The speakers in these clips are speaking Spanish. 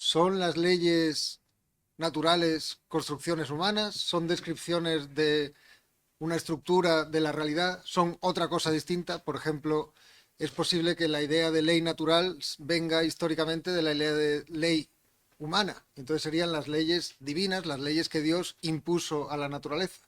¿Son las leyes naturales construcciones humanas? ¿Son descripciones de una estructura de la realidad? ¿Son otra cosa distinta? Por ejemplo, es posible que la idea de ley natural venga históricamente de la idea de ley humana. Entonces serían las leyes divinas, las leyes que Dios impuso a la naturaleza.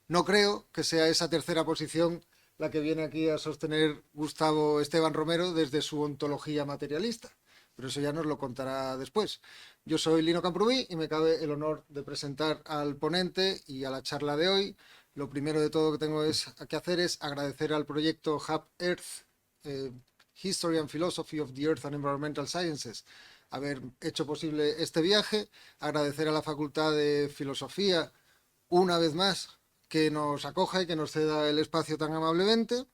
No creo que sea esa tercera posición la que viene aquí a sostener Gustavo Esteban Romero desde su ontología materialista, pero eso ya nos lo contará después. Yo soy Lino Camprubí y me cabe el honor de presentar al ponente y a la charla de hoy. Lo primero de todo que tengo que hacer es agradecer al proyecto Hub Earth, eh, History and Philosophy of the Earth and Environmental Sciences, haber hecho posible este viaje, agradecer a la Facultad de Filosofía una vez más que nos acoja y que nos ceda el espacio tan amablemente.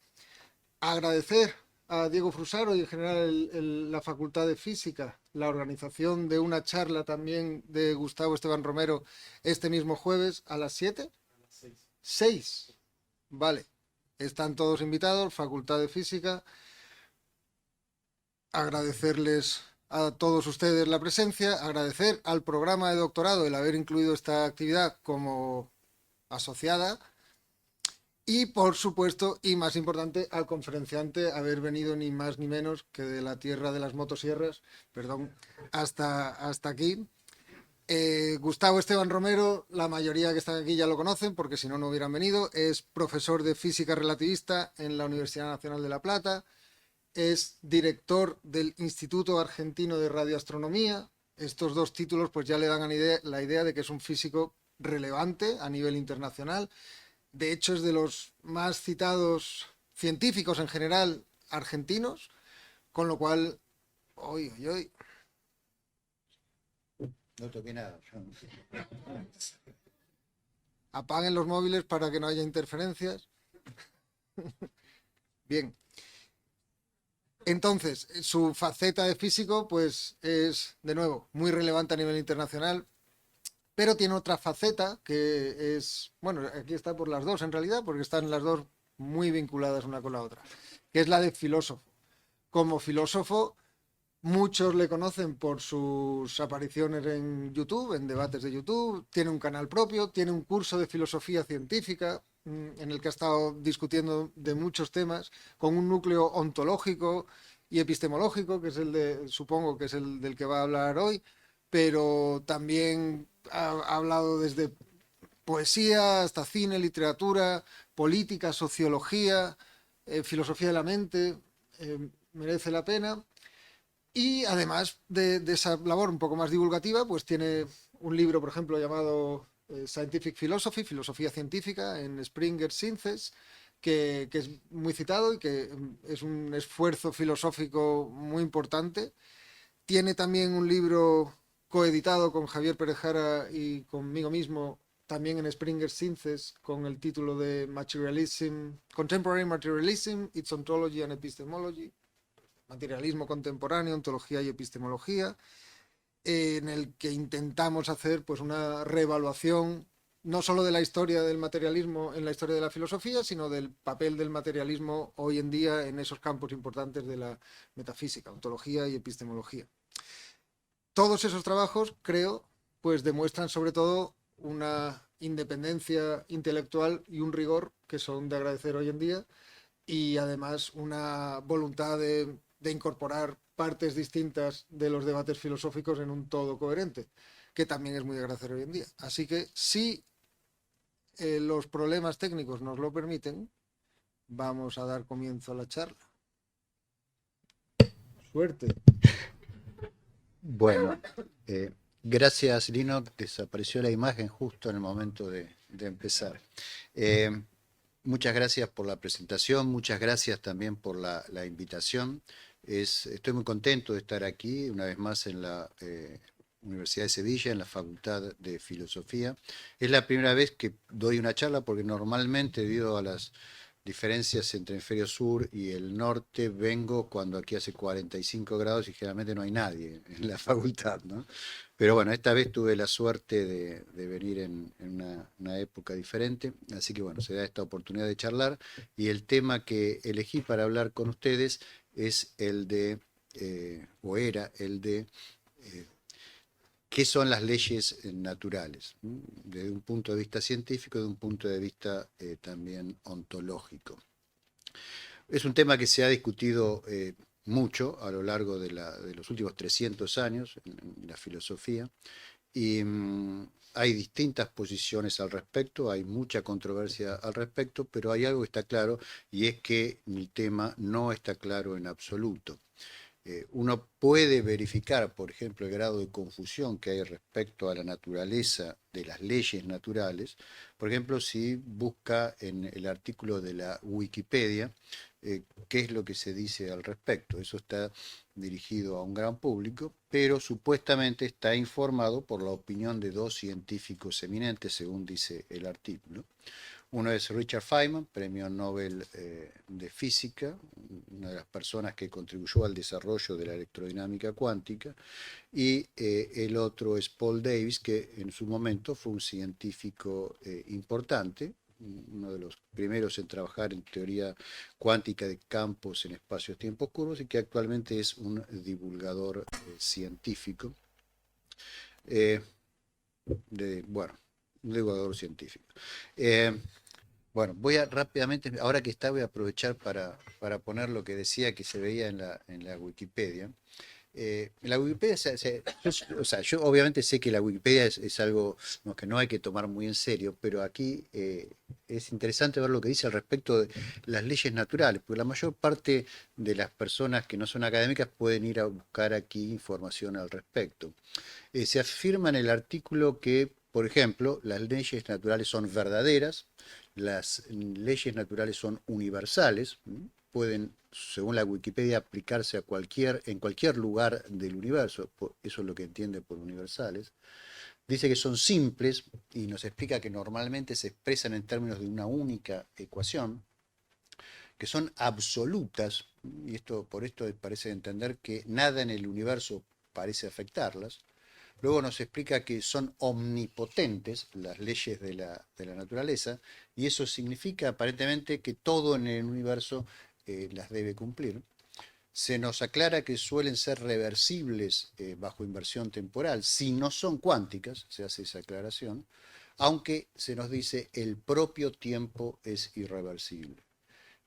Agradecer a Diego Frusaro y en general la Facultad de Física la organización de una charla también de Gustavo Esteban Romero este mismo jueves a las 7. 6. Vale. Están todos invitados, Facultad de Física. Agradecerles a todos ustedes la presencia, agradecer al programa de doctorado el haber incluido esta actividad como asociada. Y por supuesto, y más importante, al conferenciante haber venido ni más ni menos que de la tierra de las motosierras, perdón, hasta aquí. Gustavo Esteban Romero, la mayoría que están aquí ya lo conocen, porque si no, no hubieran venido. Es profesor de física relativista en la Universidad Nacional de La Plata. Es director del Instituto Argentino de Radioastronomía. Estos dos títulos pues ya le dan la idea de que es un físico relevante a nivel internacional. De hecho, es de los más citados científicos en general argentinos, con lo cual, hoy, hoy, hoy, No toqué nada. apaguen los móviles para que no haya interferencias. Bien, entonces, su faceta de físico, pues es, de nuevo, muy relevante a nivel internacional, pero tiene otra faceta que es, bueno, aquí está por las dos en realidad, porque están las dos muy vinculadas una con la otra, que es la de filósofo. Como filósofo, muchos le conocen por sus apariciones en YouTube, en debates de YouTube, tiene un canal propio, tiene un curso de filosofía científica en el que ha estado discutiendo de muchos temas, con un núcleo ontológico y epistemológico, que es el de, supongo que es el del que va a hablar hoy, pero también ha hablado desde poesía hasta cine, literatura, política, sociología, filosofía de la mente, merece la pena. Y además de esa labor un poco más divulgativa, pues tiene un libro, por ejemplo, llamado Scientific Philosophy, Filosofía Científica, en Springer Sciences, que es muy citado y que es un esfuerzo filosófico muy importante. Tiene también un libro coeditado con Javier Perejara y conmigo mismo, también en Springer Sciences, con el título de Materialism, Contemporary Materialism, Its Ontology and Epistemology, materialismo contemporáneo, ontología y epistemología, en el que intentamos hacer pues una reevaluación no solo de la historia del materialismo en la historia de la filosofía, sino del papel del materialismo hoy en día en esos campos importantes de la metafísica, ontología y epistemología. Todos esos trabajos, creo, pues demuestran sobre todo una independencia intelectual y un rigor que son de agradecer hoy en día, y además una voluntad de incorporar partes distintas de los debates filosóficos en un todo coherente, que también es muy de agradecer hoy en día. Así que si los problemas técnicos nos lo permiten, vamos a dar comienzo a la charla. Suerte. Bueno, gracias Lino, desapareció la imagen justo en el momento de empezar. Muchas gracias por la presentación, muchas gracias también por la invitación. Estoy muy contento de estar aquí una vez más en la Universidad de Sevilla, en la Facultad de Filosofía. Es la primera vez que doy una charla porque normalmente, debido a las diferencias entre el hemisferio sur y el norte, vengo cuando aquí hace 45 grados y generalmente no hay nadie en la facultad, ¿no? Pero bueno, esta vez tuve la suerte de venir en una época diferente, así que bueno, se da esta oportunidad de charlar y el tema que elegí para hablar con ustedes es el de, o era el de, qué son las leyes naturales, desde un punto de vista científico, de un punto de vista también ontológico. Es un tema que se ha discutido mucho a lo largo de los últimos 300 años en la filosofía y hay distintas posiciones al respecto, hay mucha controversia al respecto, pero hay algo que está claro y es que el tema no está claro en absoluto. Uno puede verificar, por ejemplo, el grado de confusión que hay respecto a la naturaleza de las leyes naturales, por ejemplo, si busca en el artículo de la Wikipedia qué es lo que se dice al respecto. Eso está dirigido a un gran público, pero supuestamente está informado por la opinión de dos científicos eminentes, según dice el artículo. Uno es Richard Feynman, premio Nobel de Física, una de las personas que contribuyó al desarrollo de la electrodinámica cuántica, y el otro es Paul Davies, que en su momento fue un científico importante, uno de los primeros en trabajar en teoría cuántica de campos en espacios-tiempos curvos y que actualmente es un divulgador científico. Bueno, un divulgador científico. Bueno, voy a rápidamente, ahora que está, voy a aprovechar para poner lo que decía que se veía en la Wikipedia. En la Wikipedia, o sea, yo obviamente sé que la Wikipedia es algo, ¿no?, que no hay que tomar muy en serio, pero aquí es interesante ver lo que dice al respecto de las leyes naturales, porque la mayor parte de las personas que no son académicas pueden ir a buscar aquí información al respecto. Se afirma en el artículo que, por ejemplo, las leyes naturales son verdaderas, las leyes naturales son universales, pueden, según la Wikipedia, aplicarse en cualquier lugar del universo, eso es lo que entiende por universales. Dice que son simples y nos explica que normalmente se expresan en términos de una única ecuación, que son absolutas, y por esto parece entender que nada en el universo parece afectarlas. Luego nos explica que son omnipotentes las leyes de la naturaleza, y eso significa aparentemente que todo en el universo las debe cumplir. Se nos aclara que suelen ser reversibles bajo inversión temporal, si no son cuánticas, se hace esa aclaración, aunque se nos dice el propio tiempo es irreversible.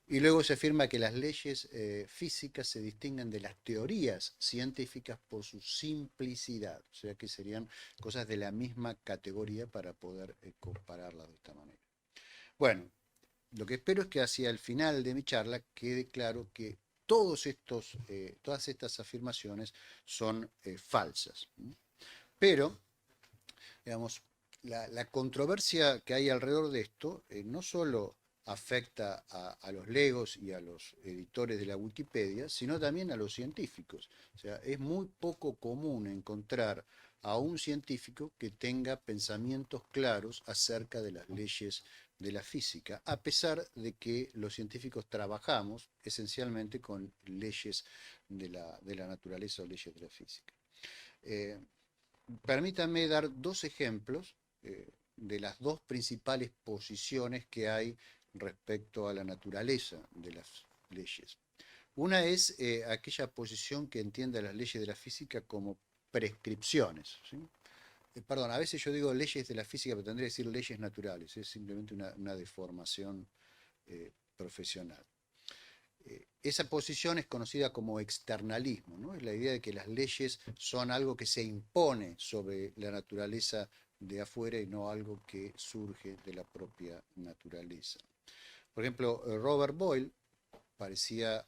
Y luego se afirma que las leyes físicas se distinguen de las teorías científicas por su simplicidad, o sea que serían cosas de la misma categoría para poder compararlas de esta manera. Bueno, lo que espero es que hacia el final de mi charla quede claro que todas estas afirmaciones son falsas. Pero, digamos, la controversia que hay alrededor de esto no solo afecta a los legos y a los editores de la Wikipedia, sino también a los científicos. O sea, es muy poco común encontrar a un científico que tenga pensamientos claros acerca de las leyes de la física, a pesar de que los científicos trabajamos esencialmente con leyes de la naturaleza o leyes de la física. Permítanme dar dos ejemplos de las dos principales posiciones que hay respecto a la naturaleza de las leyes. Una es aquella posición que entiende las leyes de la física como prescripciones, ¿sí? Perdón, a veces yo digo leyes de la física, pero tendría que decir leyes naturales, es simplemente una deformación profesional. Esa posición es conocida como externalismo, ¿no? Es la idea de que las leyes son algo que se impone sobre la naturaleza de afuera y no algo que surge de la propia naturaleza. Por ejemplo, Robert Boyle parecía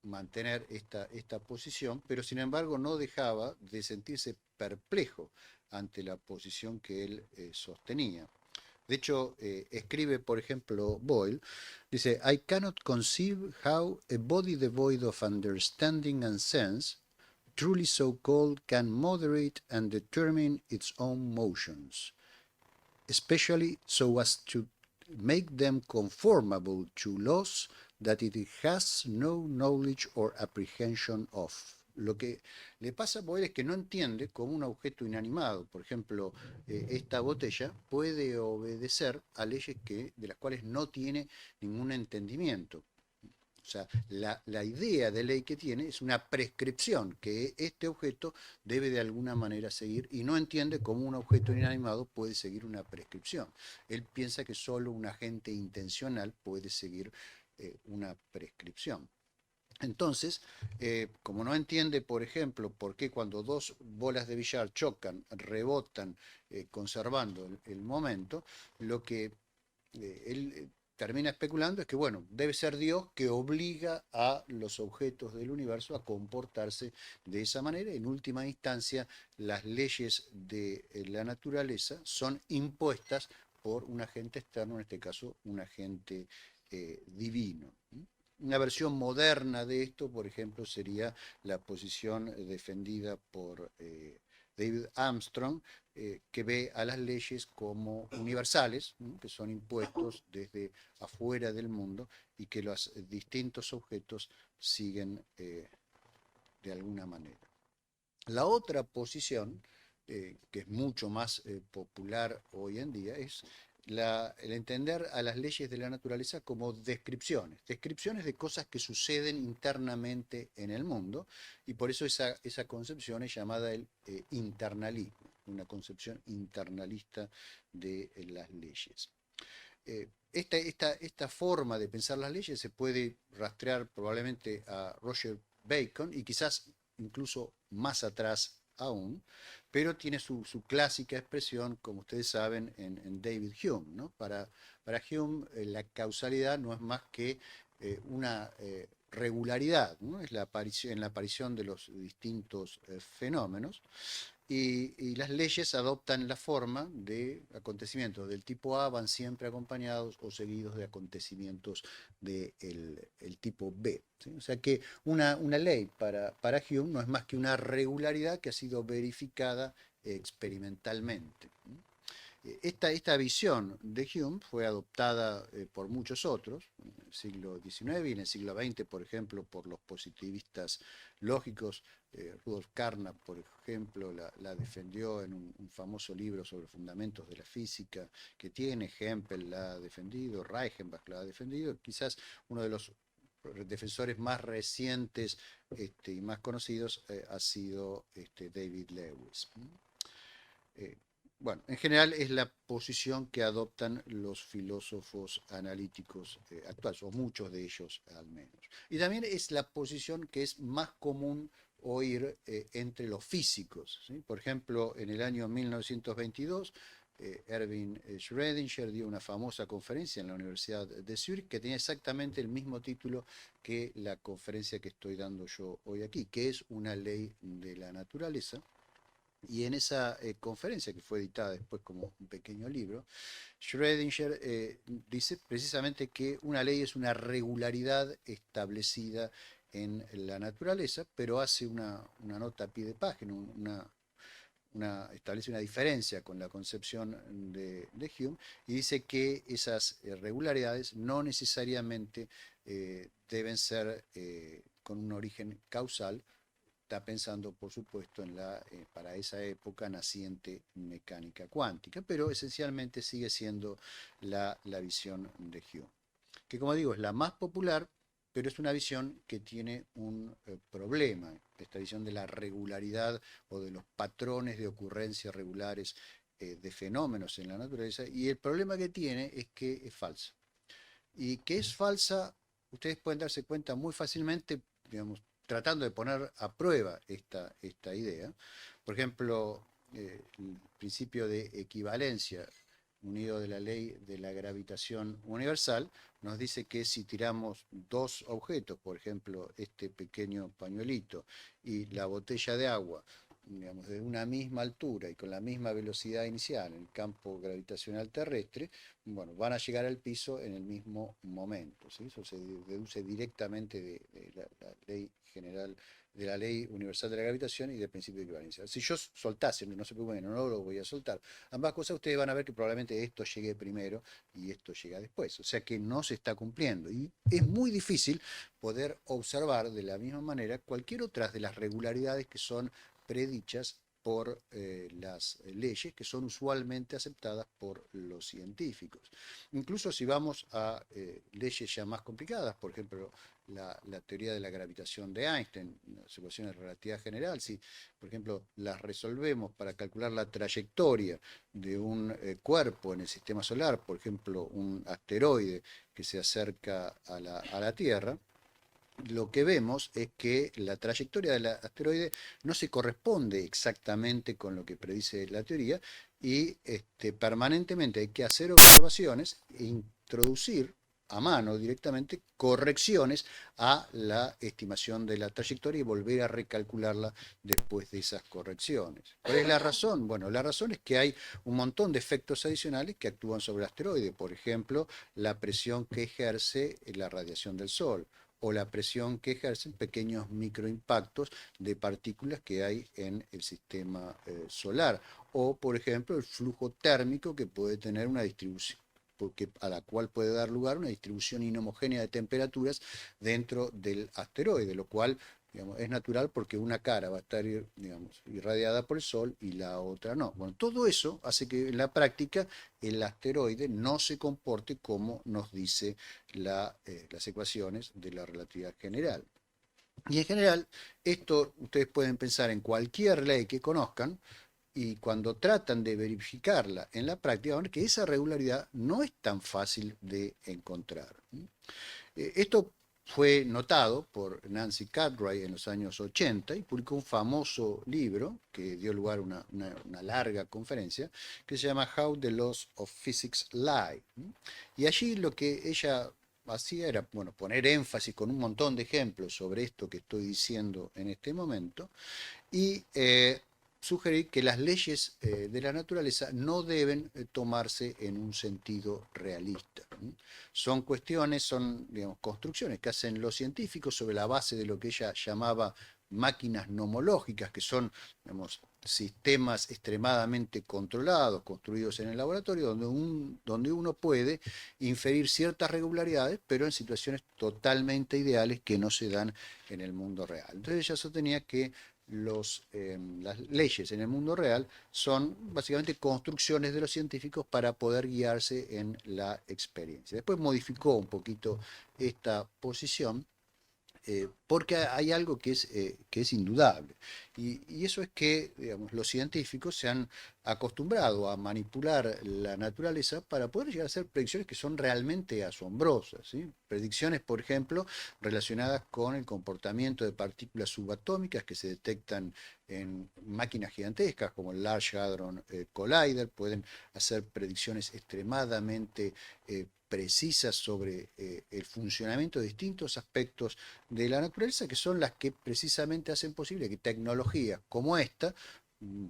mantener esta posición, pero sin embargo no dejaba de sentirse perplejo ante la posición que él sostenía. De hecho, escribe, por ejemplo, Boyle, dice, I cannot conceive how a body devoid of understanding and sense, truly so called, can moderate and determine its own motions, especially so as to make them conformable to laws that it has no knowledge or apprehension of. Lo que le pasa a Boyle es que no entiende cómo un objeto inanimado, por ejemplo, esta botella, puede obedecer a leyes de las cuales no tiene ningún entendimiento. O sea, la idea de ley que tiene es una prescripción que este objeto debe de alguna manera seguir y no entiende cómo un objeto inanimado puede seguir una prescripción. Él piensa que solo un agente intencional puede seguir una prescripción. Entonces, como no entiende, por ejemplo, por qué cuando dos bolas de billar chocan, rebotan, conservando el momento, lo que él termina especulando es que, bueno, debe ser Dios que obliga a los objetos del universo a comportarse de esa manera. En última instancia, las leyes de la naturaleza son impuestas por un agente externo, en este caso un agente divino. Una versión moderna de esto, por ejemplo, sería la posición defendida por David Armstrong, que ve a las leyes como universales, que son impuestos desde afuera del mundo y que los distintos objetos siguen de alguna manera. La otra posición, que es mucho más popular hoy en día, es el entender a las leyes de la naturaleza como descripciones, descripciones de cosas que suceden internamente en el mundo, y por eso esa concepción es llamada el internalismo, una concepción internalista de las leyes. Esta forma de pensar las leyes se puede rastrear probablemente a Roger Bacon y quizás incluso más atrás aún, pero tiene su clásica expresión, como ustedes saben, en David Hume, ¿no? Para Hume, la causalidad no es más que una regularidad, ¿no? Es en la aparición de los distintos fenómenos. Y las leyes adoptan la forma de acontecimientos del tipo A, van siempre acompañados o seguidos de acontecimientos del el tipo B, ¿sí? O sea que una ley para Hume no es más que una regularidad que ha sido verificada experimentalmente. Esta visión de Hume fue adoptada por muchos otros, en el siglo XIX y en el siglo XX, por ejemplo, por los positivistas lógicos. Rudolf Carnap, por ejemplo, la defendió en un famoso libro sobre fundamentos de la física que tiene, Hempel la ha defendido, Reichenbach la ha defendido, quizás uno de los defensores más recientes y más conocidos ha sido David Lewis. Bueno, en general es la posición que adoptan los filósofos analíticos actuales, o muchos de ellos al menos. Y también es la posición que es más común oír entre los físicos, ¿sí? Por ejemplo, en el año 1922, Erwin Schrödinger dio una famosa conferencia en la Universidad de Zurich que tenía exactamente el mismo título que la conferencia que estoy dando yo hoy aquí, que es una ley de la naturaleza. Y en esa conferencia, que fue editada después como un pequeño libro, Schrödinger dice precisamente que una ley es una regularidad establecida en la naturaleza, pero hace una nota a pie de página, establece una diferencia con la concepción de Hume y dice que esas regularidades no necesariamente deben ser con un origen causal. Está pensando, por supuesto, en para esa época naciente mecánica cuántica, pero esencialmente sigue siendo la visión de Hume, que como digo es la más popular, pero es una visión que tiene un problema, esta visión de la regularidad o de los patrones de ocurrencia regulares de fenómenos en la naturaleza, y el problema que tiene es que es falsa. Y que es falsa, ustedes pueden darse cuenta muy fácilmente, digamos, tratando de poner a prueba esta idea. Por ejemplo, el principio de equivalencia unido de la ley de la gravitación universal nos dice que si tiramos dos objetos, por ejemplo, este pequeño pañuelito y la botella de agua, digamos, de una misma altura y con la misma velocidad inicial en el campo gravitacional terrestre, bueno, van a llegar al piso en el mismo momento, ¿sí? Eso se deduce directamente de la ley general, de la ley universal de la gravitación y del principio de equivalencia. Si yo soltase, no se preocupen, no lo voy a soltar, ambas cosas ustedes van a ver que probablemente esto llegue primero y esto llega después, o sea que no se está cumpliendo y es muy difícil poder observar de la misma manera cualquier otra de las regularidades que son predichas por las leyes que son usualmente aceptadas por los científicos. Incluso si vamos a leyes ya más complicadas, por ejemplo, la teoría de la gravitación de Einstein, las ecuaciones de relatividad general, si por ejemplo las resolvemos para calcular la trayectoria de un cuerpo en el sistema solar, por ejemplo un asteroide que se acerca a la Tierra, lo que vemos es que la trayectoria del asteroide no se corresponde exactamente con lo que predice la teoría y permanentemente hay que hacer observaciones e introducir a mano directamente correcciones a la estimación de la trayectoria y volver a recalcularla después de esas correcciones. ¿Cuál es la razón? Bueno, la razón es que hay un montón de efectos adicionales que actúan sobre el asteroide, por ejemplo, la presión que ejerce la radiación del Sol, o la presión que ejercen pequeños microimpactos de partículas que hay en el sistema solar, o por ejemplo el flujo térmico que puede tener una distribución, a la cual puede dar lugar una distribución inhomogénea de temperaturas dentro del asteroide, lo cual, digamos, es natural porque una cara va a estar, digamos, irradiada por el Sol y la otra no. Bueno, todo eso hace que en la práctica el asteroide no se comporte como nos dice las ecuaciones de la relatividad general. Y en general, esto ustedes pueden pensar en cualquier ley que conozcan, y cuando tratan de verificarla en la práctica, van a ver que esa regularidad no es tan fácil de encontrar. Esto fue notado por Nancy Cartwright en los años 80 y publicó un famoso libro que dio lugar a una larga conferencia que se llama How the Laws of Physics Lie. Y allí lo que ella hacía era, bueno, poner énfasis con un montón de ejemplos sobre esto que estoy diciendo en este momento y sugerir que las leyes de la naturaleza no deben tomarse en un sentido realista. Son cuestiones, son, digamos, construcciones que hacen los científicos sobre la base de lo que ella llamaba máquinas nomológicas, que son, digamos, sistemas extremadamente controlados, construidos en el laboratorio, donde uno puede inferir ciertas regularidades, pero en situaciones totalmente ideales que no se dan en el mundo real. Entonces ella sostenía que las leyes en el mundo real son básicamente construcciones de los científicos para poder guiarse en la experiencia. Después modificó un poquito esta posición porque hay algo que es indudable, y eso es que, digamos, los científicos se han acostumbrado a manipular la naturaleza para poder llegar a hacer predicciones que son realmente asombrosas, ¿sí? Predicciones, por ejemplo, relacionadas con el comportamiento de partículas subatómicas que se detectan en máquinas gigantescas como el Large Hadron Collider, pueden hacer predicciones extremadamente precisas sobre el funcionamiento de distintos aspectos de la naturaleza, que son las que precisamente hacen posible que tecnologías como esta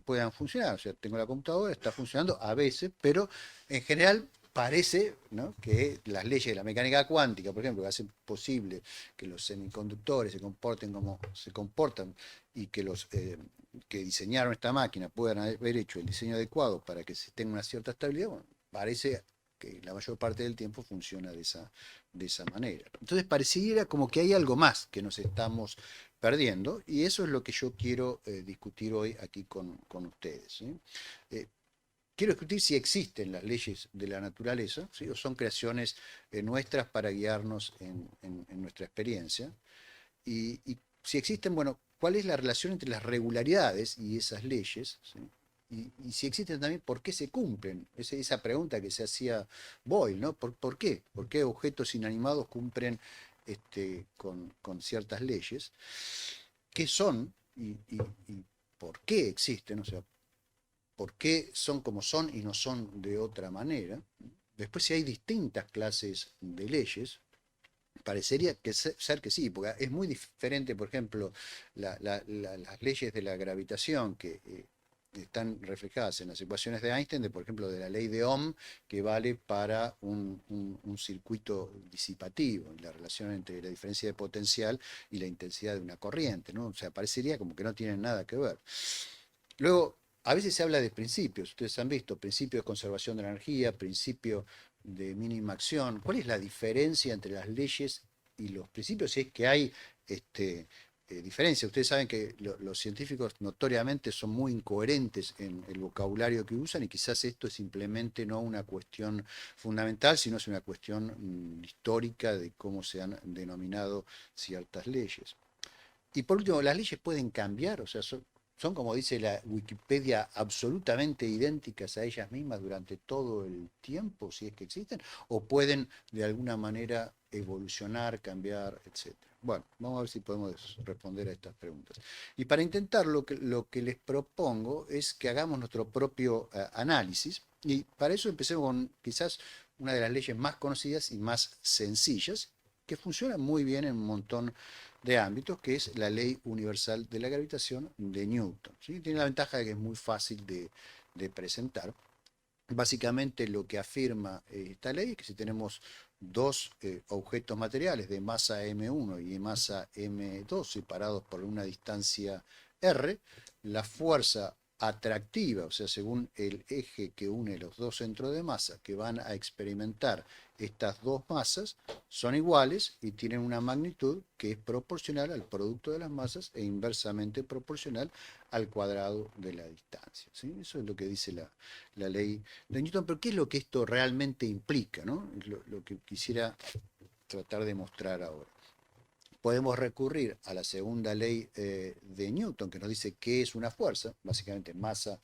puedan funcionar. O sea, tengo la computadora, está funcionando a veces, pero en general parece, ¿no?, que las leyes de la mecánica cuántica, por ejemplo, que hacen posible que los semiconductores se comporten como se comportan y que los que diseñaron esta máquina puedan haber hecho el diseño adecuado para que se tenga una cierta estabilidad, bueno, parece que la mayor parte del tiempo funciona de esa manera. Entonces pareciera como que hay algo más que nos estamos perdiendo, y eso es lo que yo quiero discutir hoy aquí con ustedes, ¿sí? Quiero discutir si existen las leyes de la naturaleza, ¿sí?, o son creaciones nuestras para guiarnos en nuestra experiencia, y si existen, bueno, ¿cuál es la relación entre las regularidades y esas leyes, ¿sí? Y si existen también, ¿por qué se cumplen? Esa pregunta que se hacía Boyle, ¿no? ¿Por qué? ¿Por qué objetos inanimados cumplen con ciertas leyes? ¿Qué son y por qué existen? O sea, ¿por qué son como son y no son de otra manera? Después, si hay distintas clases de leyes, parecería ser que sí, porque es muy diferente, por ejemplo, las leyes de la gravitación que están reflejadas en las ecuaciones de Einstein, por ejemplo, de la ley de Ohm, que vale para un circuito disipativo, la relación entre la diferencia de potencial y la intensidad de una corriente, ¿no? O sea, parecería como que no tienen nada que ver. Luego, a veces se habla de principios, ustedes han visto, principio de conservación de la energía, principio de mínima acción. ¿Cuál es la diferencia entre las leyes y los principios? Si es que hay diferencia. Ustedes saben que los científicos notoriamente son muy incoherentes en el vocabulario que usan y quizás esto es simplemente no una cuestión fundamental, sino es una cuestión histórica de cómo se han denominado ciertas leyes. Y por último, las leyes pueden cambiar, o sea, son, como dice la Wikipedia, absolutamente idénticas a ellas mismas durante todo el tiempo, si es que existen, o pueden de alguna manera evolucionar, cambiar, etcétera. Bueno, vamos a ver si podemos responder a estas preguntas. Y para intentar, lo que les propongo es que hagamos nuestro propio análisis, y para eso empecemos con quizás una de las leyes más conocidas y más sencillas, que funciona muy bien en un montón de ámbitos, que es la ley universal de la gravitación de Newton. ¿Sí? Tiene la ventaja de que es muy fácil de presentar. Básicamente lo que afirma esta ley es que si tenemos dos objetos materiales de masa m1 y de masa m2 separados por una distancia r, la fuerza atractiva, o sea, según el eje que une los dos centros de masa que van a experimentar estas dos masas, son iguales y tienen una magnitud que es proporcional al producto de las masas e inversamente proporcional al cuadrado de la distancia. ¿Sí? Eso es lo que dice la ley de Newton. Pero ¿qué es lo que esto realmente implica? ¿No? Es lo que quisiera tratar de mostrar ahora. Podemos recurrir a la segunda ley de Newton, que nos dice qué es una fuerza, básicamente masa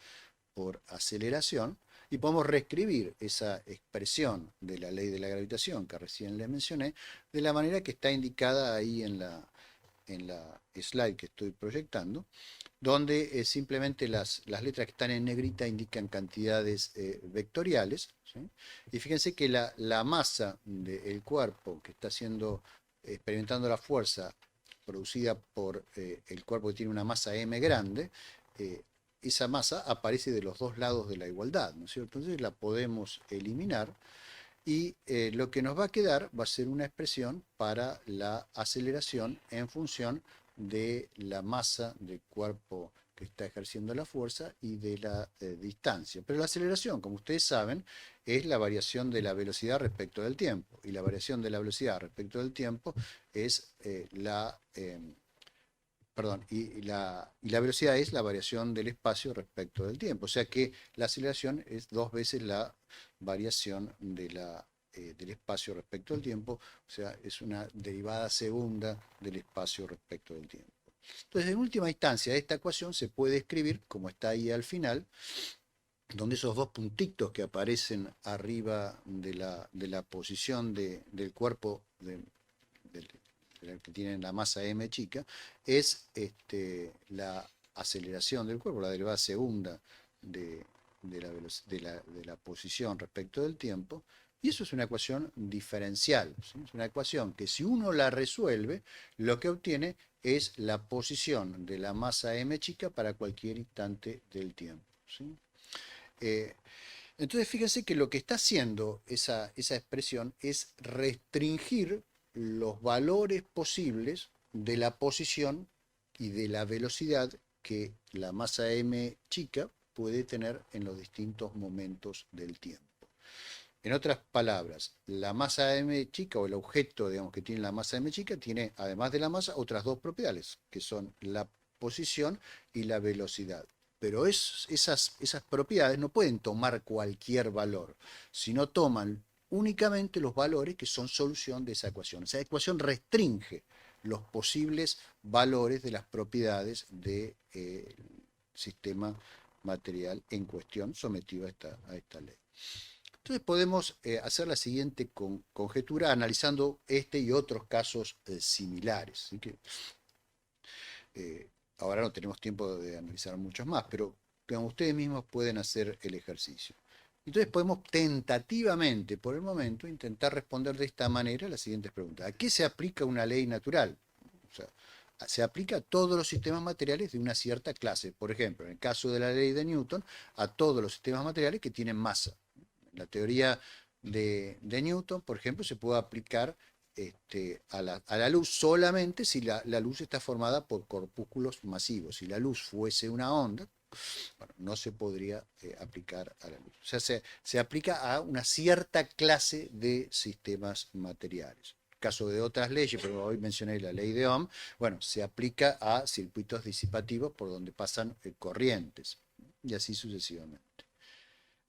por aceleración, y podemos reescribir esa expresión de la ley de la gravitación que recién le mencioné, de la manera que está indicada ahí en la slide que estoy proyectando, donde simplemente las letras que están en negrita indican cantidades vectoriales, ¿sí? Y fíjense que la masa del cuerpo que está experimentando la fuerza producida por el cuerpo que tiene una masa m grande, esa masa aparece de los dos lados de la igualdad, ¿no es cierto? Entonces la podemos eliminar y lo que nos va a quedar va a ser una expresión para la aceleración en función de la masa del cuerpo que está ejerciendo la fuerza y de la distancia. Pero la aceleración, como ustedes saben, es la variación de la velocidad respecto del tiempo. Y la variación de la velocidad respecto del tiempo es perdón, y la velocidad es la variación del espacio respecto del tiempo. O sea que la aceleración es dos veces la variación del espacio respecto del tiempo, o sea, es una derivada segunda del espacio respecto del tiempo. Entonces, en última instancia, esta ecuación se puede escribir, como está ahí al final, donde esos dos puntitos que aparecen arriba de la posición del cuerpo que tienen la masa m chica, es la aceleración del cuerpo, la derivada segunda de la posición respecto del tiempo, y eso es una ecuación diferencial, ¿sí? Es una ecuación que si uno la resuelve, lo que obtiene es la posición de la masa m chica para cualquier instante del tiempo, ¿sí? Entonces fíjense que lo que está haciendo esa expresión es restringir los valores posibles de la posición y de la velocidad que la masa m chica puede tener en los distintos momentos del tiempo. En otras palabras, la masa m chica o el objeto, digamos, que tiene la masa m chica tiene, además de la masa, otras dos propiedades, que son la posición y la velocidad. Pero esas propiedades no pueden tomar cualquier valor, sino toman únicamente los valores que son solución de esa ecuación. Esa ecuación restringe los posibles valores de las propiedades del sistema material en cuestión sometido a esta ley. Entonces podemos hacer la siguiente conjetura analizando este y otros casos similares. Así que ahora no tenemos tiempo de analizar muchos más, pero digamos, ustedes mismos pueden hacer el ejercicio. Entonces podemos tentativamente, por el momento, intentar responder de esta manera las siguientes preguntas. ¿A qué se aplica una ley natural? O sea, se aplica a todos los sistemas materiales de una cierta clase. Por ejemplo, en el caso de la ley de Newton, a todos los sistemas materiales que tienen masa. La teoría de Newton, por ejemplo, se puede aplicar a la luz solamente si la luz está formada por corpúsculos masivos. Si la luz fuese una onda, bueno, no se podría aplicar a la luz. O sea, se aplica a una cierta clase de sistemas materiales. caso de otras leyes, pero hoy mencioné la ley de Ohm, bueno, se aplica a circuitos disipativos por donde pasan corrientes, y así sucesivamente.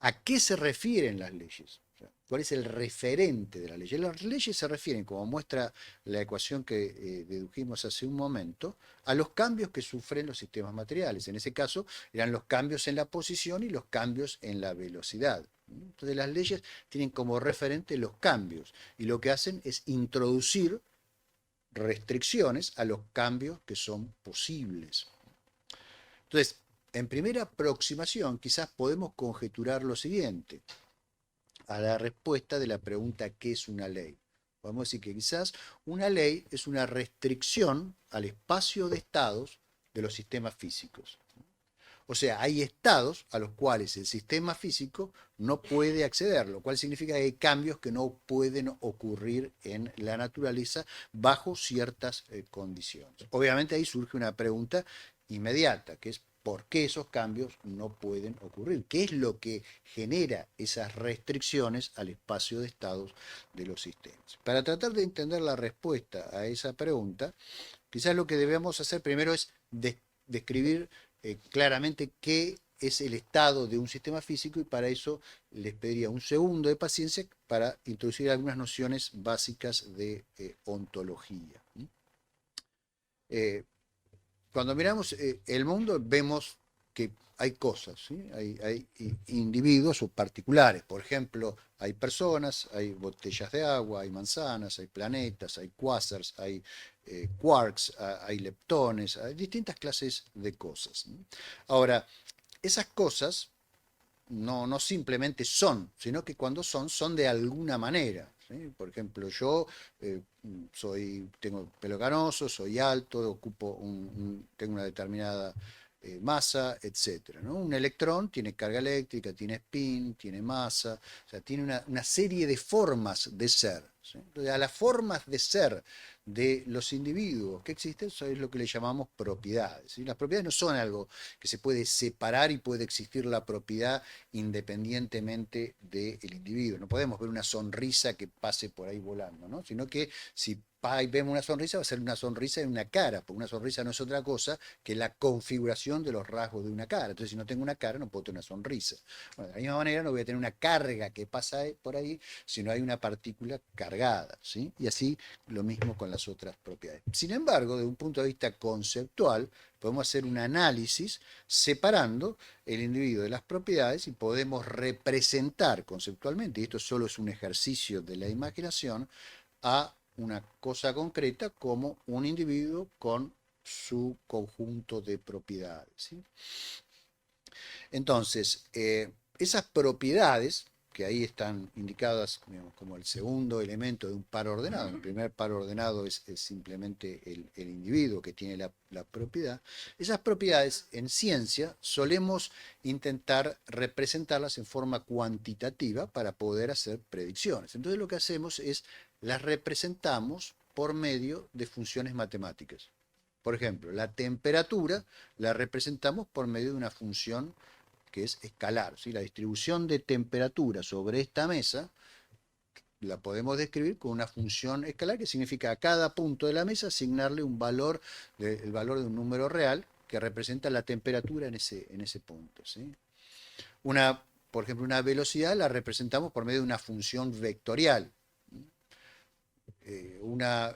¿A qué se refieren las leyes? O sea, ¿cuál es el referente de las leyes? Las leyes se refieren, como muestra la ecuación que dedujimos hace un momento, a los cambios que sufren los sistemas materiales. En ese caso, eran los cambios en la posición y los cambios en la velocidad. Entonces, las leyes tienen como referente los cambios y lo que hacen es introducir restricciones a los cambios que son posibles. Entonces, en primera aproximación, quizás podemos conjeturar lo siguiente a la respuesta de la pregunta ¿qué es una ley? Podemos decir que quizás una ley es una restricción al espacio de estados de los sistemas físicos. O sea, hay estados a los cuales el sistema físico no puede acceder, lo cual significa que hay cambios que no pueden ocurrir en la naturaleza bajo ciertas condiciones. Obviamente ahí surge una pregunta inmediata, que es ¿por qué esos cambios no pueden ocurrir? ¿Qué es lo que genera esas restricciones al espacio de estados de los sistemas? Para tratar de entender la respuesta a esa pregunta, quizás lo que debemos hacer primero es describir claramente qué es el estado de un sistema físico y para eso les pediría un segundo de paciencia para introducir algunas nociones básicas de ontología. Cuando miramos el mundo vemos que hay cosas, ¿sí? Hay individuos o particulares, por ejemplo, hay personas, hay botellas de agua, hay manzanas, hay planetas, hay quasars, hay quarks, hay leptones, hay distintas clases de cosas, ¿no? Ahora, esas cosas no simplemente son, sino que cuando son de alguna manera, ¿sí? Por ejemplo, yo tengo pelo canoso, soy alto, tengo una determinada masa, etcétera, ¿no? Un electrón tiene carga eléctrica, tiene spin, tiene masa, o sea, tiene una serie de formas de ser, ¿sí? Entonces, a las formas de ser de los individuos que existen, eso es lo que le llamamos propiedades, ¿sí? Las propiedades no son algo que se puede separar y puede existir la propiedad independientemente del individuo. No podemos ver una sonrisa que pase por ahí volando, ¿no? Sino que si vemos una sonrisa, va a ser una sonrisa en una cara, porque una sonrisa no es otra cosa que la configuración de los rasgos de una cara. Entonces, si no tengo una cara, no puedo tener una sonrisa. Bueno, de la misma manera, no voy a tener una carga que pasa por ahí si no hay una partícula cargada, ¿sí? Y así lo mismo con las otras propiedades. Sin embargo, desde un punto de vista conceptual, podemos hacer un análisis separando el individuo de las propiedades y podemos representar conceptualmente, y esto solo es un ejercicio de la imaginación, a una cosa concreta como un individuo con su conjunto de propiedades, ¿sí? Entonces, esas propiedades, que ahí están indicadas, digamos, como el segundo elemento de un par ordenado, el primer par ordenado es simplemente el individuo que tiene la propiedad, esas propiedades en ciencia solemos intentar representarlas en forma cuantitativa para poder hacer predicciones. Entonces lo que hacemos es las representamos por medio de funciones matemáticas. Por ejemplo, la temperatura la representamos por medio de una función que es escalar, ¿sí? La distribución de temperatura sobre esta mesa la podemos describir con una función escalar que significa a cada punto de la mesa asignarle un valor, el valor de un número real que representa la temperatura en ese punto, ¿sí? Por ejemplo, una velocidad la representamos por medio de una función vectorial. Una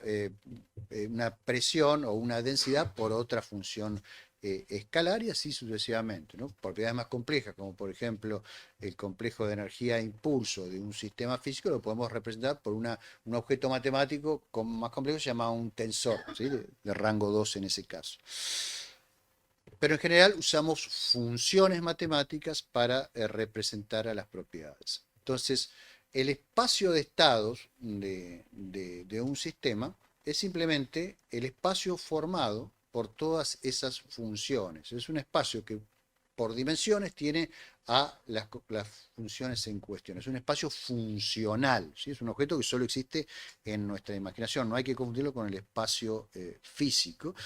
presión o una densidad por otra función escalar y así sucesivamente, ¿no? Propiedades más complejas, como por ejemplo el complejo de energía e impulso de un sistema físico, lo podemos representar por un objeto matemático más complejo, se llama un tensor, ¿sí? de rango 2 en ese caso. Pero en general usamos funciones matemáticas para representar a las propiedades. Entonces, el espacio de estados de un sistema es simplemente el espacio formado por todas esas funciones. Es un espacio que por dimensiones tiene a las funciones en cuestión. Es un espacio funcional, ¿sí? Es un objeto que solo existe en nuestra imaginación. No hay que confundirlo con el espacio físico.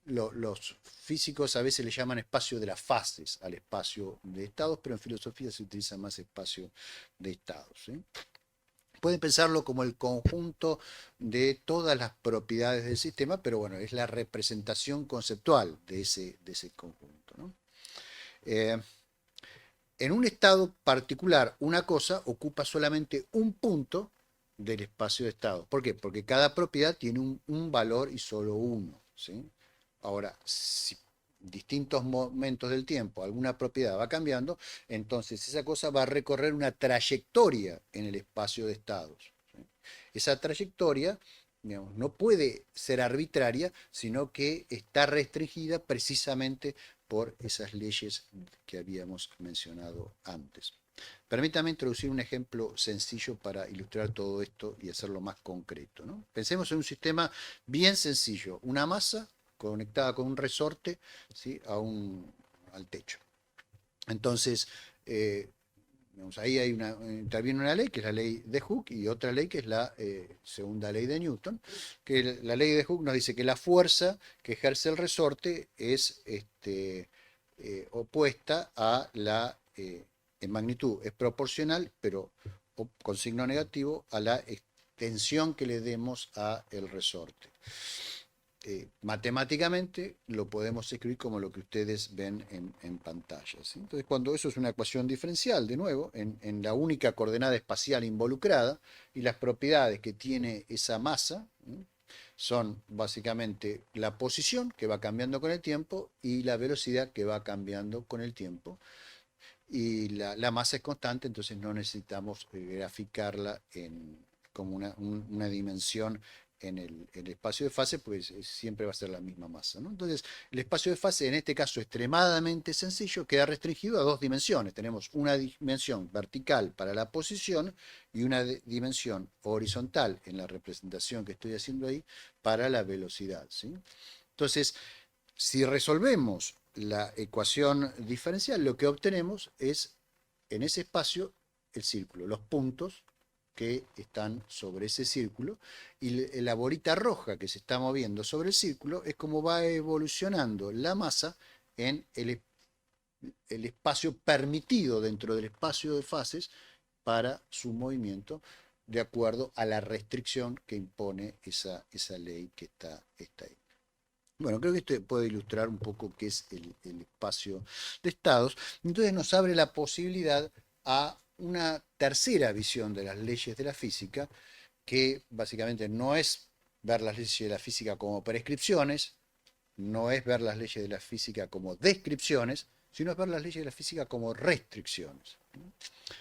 Los físicos a veces le llaman espacio de las fases al espacio de estados, pero en filosofía se utiliza más espacio de estados, ¿sí? pueden pensarlo como el conjunto de todas las propiedades del sistema, pero bueno, es la representación conceptual de ese conjunto, ¿no? Eh, en un estado particular, una cosa ocupa solamente un punto del espacio de estado. ¿Por qué? Porque cada propiedad tiene un valor y solo uno, ¿sí? Ahora, si en distintos momentos del tiempo alguna propiedad va cambiando, entonces esa cosa va a recorrer una trayectoria en el espacio de estados, ¿sí? Esa trayectoria, digamos, no puede ser arbitraria, sino que está restringida precisamente por esas leyes que habíamos mencionado antes. Permítame introducir un ejemplo sencillo para ilustrar todo esto y hacerlo más concreto, ¿no? Pensemos en un sistema bien sencillo, una masa conectada con un resorte, ¿sí?, al techo. Entonces, digamos, ahí interviene una ley que es la ley de Hooke y otra ley que es la segunda ley de Newton, que la ley de Hooke nos dice que la fuerza que ejerce el resorte es opuesta a la, en magnitud, es proporcional, pero con signo negativo, a la extensión que le demos a el resorte. Matemáticamente lo podemos escribir como lo que ustedes ven en pantalla, ¿sí? Entonces, cuando eso es una ecuación diferencial, de nuevo, en la única coordenada espacial involucrada, y las propiedades que tiene esa masa, ¿sí?, son básicamente la posición, que va cambiando con el tiempo, y la velocidad, que va cambiando con el tiempo. Y la masa es constante, entonces no necesitamos graficarla como una dimensión en el espacio de fase, pues siempre va a ser la misma masa, ¿no? Entonces, el espacio de fase, en este caso extremadamente sencillo, queda restringido a dos dimensiones. Tenemos una dimensión vertical para la posición y una dimensión horizontal, en la representación que estoy haciendo ahí, para la velocidad, ¿sí? Entonces, si resolvemos la ecuación diferencial, lo que obtenemos es, en ese espacio, el círculo, los puntos que están sobre ese círculo, y la bolita roja que se está moviendo sobre el círculo es como va evolucionando la masa en el espacio permitido dentro del espacio de fases para su movimiento, de acuerdo a la restricción que impone esa ley que está ahí. Bueno, creo que esto puede ilustrar un poco qué es el espacio de estados. Entonces nos abre la posibilidad a una tercera visión de las leyes de la física, que básicamente no es ver las leyes de la física como prescripciones, no es ver las leyes de la física como descripciones, sino es ver las leyes de la física como restricciones.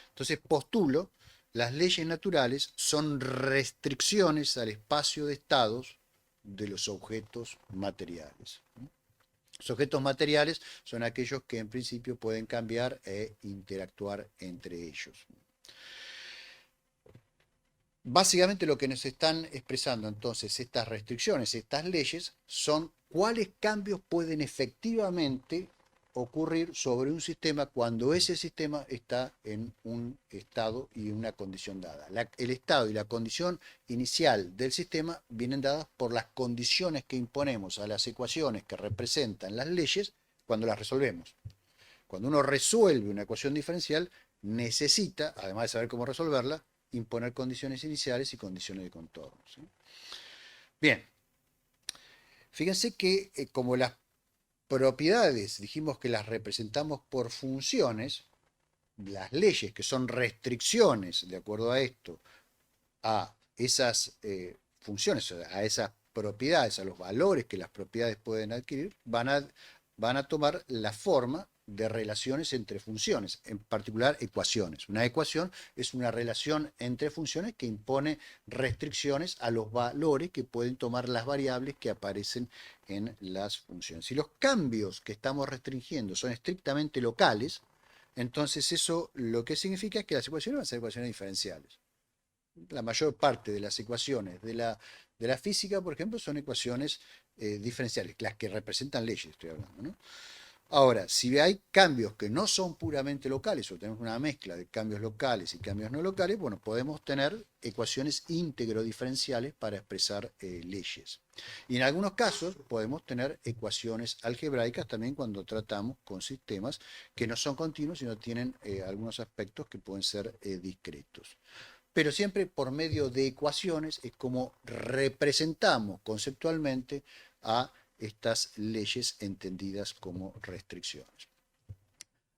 Entonces postulo, las leyes naturales son restricciones al espacio de estados de los objetos materiales. Los objetos materiales son aquellos que en principio pueden cambiar e interactuar entre ellos. Básicamente lo que nos están expresando entonces estas restricciones, estas leyes, son cuáles cambios pueden efectivamente ocurrir sobre un sistema cuando ese sistema está en un estado y una condición dada. El estado y la condición inicial del sistema vienen dadas por las condiciones que imponemos a las ecuaciones que representan las leyes cuando las resolvemos. Cuando uno resuelve una ecuación diferencial, necesita, además de saber cómo resolverla, imponer condiciones iniciales y condiciones de contorno, ¿sí? Bien, fíjense que como las propiedades dijimos que las representamos por funciones, las leyes que son restricciones, de acuerdo a esto, a esas funciones, a esas propiedades, a los valores que las propiedades pueden adquirir, van a tomar la forma de relaciones entre funciones, en particular ecuaciones. Una ecuación es una relación entre funciones que impone restricciones a los valores que pueden tomar las variables que aparecen en las funciones. Si los cambios que estamos restringiendo son estrictamente locales, entonces eso lo que significa es que las ecuaciones van a ser ecuaciones diferenciales. La mayor parte de las ecuaciones de la física, por ejemplo, son ecuaciones diferenciales, las que representan leyes, estoy hablando, ¿no? Ahora, si hay cambios que no son puramente locales, o tenemos una mezcla de cambios locales y cambios no locales, bueno, podemos tener ecuaciones íntegro diferenciales para expresar leyes. Y en algunos casos podemos tener ecuaciones algebraicas también cuando tratamos con sistemas que no son continuos, sino tienen algunos aspectos que pueden ser discretos. pero siempre por medio de ecuaciones es como representamos conceptualmente a estas leyes entendidas como restricciones.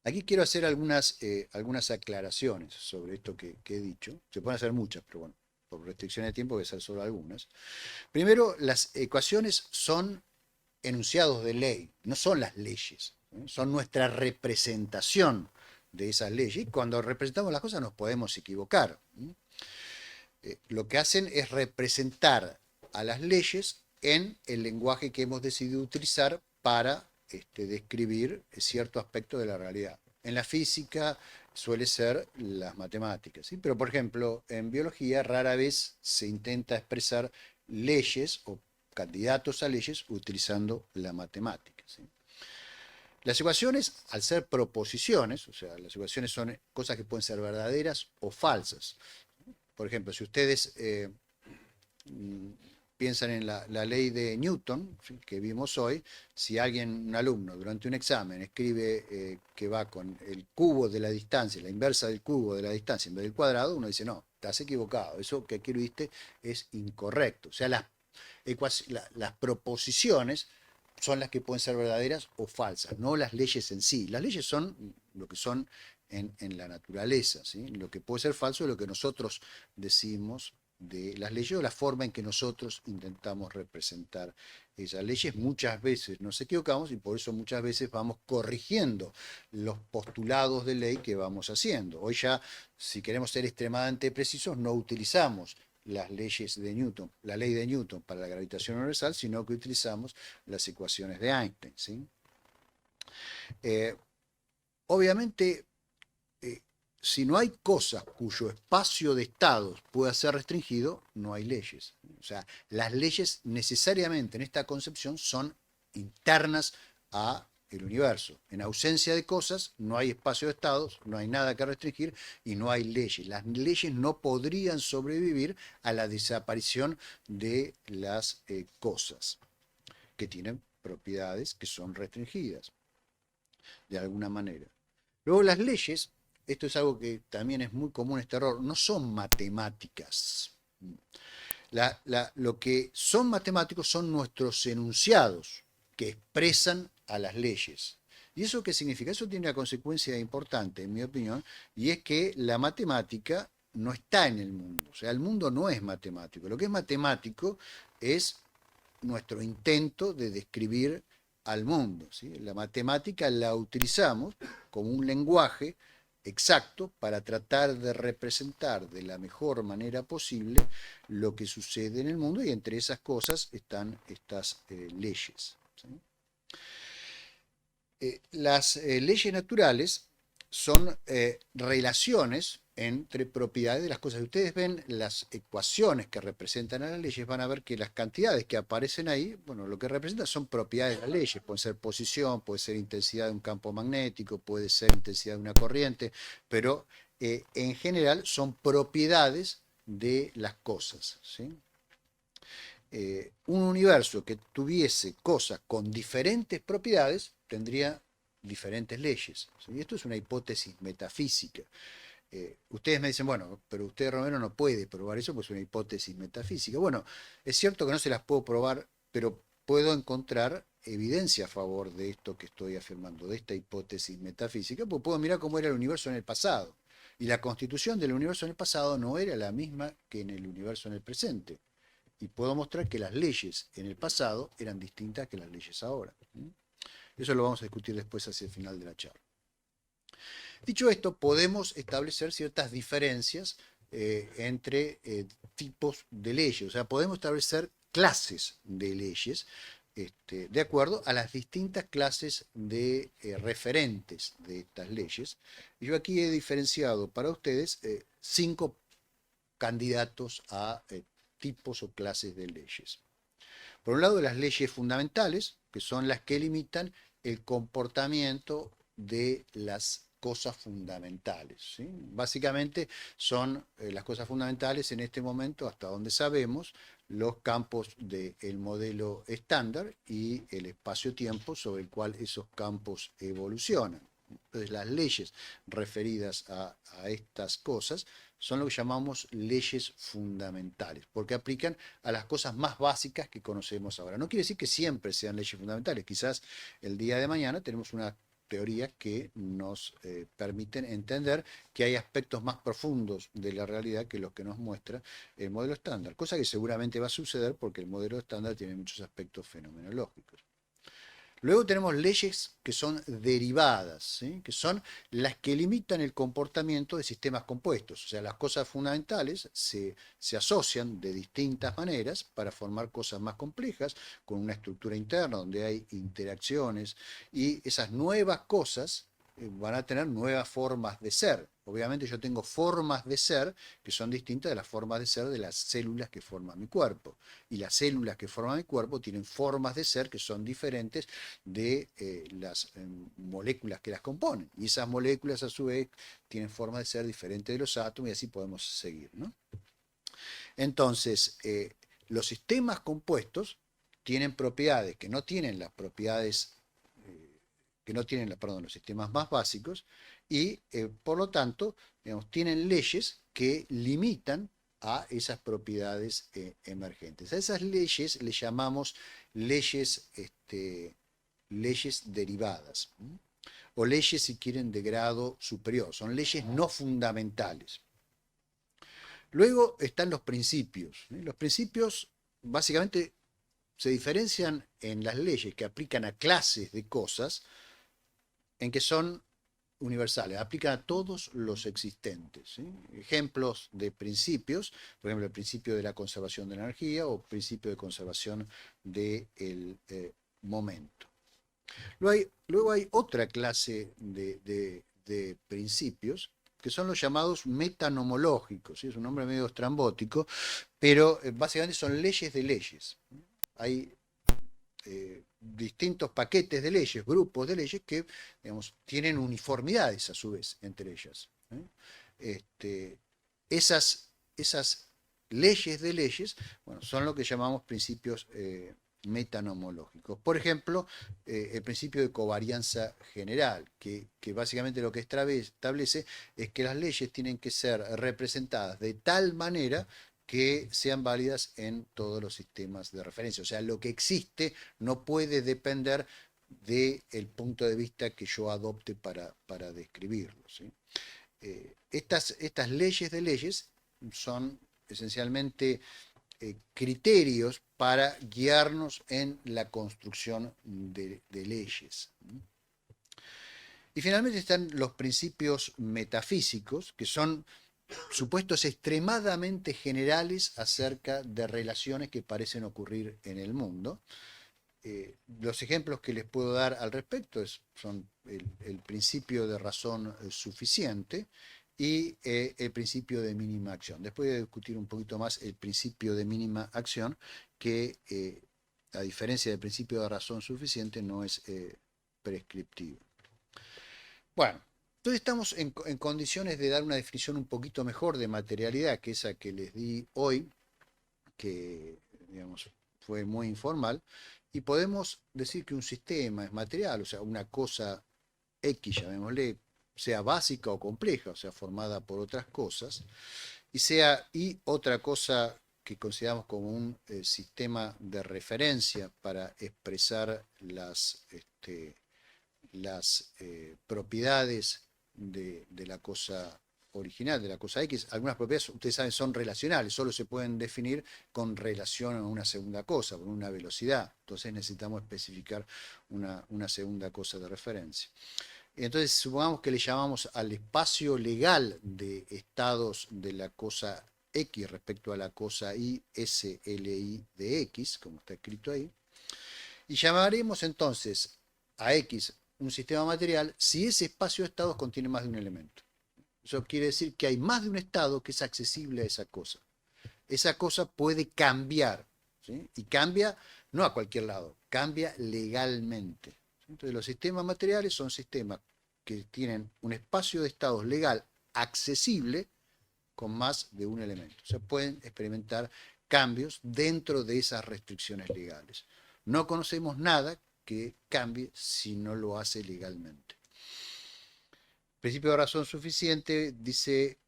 Aquí quiero hacer algunas aclaraciones sobre esto que he dicho. Se pueden hacer muchas, pero bueno, por restricción de tiempo voy a hacer solo algunas. Primero, las ecuaciones son enunciados de ley, no son las leyes, ¿eh? Son nuestra representación de esas leyes. Y cuando representamos las cosas nos podemos equivocar. Lo que hacen es representar a las leyes en el lenguaje que hemos decidido utilizar para describir cierto aspecto de la realidad. En la física suele ser las matemáticas, ¿sí? Pero por ejemplo, en biología rara vez se intenta expresar leyes o candidatos a leyes utilizando la matemática, ¿sí? Las ecuaciones, al ser proposiciones, o sea, las ecuaciones son cosas que pueden ser verdaderas o falsas. Por ejemplo, si ustedes piensan en la ley de Newton, ¿sí?, que vimos hoy, si alguien, un alumno, durante un examen escribe que va con el cubo de la distancia, la inversa del cubo de la distancia en vez del cuadrado, uno dice, no, estás equivocado, eso que escribiste es incorrecto. O sea, las proposiciones son las que pueden ser verdaderas o falsas, no las leyes en sí. Las leyes son lo que son en la naturaleza, ¿sí? Lo que puede ser falso es lo que nosotros decimos de las leyes o la forma en que nosotros intentamos representar esas leyes. Muchas veces nos equivocamos y por eso muchas veces vamos corrigiendo los postulados de ley que vamos haciendo. Hoy ya, si queremos ser extremadamente precisos, no utilizamos las leyes de Newton, la ley de Newton para la gravitación universal, sino que utilizamos las ecuaciones de Einstein, ¿sí? Obviamente, si no hay cosas cuyo espacio de estados pueda ser restringido, no hay leyes. O sea, las leyes necesariamente en esta concepción son internas a el universo. En ausencia de cosas, no hay espacio de estados, no hay nada que restringir y no hay leyes. Las leyes no podrían sobrevivir a la desaparición de las cosas que tienen propiedades que son restringidas de alguna manera. Luego las leyes, esto es algo que también es muy común este error, no son matemáticas. Lo que son matemáticos son nuestros enunciados que expresan a las leyes. ¿Y eso qué significa? Eso tiene una consecuencia importante, en mi opinión, y es que la matemática no está en el mundo. O sea, el mundo no es matemático. Lo que es matemático es nuestro intento de describir al mundo, ¿sí? La matemática la utilizamos como un lenguaje exacto para tratar de representar de la mejor manera posible lo que sucede en el mundo, y entre esas cosas están estas leyes, ¿sí? Las leyes naturales son relaciones entre propiedades de las cosas. Si ustedes ven las ecuaciones que representan a las leyes, van a ver que las cantidades que aparecen ahí, bueno, lo que representan son propiedades de las leyes. Pueden ser posición, puede ser intensidad de un campo magnético, puede ser intensidad de una corriente, pero en general son propiedades de las cosas, ¿sí? Un universo que tuviese cosas con diferentes propiedades tendría diferentes leyes, ¿sí? Y esto es una hipótesis metafísica. Ustedes me dicen, bueno, pero usted, Romero, no puede probar eso, pues es una hipótesis metafísica. Bueno, es cierto que no se las puedo probar, pero puedo encontrar evidencia a favor de esto que estoy afirmando, de esta hipótesis metafísica, porque puedo mirar cómo era el universo en el pasado. Y la constitución del universo en el pasado no era la misma que en el universo en el presente. Y puedo mostrar que las leyes en el pasado eran distintas que las leyes ahora. Eso lo vamos a discutir después hacia el final de la charla. Dicho esto, podemos establecer ciertas diferencias entre tipos de leyes. O sea, podemos establecer clases de leyes de acuerdo a las distintas clases de referentes de estas leyes. Y yo aquí he diferenciado para ustedes 5 candidatos a tipos o clases de leyes. Por un lado, las leyes fundamentales, que son las que limitan el comportamiento de las cosas fundamentales, ¿sí? Básicamente son las cosas fundamentales en este momento, hasta donde sabemos, los campos del modelo estándar y el espacio-tiempo sobre el cual esos campos evolucionan. Entonces las leyes referidas a estas cosas son lo que llamamos leyes fundamentales, porque aplican a las cosas más básicas que conocemos ahora. No quiere decir que siempre sean leyes fundamentales, quizás el día de mañana tenemos una teorías que nos permiten entender que hay aspectos más profundos de la realidad que los que nos muestra el modelo estándar, cosa que seguramente va a suceder porque el modelo estándar tiene muchos aspectos fenomenológicos. Luego tenemos leyes que son derivadas, ¿sí? Que son las que limitan el comportamiento de sistemas compuestos. O sea, las cosas fundamentales se asocian de distintas maneras para formar cosas más complejas, con una estructura interna donde hay interacciones, y esas nuevas cosas van a tener nuevas formas de ser. Obviamente yo tengo formas de ser que son distintas de las formas de ser de las células que forman mi cuerpo. Y las células que forman mi cuerpo tienen formas de ser que son diferentes de las moléculas que las componen. Y esas moléculas a su vez tienen formas de ser diferentes de los átomos y así podemos seguir, ¿no? Entonces, los sistemas compuestos tienen propiedades que no tienen las propiedades que no tienen, perdón, los sistemas más básicos y por lo tanto, digamos, tienen leyes que limitan a esas propiedades emergentes. A esas leyes le llamamos leyes, leyes derivadas, ¿m? O leyes, si quieren, de grado superior. Son leyes no fundamentales. Luego están los principios. Los principios básicamente se diferencian en las leyes que aplican a clases de cosas en que son universales, aplican a todos los existentes, ¿sí? Ejemplos de principios, por ejemplo, el principio de la conservación de la energía o principio de conservación del momento. Luego hay otra clase de principios que son los llamados metanomológicos, ¿sí? Es un nombre medio estrambótico, pero básicamente son leyes de leyes. Hay distintos paquetes de leyes, grupos de leyes que, digamos, tienen uniformidades a su vez entre ellas. Esas leyes de leyes, bueno, son lo que llamamos principios metanomológicos. Por ejemplo, el principio de covarianza general, que básicamente lo que establece es que las leyes tienen que ser representadas de tal manera que sean válidas en todos los sistemas de referencia. O sea, lo que existe no puede depender del punto de vista que yo adopte para describirlo, ¿sí? Estas leyes de leyes son esencialmente criterios para guiarnos en la construcción de leyes. Y finalmente están los principios metafísicos, que son supuestos extremadamente generales acerca de relaciones que parecen ocurrir en el mundo. Los ejemplos que les puedo dar al respecto son el principio de razón suficiente y el principio de mínima acción. Después de discutir un poquito más el principio de mínima acción, que a diferencia del principio de razón suficiente no es prescriptivo. Bueno, entonces estamos en condiciones de dar una definición un poquito mejor de materialidad que esa que les di hoy, que digamos, fue muy informal, y podemos decir que un sistema es material, o sea, una cosa X, llamémosle, sea básica o compleja, o sea, formada por otras cosas, y otra cosa que consideramos como un sistema de referencia para expresar las propiedades de la cosa original, de la cosa X. Algunas propiedades, ustedes saben, son relacionales, solo se pueden definir con relación a una segunda cosa, con una velocidad. Entonces necesitamos especificar una segunda cosa de referencia. Entonces, supongamos que le llamamos al espacio legal de estados de la cosa X respecto a la cosa Y, SLI de X, como está escrito ahí, y llamaremos entonces a X un sistema material si ese espacio de estados contiene más de un elemento. Eso quiere decir que hay más de un estado que es accesible a esa cosa. Esa cosa puede cambiar, ¿sí? Y cambia no a cualquier lado, cambia legalmente. Entonces los sistemas materiales son sistemas que tienen un espacio de estados legal accesible con más de un elemento. O sea, pueden experimentar cambios dentro de esas restricciones legales. No conocemos nada que cambie si no lo hace legalmente. principio de razón suficiente dice,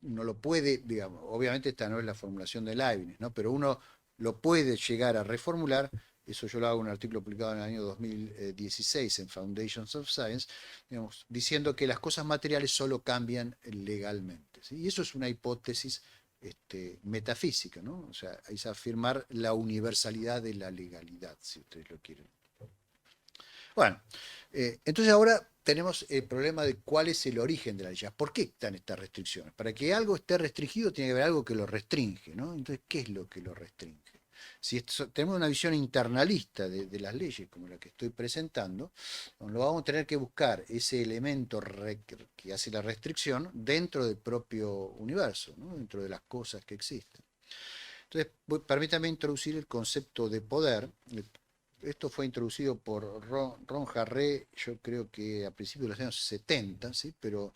uno lo puede, digamos, obviamente esta no es la formulación de Leibniz, ¿no? Pero uno lo puede llegar a reformular, eso yo lo hago en un artículo publicado en el año 2016 en Foundations of Science, digamos, diciendo que las cosas materiales solo cambian legalmente, ¿sí? Y eso es una hipótesis metafísica, ¿no? O sea, es afirmar la universalidad de la legalidad, si ustedes lo quieren. Bueno, entonces ahora tenemos el problema de cuál es el origen de la ley. ¿Por qué están estas restricciones? Para que algo esté restringido tiene que haber algo que lo restringe, ¿no? Entonces, ¿qué es lo que lo restringe? Si tenemos una visión internalista de las leyes, como la que estoy presentando, lo vamos a tener que buscar ese elemento que hace la restricción dentro del propio universo, ¿no? Dentro de las cosas que existen. Entonces, permítame introducir el concepto de poder. Esto fue introducido por Ron Harré, yo creo que a principios de los años 70, ¿sí? Pero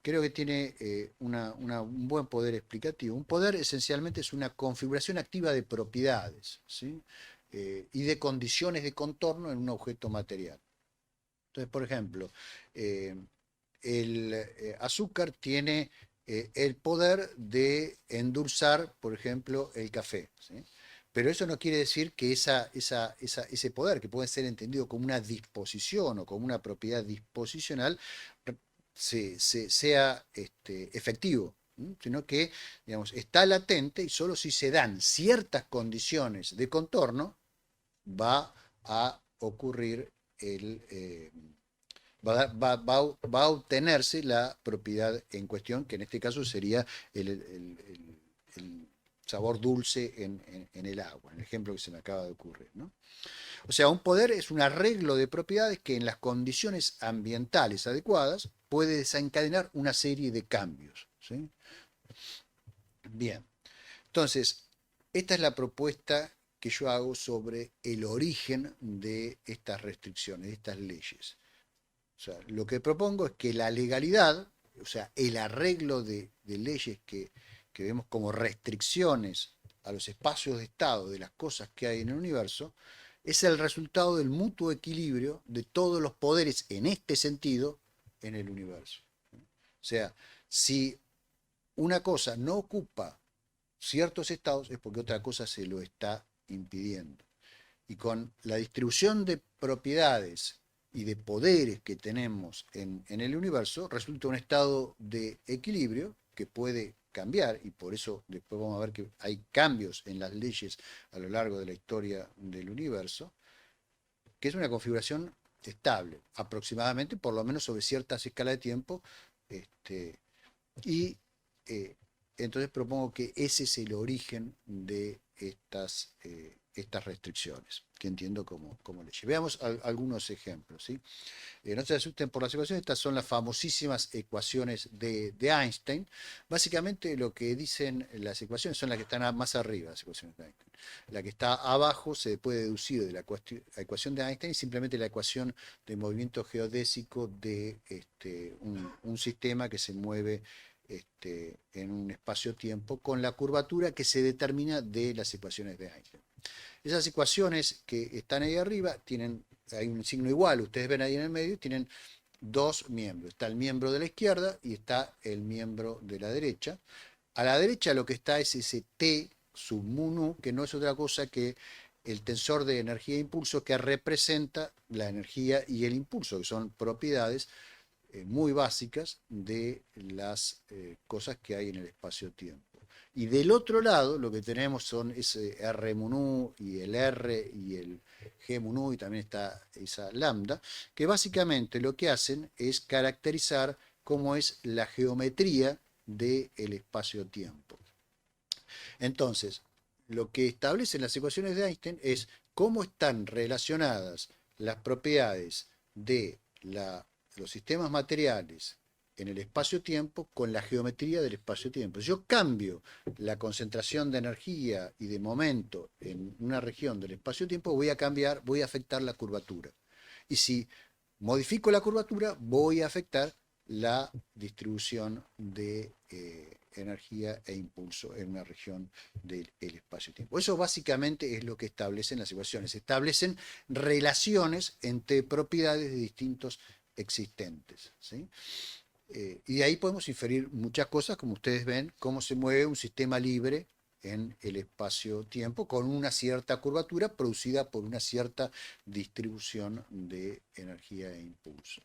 creo que tiene un buen poder explicativo. Un poder esencialmente es una configuración activa de propiedades, ¿sí? Y de condiciones de contorno en un objeto material. Entonces, por ejemplo, el azúcar tiene el poder de endulzar, por ejemplo, el café, ¿sí? Pero eso no quiere decir que ese poder, que puede ser entendido como una disposición o como una propiedad disposicional, sea efectivo, sino que, digamos, está latente y solo si se dan ciertas condiciones de contorno va a ocurrir va a obtenerse la propiedad en cuestión, que en este caso sería el sabor dulce en el agua, en el ejemplo que se me acaba de ocurrir, ¿no? O sea, un poder es un arreglo de propiedades que en las condiciones ambientales adecuadas puede desencadenar una serie de cambios, ¿sí? Bien, entonces, esta es la propuesta que yo hago sobre el origen de estas restricciones, de estas leyes. O sea, lo que propongo es que la legalidad, o sea, el arreglo de leyes que vemos como restricciones a los espacios de estado de las cosas que hay en el universo, es el resultado del mutuo equilibrio de todos los poderes en este sentido en el universo. O sea, si una cosa no ocupa ciertos estados es porque otra cosa se lo está impidiendo. Y con la distribución de propiedades y de poderes que tenemos en el universo, resulta un estado de equilibrio que puede cambiar, y por eso después vamos a ver que hay cambios en las leyes a lo largo de la historia del universo, que es una configuración estable, aproximadamente, por lo menos sobre ciertas escalas de tiempo, y entonces propongo que ese es el origen de estas restricciones, que entiendo como leyes. Veamos algunos ejemplos, ¿sí? No se asusten por las ecuaciones, estas son las famosísimas ecuaciones de Einstein. Básicamente lo que dicen las ecuaciones son las que están más arriba, las ecuaciones de Einstein. La que está abajo se puede deducir de la ecuación de Einstein y simplemente la ecuación de movimiento geodésico de un sistema que se mueve en un espacio-tiempo con la curvatura que se determina de las ecuaciones de Einstein. Esas ecuaciones que están ahí arriba hay un signo igual, ustedes ven ahí en el medio, tienen dos miembros. Está el miembro de la izquierda y está el miembro de la derecha. A la derecha lo que está es ese T sub mu nu, que no es otra cosa que el tensor de energía e impulso que representa la energía y el impulso, que son propiedades muy básicas de las cosas que hay en el espacio-tiempo. Y del otro lado lo que tenemos son ese R mu nu y el R y el G mu nu, y también está esa lambda, que básicamente lo que hacen es caracterizar cómo es la geometría del espacio-tiempo. Entonces, lo que establecen las ecuaciones de Einstein es cómo están relacionadas las propiedades de los sistemas materiales en el espacio-tiempo con la geometría del espacio-tiempo. Si yo cambio la concentración de energía y de momento en una región del espacio-tiempo, voy a afectar la curvatura. Y si modifico la curvatura, voy a afectar la distribución de energía e impulso en una región del espacio-tiempo. Eso básicamente es lo que establecen las ecuaciones. Establecen relaciones entre propiedades de distintos existentes, ¿sí? Y de ahí podemos inferir muchas cosas, como ustedes ven, cómo se mueve un sistema libre en el espacio-tiempo con una cierta curvatura producida por una cierta distribución de energía e impulso.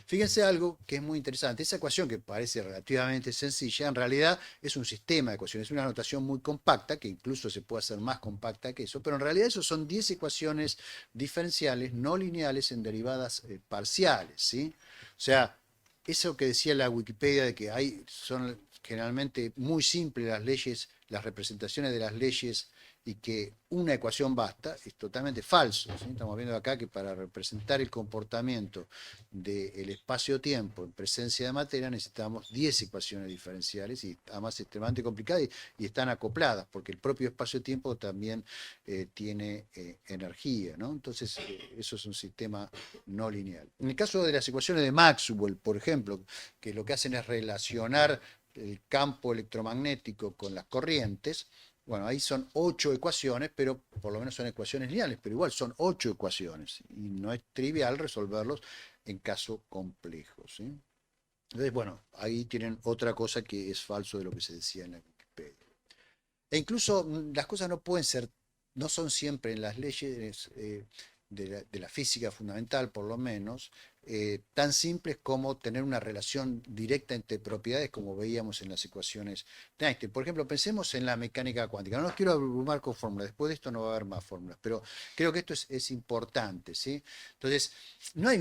Fíjense algo que es muy interesante. Esa ecuación que parece relativamente sencilla, en realidad es un sistema de ecuaciones, es una notación muy compacta, que incluso se puede hacer más compacta que eso, pero en realidad eso son 10 ecuaciones diferenciales no lineales en derivadas parciales, ¿sí? O sea, eso que decía la Wikipedia de que son generalmente muy simples las leyes, las representaciones de las leyes y que una ecuación basta, es totalmente falso, ¿sí? Estamos viendo acá que para representar el comportamiento del espacio-tiempo en presencia de materia necesitamos 10 ecuaciones diferenciales y además extremadamente complicadas y están acopladas porque el propio espacio-tiempo también tiene energía, ¿no? Entonces eso es un sistema no lineal. En el caso de las ecuaciones de Maxwell, por ejemplo, que lo que hacen es relacionar el campo electromagnético con las corrientes, bueno, ahí son 8 ecuaciones, pero por lo menos son ecuaciones lineales, pero igual son 8 ecuaciones y no es trivial resolverlos en caso complejo, ¿sí? Entonces, bueno, ahí tienen otra cosa que es falso de lo que se decía en la Wikipedia. E incluso las cosas no pueden ser, no son siempre en las leyes de la física fundamental, por lo menos, tan simples como tener una relación directa entre propiedades, como veíamos en las ecuaciones de Einstein. Por ejemplo, pensemos en la mecánica cuántica. No los quiero abrumar con fórmulas, después de esto no va a haber más fórmulas, pero creo que esto es importante, ¿sí? Entonces, no hay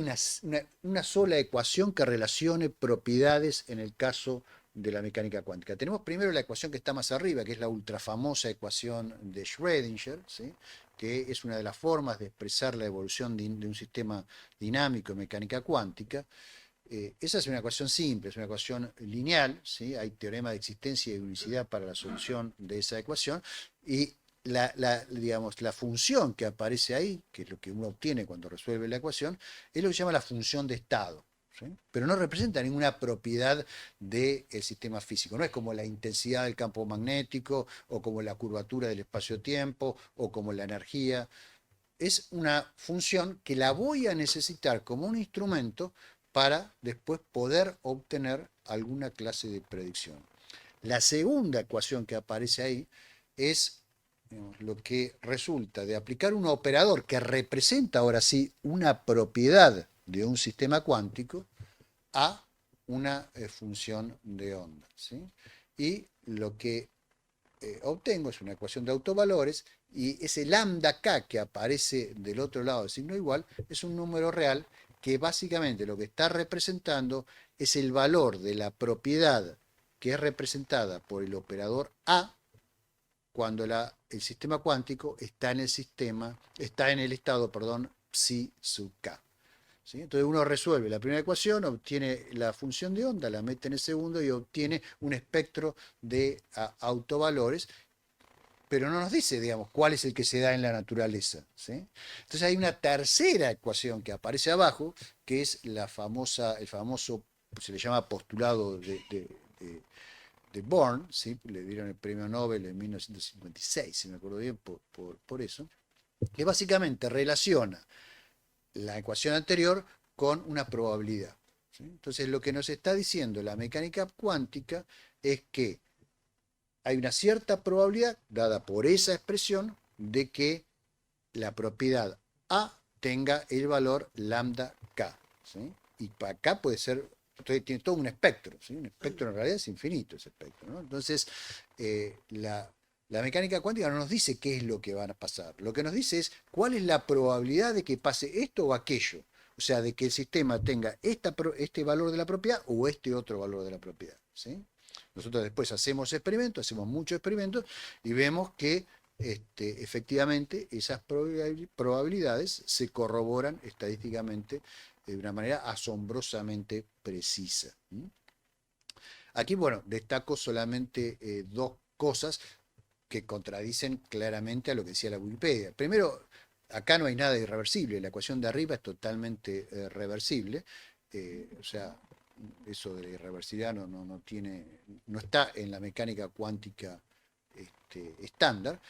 una sola ecuación que relacione propiedades en el caso de la mecánica cuántica. Tenemos primero la ecuación que está más arriba, que es la ultrafamosa ecuación de Schrödinger, ¿sí? Que es una de las formas de expresar la evolución de un sistema dinámico en mecánica cuántica. Esa es una ecuación simple, es una ecuación lineal, ¿sí? Hay teorema de existencia y unicidad para la solución de esa ecuación, y digamos, la función que aparece ahí, que es lo que uno obtiene cuando resuelve la ecuación, es lo que se llama la función de estado. ¿Sí? Pero no representa ninguna propiedad del sistema físico. No es como la intensidad del campo magnético o como la curvatura del espacio-tiempo o como la energía. Es una función que la voy a necesitar como un instrumento para después poder obtener alguna clase de predicción. La segunda ecuación que aparece ahí es lo que resulta de aplicar un operador que representa ahora sí una propiedad de un sistema cuántico a una función de onda, ¿sí? Y lo que obtengo es una ecuación de autovalores y ese lambda k que aparece del otro lado del signo igual es un número real que básicamente lo que está representando es el valor de la propiedad que es representada por el operador A cuando el sistema cuántico está en el estado, perdón, psi sub k. ¿Sí? Entonces uno resuelve la primera ecuación, obtiene la función de onda, la mete en el segundo y obtiene un espectro de autovalores, pero no nos dice, digamos, cuál es el que se da en la naturaleza. ¿Sí? Entonces hay una tercera ecuación que aparece abajo, que es el famoso, se le llama postulado de Born, ¿sí? Le dieron el premio Nobel en 1956, si me acuerdo bien, por eso, que básicamente relaciona la ecuación anterior con una probabilidad. ¿Sí? Entonces lo que nos está diciendo la mecánica cuántica es que hay una cierta probabilidad, dada por esa expresión, de que la propiedad A tenga el valor lambda k. ¿Sí? Y para acá puede ser, entonces tiene todo un espectro. ¿Sí? Un espectro en realidad es infinito ese espectro. ¿No? Entonces, la mecánica cuántica no nos dice qué es lo que va a pasar. Lo que nos dice es cuál es la probabilidad de que pase esto o aquello. O sea, de que el sistema tenga este valor de la propiedad o este otro valor de la propiedad. ¿Sí? Nosotros después hacemos experimentos, hacemos muchos experimentos y vemos que efectivamente esas probabilidades se corroboran estadísticamente de una manera asombrosamente precisa. Aquí, bueno, destaco solamente dos cosas que contradicen claramente a lo que decía la Wikipedia. Primero, acá no hay nada irreversible, la ecuación de arriba es totalmente reversible, o sea, eso de la irreversibilidad no está en la mecánica cuántica estándar.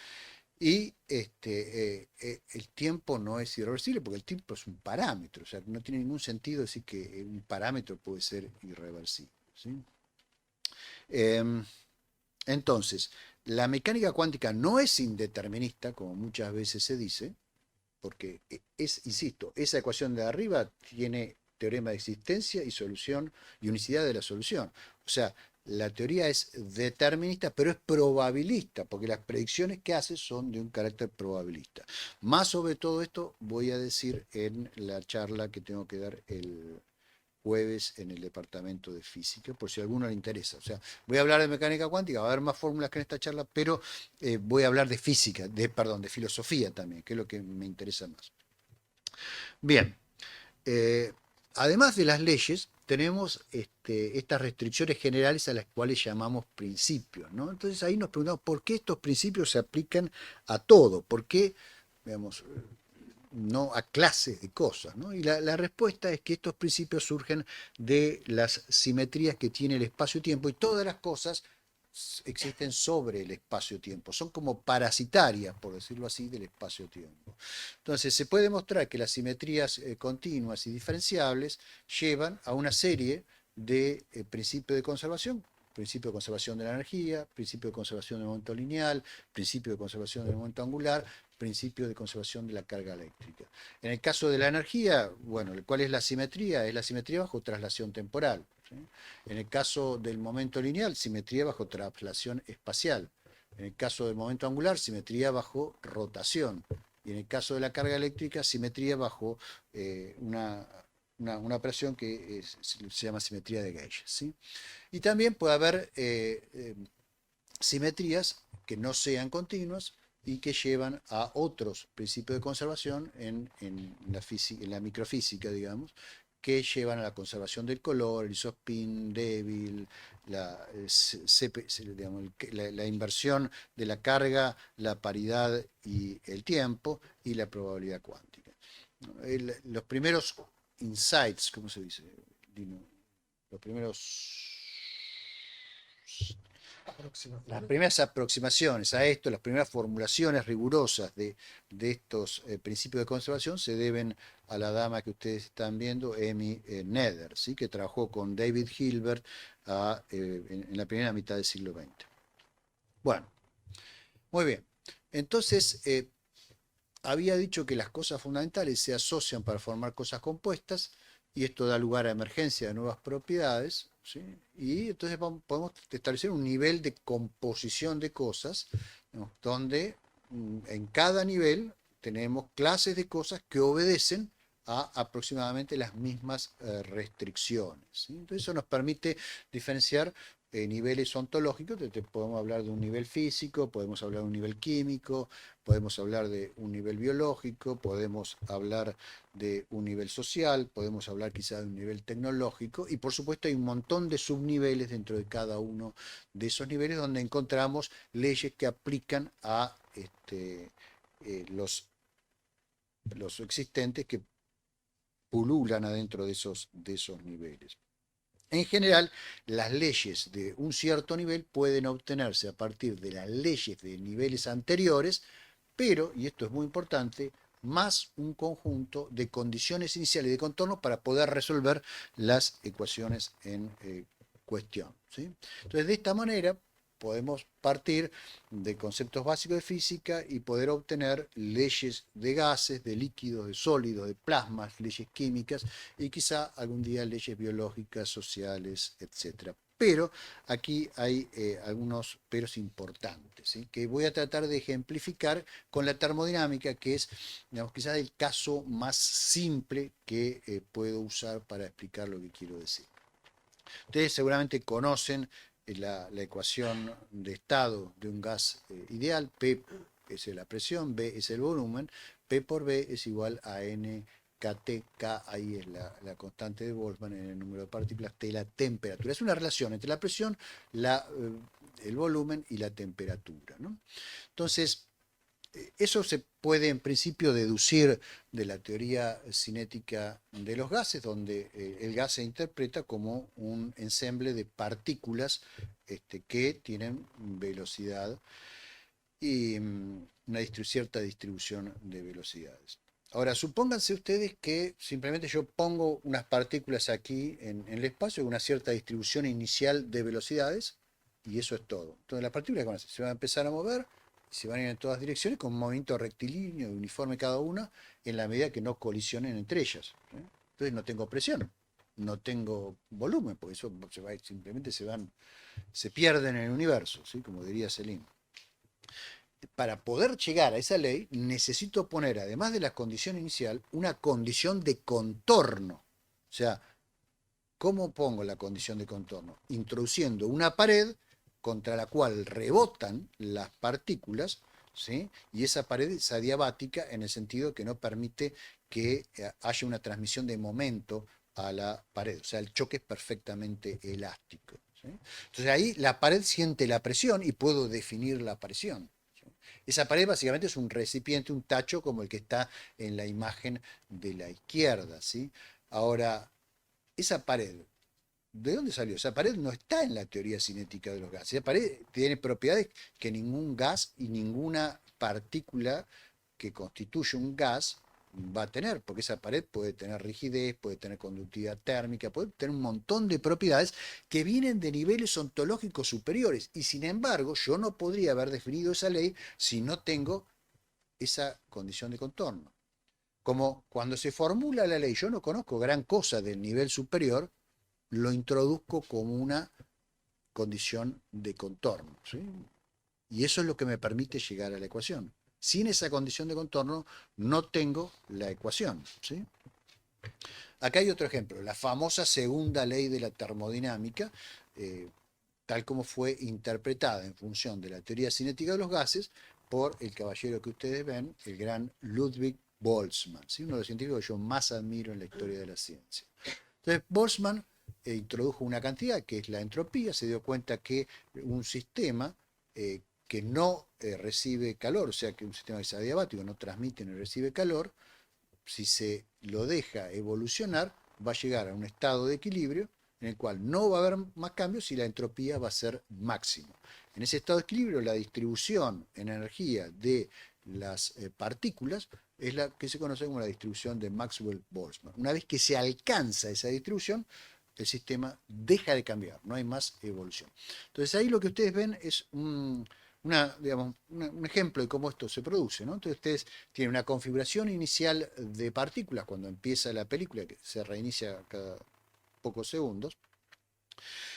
Y el tiempo no es irreversible porque el tiempo es un parámetro, o sea, no tiene ningún sentido decir que un parámetro puede ser irreversible, ¿sí? Em, entonces, la mecánica cuántica no es indeterminista, como muchas veces se dice, porque insisto, esa ecuación de arriba tiene teorema de existencia y solución y unicidad de la solución. O sea, la teoría es determinista, pero es probabilista, porque las predicciones que hace son de un carácter probabilista. Más sobre todo esto voy a decir en la charla que tengo que dar el jueves en el departamento de física, por si a alguno le interesa. O sea, voy a hablar de mecánica cuántica, va a haber más fórmulas que en esta charla, pero voy a hablar de física, perdón, de filosofía también, que es lo que me interesa más. Bien, eh, además de las leyes, tenemos estas restricciones generales a las cuales llamamos principios, ¿no? Entonces ahí nos preguntamos por qué estos principios se aplican a todo, por qué, digamos, no a clases de cosas, ¿no? Y la respuesta es que estos principios surgen de las simetrías que tiene el espacio-tiempo y todas las cosas existen sobre el espacio-tiempo, son como parasitarias, por decirlo así, del espacio-tiempo. Entonces, se puede demostrar que las simetrías continuas y diferenciables llevan a una serie de principios de conservación, principio de conservación de la energía, principio de conservación del momento lineal, principio de conservación del momento angular, principio de conservación de la carga eléctrica. En el caso de la energía, bueno, ¿cuál es la simetría? Es la simetría bajo traslación temporal. ¿Sí? En el caso del momento lineal, simetría bajo traslación espacial. En el caso del momento angular, simetría bajo rotación. Y en el caso de la carga eléctrica, simetría bajo una operación que se llama simetría de Gauge. ¿Sí? Y también puede haber simetrías que no sean continuas y que llevan a otros principios de conservación en la microfísica, digamos, que llevan a la conservación del color, el isospin débil, digamos, la inversión de la carga, la paridad y el tiempo y la probabilidad cuántica. Los primeros insights, ¿cómo se dice, Dino? Los primeros las primeras aproximaciones a esto, las primeras formulaciones rigurosas de estos principios de conservación se deben a la dama que ustedes están viendo, Amy Nether, ¿sí? Que trabajó con David Hilbert en la primera mitad del siglo XX. Bueno, muy bien. Entonces, había dicho que las cosas fundamentales se asocian para formar cosas compuestas y esto da lugar a emergencia de nuevas propiedades, ¿sí? Y entonces podemos establecer un nivel de composición de cosas, ¿no? Donde en cada nivel tenemos clases de cosas que obedecen a aproximadamente las mismas restricciones, ¿sí? Entonces eso nos permite diferenciar niveles ontológicos. Podemos hablar de un nivel físico, podemos hablar de un nivel químico, podemos hablar de un nivel biológico, podemos hablar de un nivel social, podemos hablar quizá de un nivel tecnológico y por supuesto hay un montón de subniveles dentro de cada uno de esos niveles donde encontramos leyes que aplican a los existentes que pululan adentro de esos niveles. En general, las leyes de un cierto nivel pueden obtenerse a partir de las leyes de niveles anteriores, pero, y esto es muy importante, más un conjunto de condiciones iniciales y de contornos para poder resolver las ecuaciones en cuestión, ¿sí? Entonces, de esta manera podemos partir de conceptos básicos de física y poder obtener leyes de gases, de líquidos, de sólidos, de plasmas, leyes químicas y quizá algún día leyes biológicas, sociales, etc. Pero aquí hay algunos peros importantes, ¿sí? Que voy a tratar de ejemplificar con la termodinámica, que es, digamos, quizás el caso más simple que puedo usar para explicar lo que quiero decir. Ustedes seguramente conocen la ecuación de estado de un gas ideal. P es la presión, B es el volumen, P por B es igual a N KT, K ahí es la constante de Boltzmann en el número de partículas, T la temperatura. Es una relación entre la presión, el volumen y la temperatura, ¿no? Entonces, eso se puede en principio deducir de la teoría cinética de los gases, donde el gas se interpreta como un ensemble de partículas que tienen velocidad y una cierta distribución de velocidades. Ahora, supónganse ustedes que simplemente yo pongo unas partículas aquí en el espacio, una cierta distribución inicial de velocidades, y eso es todo. Entonces las partículas ¿qué van a hacer? Se van a empezar a mover, se van a ir en todas direcciones con un movimiento rectilíneo y uniforme cada una, en la medida que no colisionen entre ellas. ¿Sí? Entonces no tengo presión, no tengo volumen, porque eso simplemente se pierden en el universo, ¿sí? Como diría Celine. Para poder llegar a esa ley, necesito poner, además de la condición inicial, una condición de contorno. O sea, ¿cómo pongo la condición de contorno? Introduciendo una pared contra la cual rebotan las partículas, ¿sí? Y esa pared es adiabática en el sentido que no permite que haya una transmisión de momento a la pared. O sea, el choque es perfectamente elástico, ¿sí? Entonces ahí la pared siente la presión y puedo definir la presión. Esa pared básicamente es un recipiente, un tacho como el que está en la imagen de la izquierda, ¿sí? Ahora, esa pared, ¿de dónde salió? Esa pared no está en la teoría cinética de los gases. Esa pared tiene propiedades que ningún gas y ninguna partícula que constituye un gas va a tener, porque esa pared puede tener rigidez, puede tener conductividad térmica, puede tener un montón de propiedades que vienen de niveles ontológicos superiores. Y sin embargo, yo no podría haber definido esa ley si no tengo esa condición de contorno. Como cuando se formula la ley, yo no conozco gran cosa del nivel superior, lo introduzco como una condición de contorno, ¿sí? Y eso es lo que me permite llegar a la ecuación. Sin esa condición de contorno no tengo la ecuación, ¿sí? Acá hay otro ejemplo, la famosa segunda ley de la termodinámica, tal como fue interpretada en función de la teoría cinética de los gases por el caballero que ustedes ven, el gran Ludwig Boltzmann, ¿sí? Uno de los científicos que yo más admiro en la historia de la ciencia. Entonces, Boltzmann introdujo una cantidad que es la entropía, se dio cuenta que un sistema que no recibe calor, o sea que un sistema que es adiabático, no transmite ni recibe calor, si se lo deja evolucionar, va a llegar a un estado de equilibrio en el cual no va a haber más cambios y la entropía va a ser máximo. En ese estado de equilibrio, la distribución en energía de las partículas es la que se conoce como la distribución de Maxwell-Boltzmann. Una vez que se alcanza esa distribución, el sistema deja de cambiar, no hay más evolución. Entonces ahí lo que ustedes ven es digamos, un ejemplo de cómo esto se produce, ¿no? Entonces ustedes tienen una configuración inicial de partículas cuando empieza la película, que se reinicia cada pocos segundos.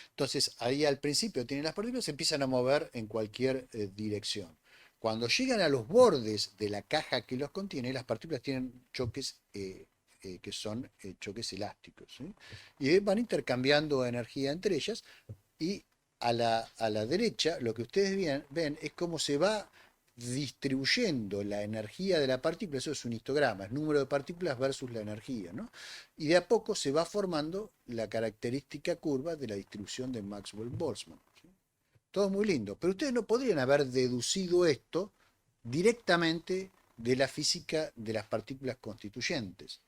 Entonces ahí al principio tienen las partículas, se empiezan a mover en cualquier dirección. Cuando llegan a los bordes de la caja que los contiene, las partículas tienen choques que son choques elásticos, ¿sí? Y van intercambiando energía entre ellas y a la derecha lo que ustedes ven es cómo se va distribuyendo la energía de la partícula, eso es un histograma, es número de partículas versus la energía, ¿no? Y de a poco se va formando la característica curva de la distribución de Maxwell-Boltzmann. ¿Sí? Todo muy lindo, pero ustedes no podrían haber deducido esto directamente de la física de las partículas constituyentes.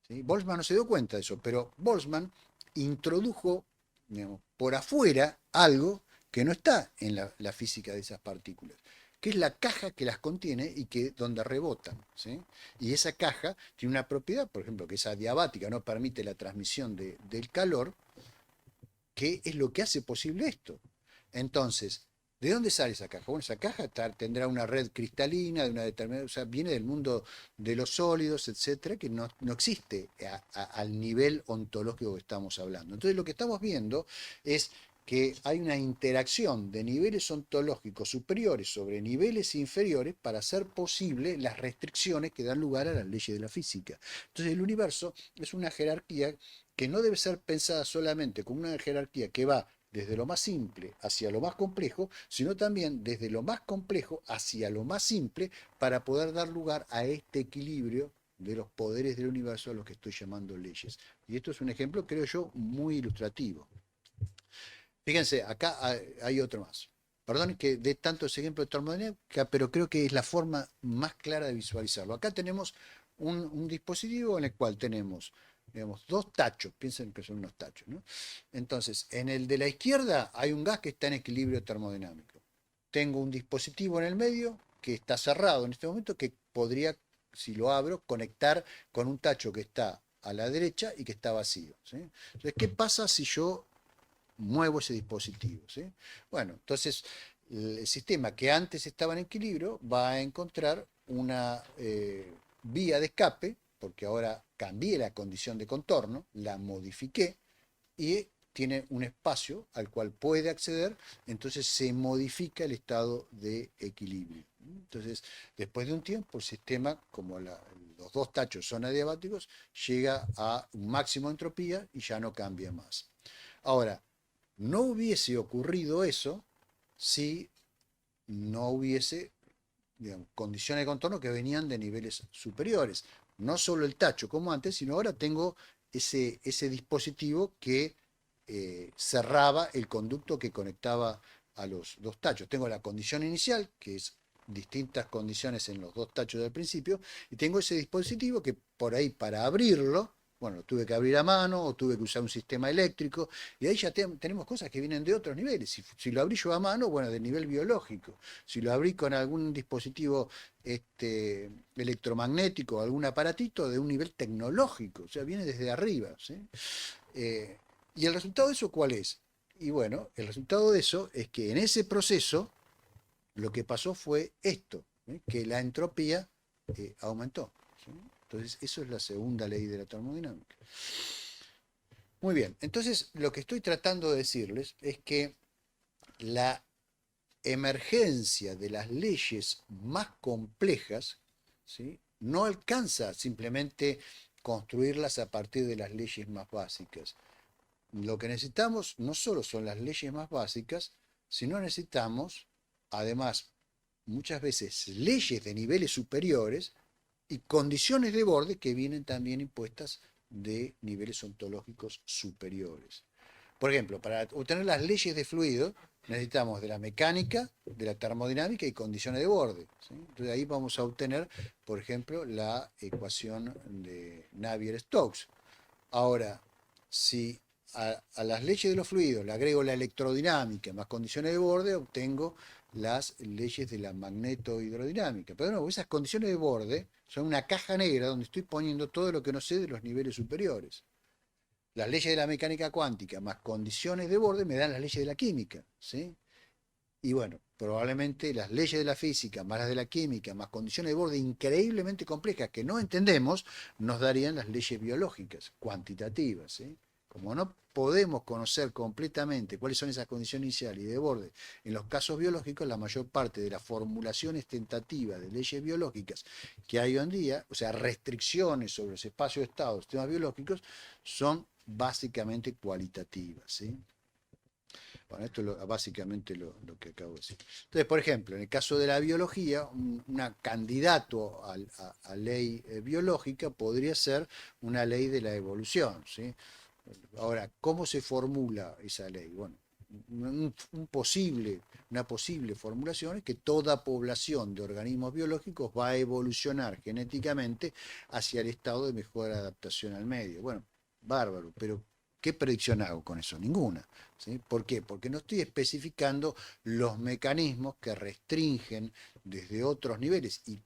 ¿Sí? Boltzmann no se dio cuenta de eso, pero Boltzmann introdujo, digamos, por afuera algo que no está en la física de esas partículas, que es la caja que las contiene y que donde rebotan, ¿sí? Y esa caja tiene una propiedad, por ejemplo, que es adiabática, no permite la transmisión del calor, que es lo que hace posible esto. Entonces, ¿de dónde sale esa caja? Bueno, esa caja tendrá una red cristalina de una determinada, o sea, viene del mundo de los sólidos, etcétera, que no existe al nivel ontológico que estamos hablando. Entonces, lo que estamos viendo es que hay una interacción de niveles ontológicos superiores sobre niveles inferiores para hacer posible las restricciones que dan lugar a las leyes de la física. Entonces, el universo es una jerarquía que no debe ser pensada solamente como una jerarquía que va desde lo más simple hacia lo más complejo, sino también desde lo más complejo hacia lo más simple para poder dar lugar a este equilibrio de los poderes del universo a los que estoy llamando leyes. Y esto es un ejemplo, creo yo, muy ilustrativo. Fíjense, acá hay otro más. Perdón que dé tantos ejemplos de termodinámica, pero creo que es la forma más clara de visualizarlo. Acá tenemos un dispositivo en el cual tenemos, digamos, dos tachos, piensen que son unos tachos, ¿no? Entonces, en el de la izquierda hay un gas que está en equilibrio termodinámico. tengo un dispositivo en el medio que está cerrado en este momento, que podría, si lo abro, conectar con un tacho que está a la derecha y que está vacío, ¿sí? Entonces, ¿qué pasa si yo muevo ese dispositivo, ¿sí? Bueno, entonces el sistema que antes estaba en equilibrio va a encontrar una vía de escape, porque ahora cambié la condición de contorno, la modifiqué y tiene un espacio al cual puede acceder, entonces se modifica el estado de equilibrio. Entonces, después de un tiempo, el sistema, como los dos tachos son adiabáticos, llega a un máximo de entropía y ya no cambia más. Ahora, no hubiese ocurrido eso si no hubiese, digamos, condiciones de contorno que venían de niveles superiores. No solo el tacho como antes, sino ahora tengo ese dispositivo que cerraba el conducto que conectaba a los dos tachos. Tengo la condición inicial, que es distintas condiciones en los dos tachos del principio, y tengo ese dispositivo que por ahí para abrirlo, bueno, lo tuve que abrir a mano o tuve que usar un sistema eléctrico, y ahí ya tenemos cosas que vienen de otros niveles. Si lo abrí yo a mano, bueno, de nivel biológico. Si lo abrí con algún dispositivo electromagnético, algún aparatito, de un nivel tecnológico, o sea, viene desde arriba, ¿sí? Eh, ¿Y el resultado de eso cuál es? Y bueno, el resultado de eso es que en ese proceso lo que pasó fue esto, ¿eh? Que la entropía aumentó, ¿sí? Entonces, eso es la segunda ley de la termodinámica. Muy bien, entonces lo que estoy tratando de decirles es que la emergencia de las leyes más complejas, ¿sí?, no alcanza simplemente construirlas a partir de las leyes más básicas. Lo que necesitamos no solo son las leyes más básicas, sino necesitamos, además, muchas veces leyes de niveles superiores y condiciones de borde que vienen también impuestas de niveles ontológicos superiores. Por ejemplo, para obtener las leyes de fluido necesitamos de la mecánica, de la termodinámica y condiciones de borde, ¿sí? Entonces ahí vamos a obtener, por ejemplo, la ecuación de Navier-Stokes. Ahora, si a las leyes de los fluidos le agrego la electrodinámica más condiciones de borde, obtengo las leyes de la magnetohidrodinámica. Pero no, esas condiciones de borde son una caja negra donde estoy poniendo todo lo que no sé de los niveles superiores. Las leyes de la mecánica cuántica más condiciones de borde me dan las leyes de la química, ¿sí? Y bueno, probablemente las leyes de la física más las de la química más condiciones de borde increíblemente complejas que no entendemos nos darían las leyes biológicas cuantitativas, ¿sí? Como no podemos conocer completamente cuáles son esas condiciones iniciales y de borde en los casos biológicos, la mayor parte de las formulaciones tentativas de leyes biológicas que hay hoy en día, o sea, restricciones sobre los espacios de estado de los sistemas biológicos, son básicamente cualitativas, ¿sí? Bueno, esto es básicamente lo que acabo de decir. Entonces, por ejemplo, en el caso de la biología, un candidato a ley biológica podría ser una ley de la evolución, ¿sí? Ahora, ¿cómo se formula esa ley? Bueno, una posible formulación es que toda población de organismos biológicos va a evolucionar genéticamente hacia el estado de mejor adaptación al medio. Bueno, bárbaro, pero ¿qué predicción hago con eso? Ninguna, ¿sí? ¿Por qué? Porque no estoy especificando los mecanismos que restringen desde otros niveles. Y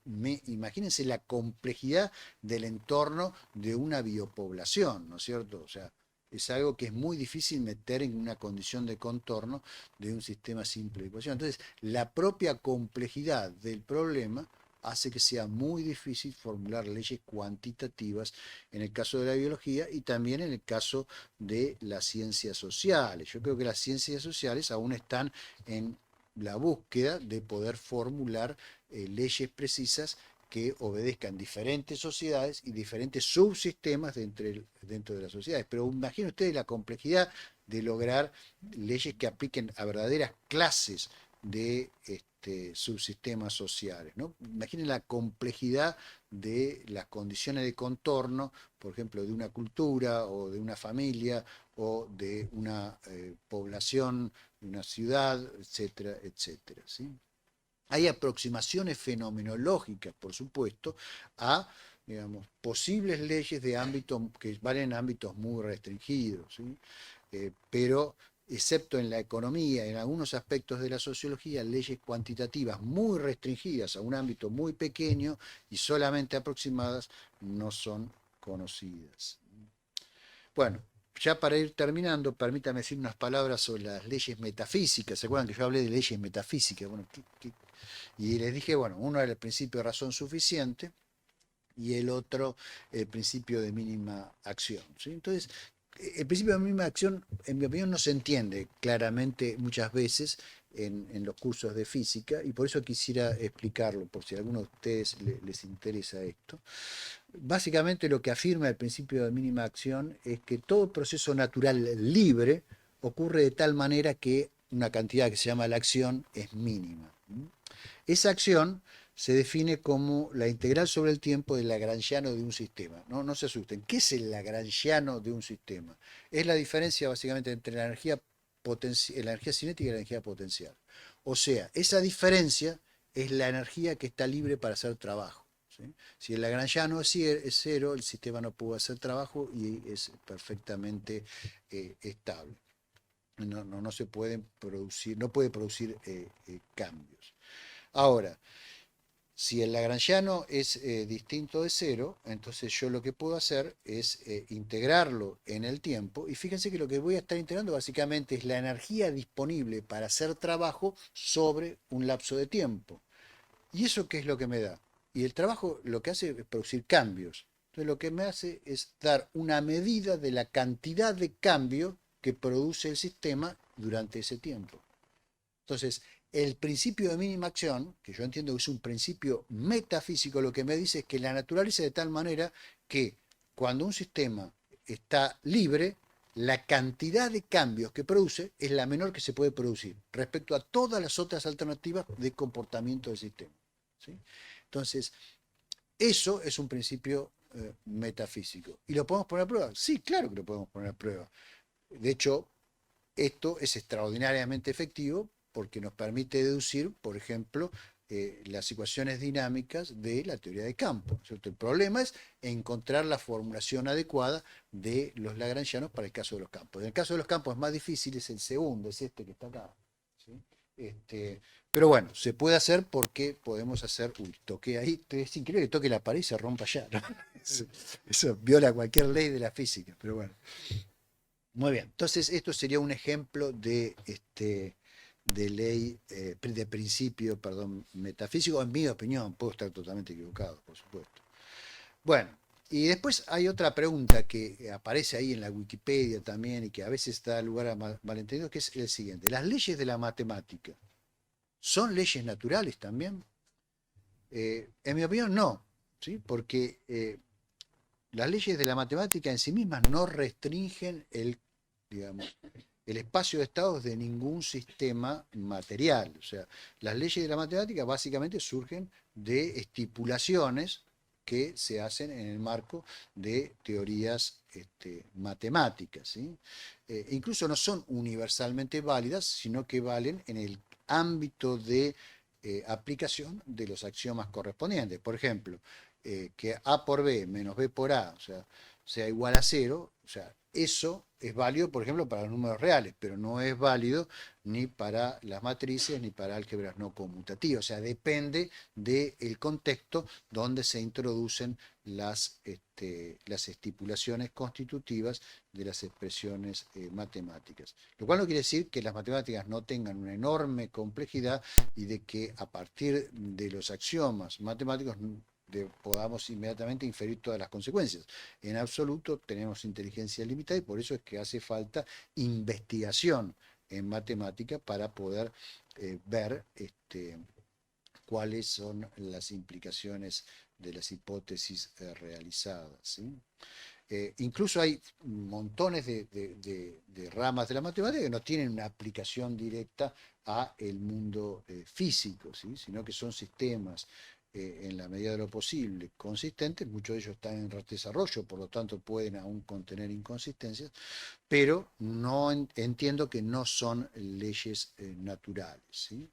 imagínense la complejidad del entorno de una biopoblación, ¿no es cierto? O sea, es algo que es muy difícil meter en una condición de contorno de un sistema simple de ecuación. Entonces, la propia complejidad del problema hace que sea muy difícil formular leyes cuantitativas en el caso de la biología y también en el caso de las ciencias sociales. Yo creo que las ciencias sociales aún están en la búsqueda de poder formular leyes precisas que obedezcan diferentes sociedades y diferentes subsistemas dentro de las sociedades. Pero imaginen ustedes la complejidad de lograr leyes que apliquen a verdaderas clases de subsistemas sociales, ¿no? Imaginen la complejidad de las condiciones de contorno, por ejemplo, de una cultura o de una familia o de una población, de una ciudad, etcétera, etcétera, ¿sí? Hay aproximaciones fenomenológicas, por supuesto, a, digamos, posibles leyes de ámbito que van en ámbitos muy restringidos, ¿sí? Pero excepto en la economía, en algunos aspectos de la sociología, leyes cuantitativas muy restringidas a un ámbito muy pequeño y solamente aproximadas no son conocidas. Bueno, ya para ir terminando, permítame decir unas palabras sobre las leyes metafísicas. ¿Se acuerdan que yo hablé de leyes metafísicas? Bueno, y les dije, bueno, uno era el principio de razón suficiente y el otro el principio de mínima acción, ¿sí? Entonces, el principio de mínima acción, en mi opinión, no se entiende claramente muchas veces en los cursos de física y por eso quisiera explicarlo, por si a alguno de ustedes les interesa esto. Básicamente lo que afirma el principio de mínima acción es que todo proceso natural libre ocurre de tal manera que una cantidad que se llama la acción es mínima. Esa acción se define como la integral sobre el tiempo del lagrangiano de un sistema. No, no se asusten. ¿Qué es el lagrangiano de un sistema? Es la diferencia básicamente entre la energía cinética y la energía potencial. O sea, esa diferencia es la energía que está libre para hacer trabajo, ¿sí? Si el lagrangiano es cero, el sistema no puede hacer trabajo y es perfectamente estable. No se pueden producir, no puede producir cambios. Ahora, si el lagrangiano es distinto de cero, entonces yo lo que puedo hacer es integrarlo en el tiempo. Y fíjense que lo que voy a estar integrando básicamente es la energía disponible para hacer trabajo sobre un lapso de tiempo. ¿Y eso qué es lo que me da? Y el trabajo lo que hace es producir cambios. Entonces lo que me hace es dar una medida de la cantidad de cambio que produce el sistema durante ese tiempo. Entonces, el principio de mínima acción, que yo entiendo que es un principio metafísico, lo que me dice es que la naturaleza de tal manera que cuando un sistema está libre, la cantidad de cambios que produce es la menor que se puede producir respecto a todas las otras alternativas de comportamiento del sistema, ¿sí? Entonces, eso es un principio metafísico. ¿Y lo podemos poner a prueba? Sí, claro que lo podemos poner a prueba. De hecho, esto es extraordinariamente efectivo porque nos permite deducir, por ejemplo, las ecuaciones dinámicas de la teoría de campo, ¿cierto? El problema es encontrar la formulación adecuada de los lagrangianos para el caso de los campos. En el caso de los campos es más difícil, es el segundo, es este que está acá, ¿sí? Pero bueno, se puede hacer porque podemos hacer, uy, toqué ahí, es increíble que toque la pared y se rompa ya, ¿no? Eso viola cualquier ley de la física, pero bueno. Muy bien, entonces esto sería un ejemplo de ley, de principio, perdón, metafísico, en mi opinión, puedo estar totalmente equivocado, por supuesto. Bueno, y después hay otra pregunta que aparece ahí en la Wikipedia también y que a veces da lugar a malentendidos, que es el siguiente. ¿Las leyes de la matemática son leyes naturales también? En mi opinión, no, ¿sí? Porque las leyes de la matemática en sí mismas no restringen digamos, el espacio de estados de ningún sistema material. O sea, las leyes de la matemática básicamente surgen de estipulaciones que se hacen en el marco de teorías matemáticas, ¿sí? Incluso no son universalmente válidas, sino que valen en el ámbito de aplicación de los axiomas correspondientes. Por ejemplo, que A por B menos B por A, o sea igual a cero, o sea, eso es válido, por ejemplo, para los números reales, pero no es válido ni para las matrices ni para álgebras no conmutativas. O sea, depende del contexto donde se introducen las estipulaciones constitutivas de las expresiones matemáticas. Lo cual no quiere decir que las matemáticas no tengan una enorme complejidad y de que a partir de los axiomas matemáticos podamos inmediatamente inferir todas las consecuencias. En absoluto tenemos inteligencia limitada y por eso es que hace falta investigación en matemática para poder ver cuáles son las implicaciones de las hipótesis realizadas, ¿sí? Incluso hay montones de ramas de la matemática que no tienen una aplicación directa a el mundo físico, ¿sí? Sino que son sistemas en la medida de lo posible consistentes, muchos de ellos están en desarrollo, por lo tanto pueden aún contener inconsistencias, pero no entiendo que no son leyes naturales, ¿sí?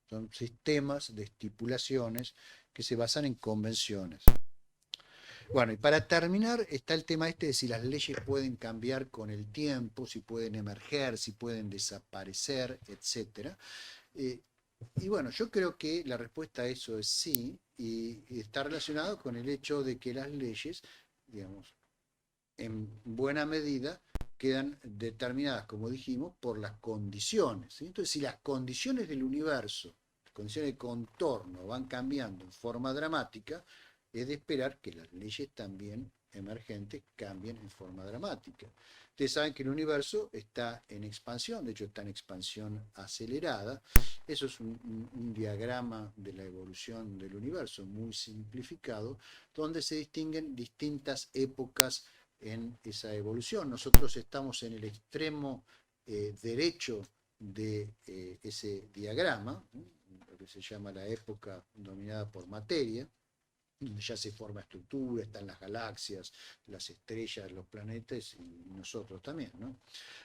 Son sistemas de estipulaciones que se basan en convenciones. Bueno, y para terminar está el tema este de si las leyes pueden cambiar con el tiempo, si pueden emerger, si pueden desaparecer, etcétera. Eh, y bueno, yo creo que la respuesta a eso es sí, y está relacionado con el hecho de que las leyes, digamos, en buena medida quedan determinadas, como dijimos, por las condiciones, ¿sí? Entonces, si las condiciones del universo, las condiciones de contorno van cambiando en forma dramática, es de esperar que las leyes también emergentes cambien en forma dramática. Ustedes saben que el universo está en expansión, de hecho está en expansión acelerada. Eso es un diagrama de la evolución del universo muy simplificado, donde se distinguen distintas épocas en esa evolución. Nosotros estamos en el extremo derecho de ese diagrama, lo que se llama la época dominada por materia, donde ya se forma estructura, están las galaxias, las estrellas, los planetas y nosotros también, ¿no?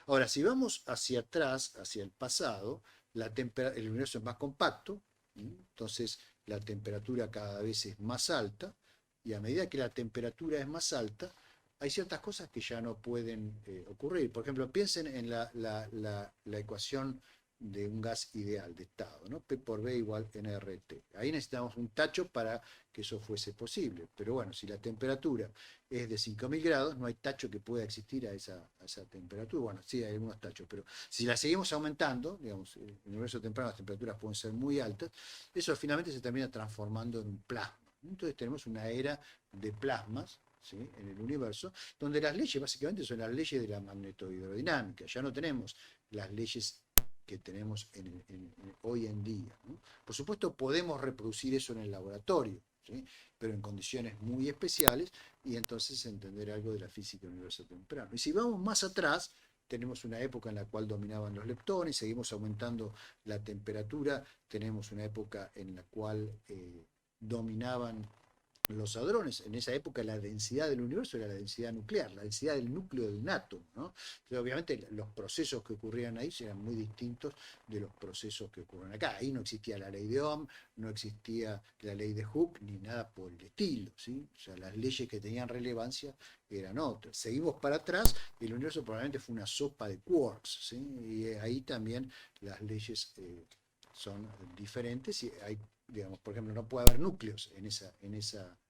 Ahora, si vamos hacia atrás, hacia el pasado, el universo es más compacto, entonces la temperatura cada vez es más alta, y a medida que la temperatura es más alta, hay ciertas cosas que ya no pueden ocurrir. Por ejemplo, piensen en la ecuación de un gas ideal de estado, ¿no? P por B igual nRT. Ahí necesitamos un tacho para que eso fuese posible. Pero bueno, si la temperatura es de 5000 grados, no hay tacho que pueda existir a esa temperatura. Bueno, sí hay algunos tachos, pero si la seguimos aumentando, digamos, en el universo temprano las temperaturas pueden ser muy altas, eso finalmente se termina transformando en un plasma. Entonces tenemos una era de plasmas, ¿sí?, en el universo, donde las leyes básicamente son las leyes de la magnetohidrodinámica. Ya no tenemos las leyes que tenemos hoy en día, ¿no? Por supuesto podemos reproducir eso en el laboratorio, ¿sí?, pero en condiciones muy especiales, y entonces entender algo de la física del universo temprano. Y si vamos más atrás, tenemos una época en la cual dominaban los leptones, seguimos aumentando la temperatura, tenemos una época en la cual dominaban los hadrones. En esa época la densidad del universo era la densidad nuclear, la densidad del núcleo de un átomo, ¿no? Entonces, obviamente los procesos que ocurrían ahí eran muy distintos de los procesos que ocurren acá. Ahí no existía la ley de Ohm, no existía la ley de Hooke, ni nada por el estilo, ¿sí? O sea, las leyes que tenían relevancia eran otras. Seguimos para atrás y el universo probablemente fue una sopa de quarks, ¿sí? Y ahí también las leyes son diferentes, y hay, digamos, por ejemplo, no puede haber núcleos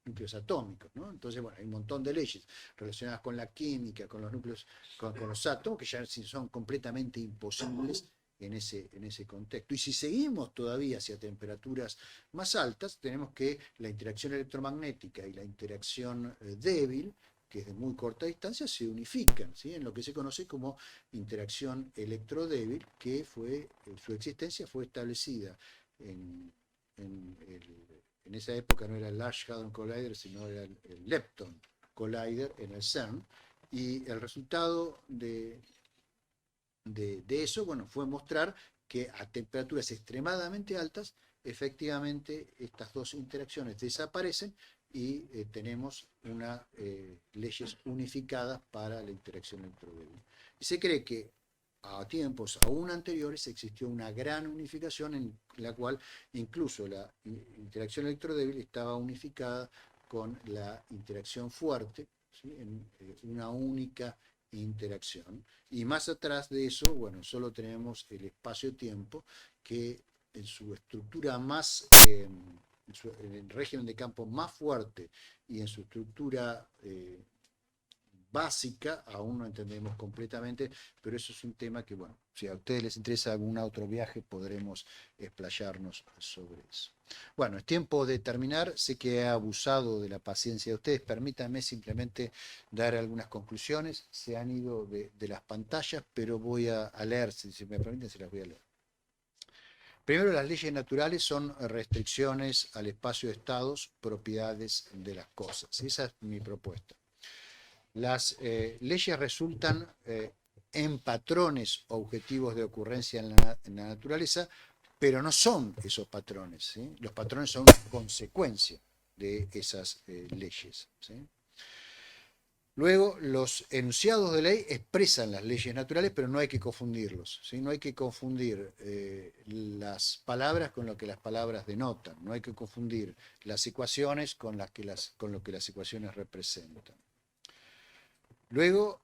núcleos atómicos, ¿no? Entonces, bueno, hay un montón de leyes relacionadas con la química, con los núcleos, con los átomos, que ya son completamente imposibles en ese contexto. Y si seguimos todavía hacia temperaturas más altas, tenemos que la interacción electromagnética y la interacción débil, que es de muy corta distancia, se unifican, ¿sí?, en lo que se conoce como interacción electrodébil, que su existencia fue establecida en, en, en esa época no era el Large Hadron Collider, sino era el Lepton Collider en el CERN, y el resultado de eso, bueno, fue mostrar que a temperaturas extremadamente altas, efectivamente estas dos interacciones desaparecen y tenemos leyes unificadas para la interacción electrodébil. Y se cree que a tiempos aún anteriores existió una gran unificación en la cual incluso la interacción electrodébil estaba unificada con la interacción fuerte, ¿sí?, en una única interacción. Y más atrás de eso, bueno, solo tenemos el espacio-tiempo, que en su estructura más, en el régimen de campo más fuerte y en su estructura básica, aún no entendemos completamente, pero eso es un tema que, bueno, si a ustedes les interesa algún otro viaje, podremos explayarnos sobre eso. Bueno, es tiempo de terminar. Sé que he abusado de la paciencia de ustedes. Permítanme simplemente dar algunas conclusiones. Se han ido de las pantallas, pero voy a leer, si me permiten, se las voy a leer. Primero, las leyes naturales son restricciones al espacio de estados, propiedades de las cosas. Esa es mi propuesta. Las leyes resultan en patrones objetivos de ocurrencia en la naturaleza, pero no son esos patrones, ¿sí? Los patrones son consecuencia de esas leyes, ¿sí? Luego, los enunciados de ley expresan las leyes naturales, pero no hay que confundirlos, ¿sí? No hay que confundir las palabras con lo que las palabras denotan, no hay que confundir las ecuaciones con lo que las ecuaciones representan. Luego,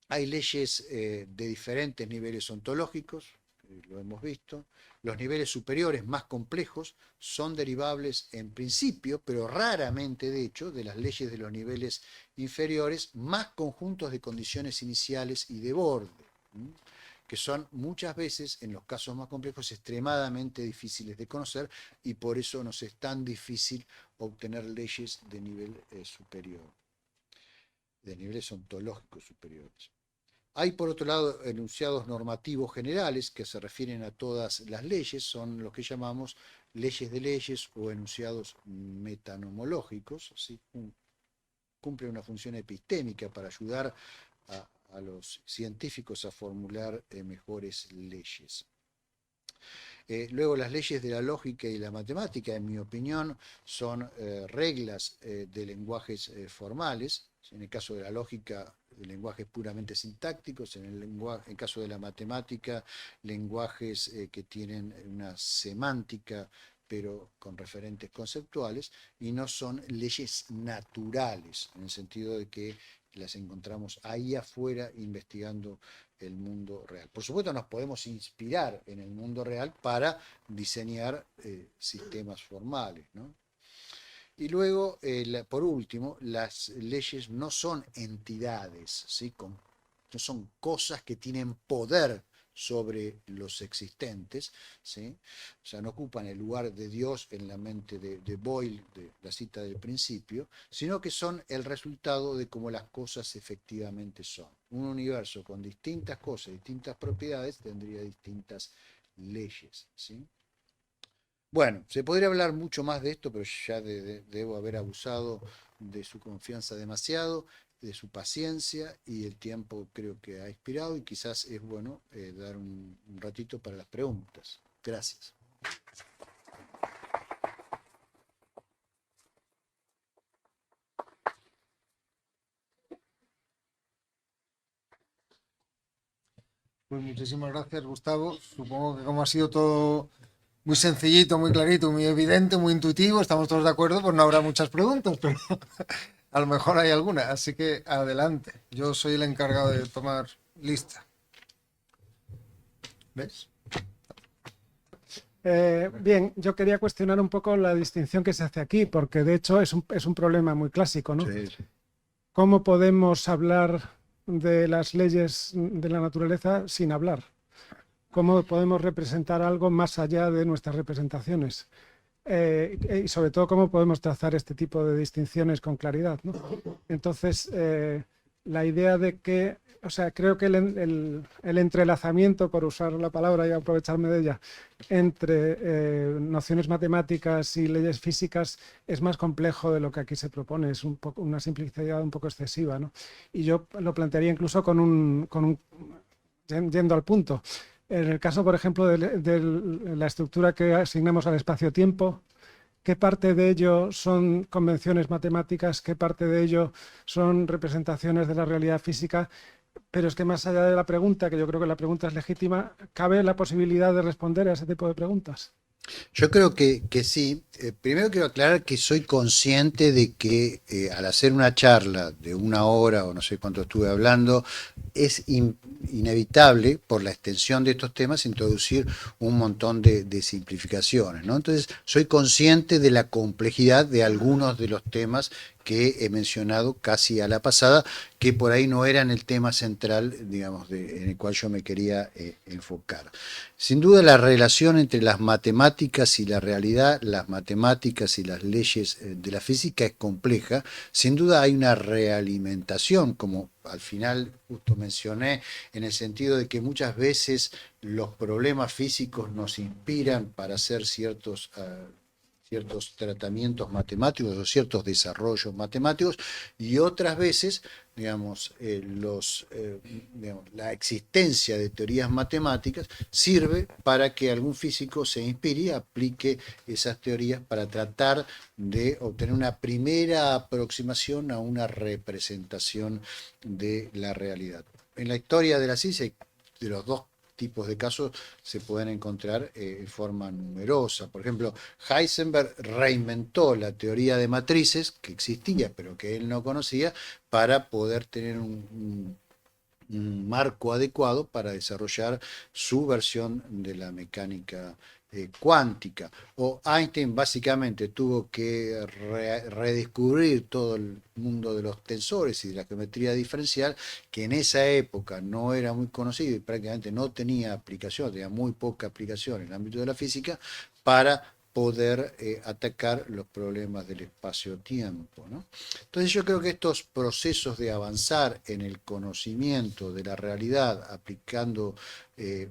hay leyes de diferentes niveles ontológicos, lo hemos visto. Los niveles superiores, más complejos, son derivables en principio, pero raramente, de hecho, de las leyes de los niveles inferiores, más conjuntos de condiciones iniciales y de borde, que son muchas veces, en los casos más complejos, extremadamente difíciles de conocer, y por eso nos es tan difícil obtener leyes de nivel superior, de niveles ontológicos superiores. Hay, por otro lado, enunciados normativos generales que se refieren a todas las leyes, son los que llamamos leyes de leyes o enunciados metanomológicos, ¿sí? Cumplen una función epistémica para ayudar a los científicos a formular mejores leyes. Luego, las leyes de la lógica y la matemática, en mi opinión, son reglas de lenguajes formales. En el caso de la lógica, lenguajes puramente sintácticos; en el caso de la matemática, lenguajes que tienen una semántica, pero con referentes conceptuales, y no son leyes naturales, en el sentido de que las encontramos ahí afuera investigando el mundo real. Por supuesto, nos podemos inspirar en el mundo real para diseñar sistemas formales, ¿no? Y luego, por último, las leyes no son entidades, ¿sí? No son cosas que tienen poder sobre los existentes, ¿sí? O sea, no ocupan el lugar de Dios en la mente de Boyle, de la cita del principio, sino que son el resultado de cómo las cosas efectivamente son. Un universo con distintas cosas, distintas propiedades, tendría distintas leyes, ¿sí? Bueno, se podría hablar mucho más de esto, pero ya debo haber abusado de su confianza demasiado, de su paciencia, y el tiempo creo que ha expirado, y quizás es bueno dar un ratito para las preguntas. Gracias. Pues muchísimas gracias, Gustavo. Supongo que como ha sido todo muy sencillito, muy clarito, muy evidente, muy intuitivo, estamos todos de acuerdo, pues no habrá muchas preguntas, pero a lo mejor hay alguna. Así que adelante. Yo soy el encargado de tomar lista. ¿Ves? Bien, yo quería cuestionar un poco la distinción que se hace aquí, porque de hecho es un problema muy clásico, ¿no? Sí. ¿Cómo podemos hablar de las leyes de la naturaleza sin hablar? ¿Cómo podemos representar algo más allá de nuestras representaciones? Y sobre todo, ¿cómo podemos trazar este tipo de distinciones con claridad, ¿no? Entonces, la idea de que, o sea, creo que el entrelazamiento, por usar la palabra y aprovecharme de ella, entre nociones matemáticas y leyes físicas es más complejo de lo que aquí se propone, es una simplicidad un poco excesiva, ¿no? Y yo lo plantearía incluso yendo al punto. En el caso, por ejemplo, de la estructura que asignamos al espacio-tiempo, ¿qué parte de ello son convenciones matemáticas? ¿Qué parte de ello son representaciones de la realidad física? Pero es que más allá de la pregunta, que yo creo que la pregunta es legítima, ¿cabe la posibilidad de responder a ese tipo de preguntas? Yo creo que sí. Primero quiero aclarar que soy consciente de que al hacer una charla de 1 hora o no sé cuánto estuve hablando, es inevitable, por la extensión de estos temas, introducir un montón de simplificaciones, ¿no? Entonces, soy consciente de la complejidad de algunos de los temas que he mencionado casi a la pasada, que por ahí no eran el tema central, digamos, en el cual yo me quería enfocar. Sin duda, la relación entre las matemáticas y la realidad, las matemáticas y las leyes de la física es compleja. Sin duda hay una realimentación, como al final justo mencioné, en el sentido de que muchas veces los problemas físicos nos inspiran para hacer ciertos ciertos tratamientos matemáticos o ciertos desarrollos matemáticos, y otras veces, digamos, la existencia de teorías matemáticas sirve para que algún físico se inspire y aplique esas teorías para tratar de obtener una primera aproximación a una representación de la realidad. En la historia de la ciencia, de los dos tipos de casos se pueden encontrar en forma numerosa. Por ejemplo, Heisenberg reinventó la teoría de matrices que existía, pero que él no conocía, para poder tener un marco adecuado para desarrollar su versión de la mecánica cuántica. O Einstein básicamente tuvo que redescubrir todo el mundo de los tensores y de la geometría diferencial, que en esa época no era muy conocido y prácticamente no tenía aplicación, tenía muy poca aplicación en el ámbito de la física, para poder atacar los problemas del espacio-tiempo, ¿no? Entonces yo creo que estos procesos de avanzar en el conocimiento de la realidad aplicando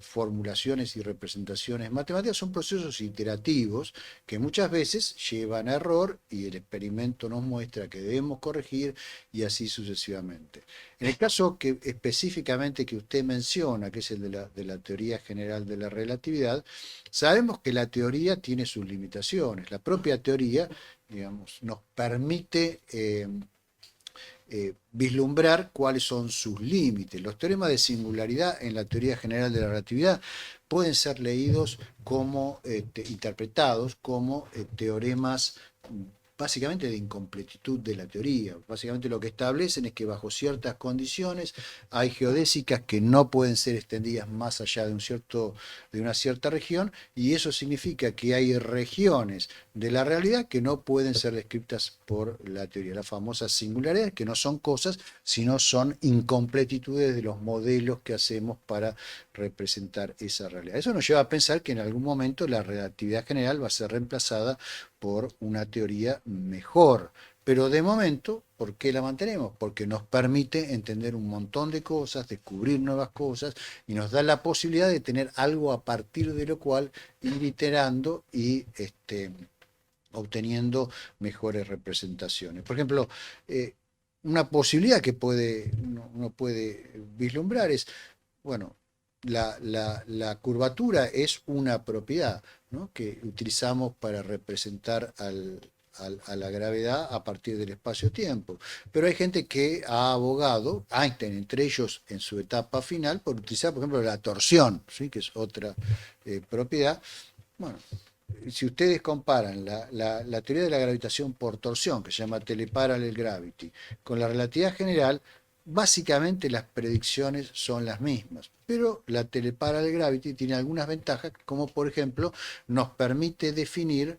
formulaciones y representaciones matemáticas son procesos iterativos que muchas veces llevan a error, y el experimento nos muestra que debemos corregir, y así sucesivamente. En el caso que específicamente que usted menciona, que es el de la teoría general de la relatividad, sabemos que la teoría tiene sus limitaciones. La propia teoría, digamos, nos permite vislumbrar cuáles son sus límites. Los teoremas de singularidad en la teoría general de la relatividad pueden ser leídos como, interpretados como teoremas básicamente de incompletitud de la teoría. Básicamente lo que establecen es que bajo ciertas condiciones hay geodésicas que no pueden ser extendidas más allá de una cierta región, y eso significa que hay regiones de la realidad que no pueden ser descritas por la teoría. Las famosas singularidades, que no son cosas, sino son incompletitudes de los modelos que hacemos para representar esa realidad. Eso nos lleva a pensar que en algún momento la relatividad general va a ser reemplazada por una teoría mejor. Pero de momento, ¿por qué la mantenemos? Porque nos permite entender un montón de cosas, descubrir nuevas cosas, y nos da la posibilidad de tener algo a partir de lo cual ir iterando y obteniendo mejores representaciones. Por ejemplo, una posibilidad que uno puede vislumbrar es, bueno, la curvatura es una propiedad, ¿no?, que utilizamos para representar a la gravedad a partir del espacio-tiempo. Pero hay gente que ha abogado, Einstein entre ellos en su etapa final, por utilizar, por ejemplo, la torsión, ¿sí?, que es otra propiedad. Bueno, si ustedes comparan la teoría de la gravitación por torsión, que se llama teleparallel gravity, con la relatividad general, básicamente las predicciones son las mismas, pero la teleparallel gravity tiene algunas ventajas, como por ejemplo nos permite definir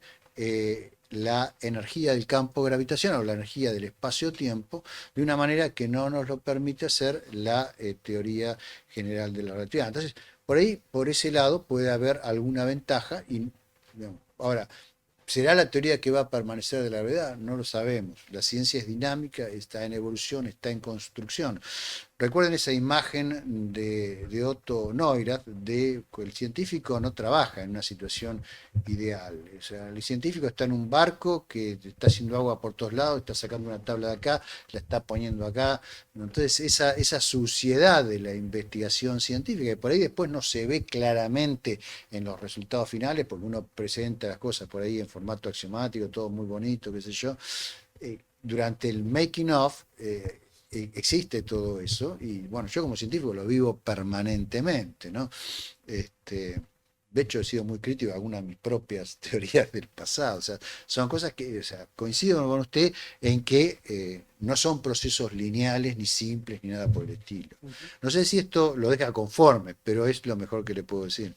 la energía del campo gravitacional o la energía del espacio-tiempo de una manera que no nos lo permite hacer la teoría general de la relatividad. Entonces, por ahí, por ese lado, puede haber alguna ventaja. Y, digamos, ahora, ¿será la teoría que va a permanecer de la gravedad? No lo sabemos. La ciencia es dinámica, está en evolución, está en construcción. Recuerden esa imagen de Otto Neurath, de que el científico no trabaja en una situación ideal. O sea, el científico está en un barco que está haciendo agua por todos lados, está sacando una tabla de acá, la está poniendo acá. Entonces, esa suciedad de la investigación científica, que por ahí después no se ve claramente en los resultados finales, porque uno presenta las cosas por ahí en formato axiomático, todo muy bonito, qué sé yo. Durante el making of existe todo eso, y bueno, yo como científico lo vivo permanentemente, ¿no? De hecho, he sido muy crítico a algunas de mis propias teorías del pasado. O sea, son cosas que, o sea, coincido con usted en que no son procesos lineales, ni simples, ni nada por el estilo. No sé si esto lo deja conforme, pero es lo mejor que le puedo decir.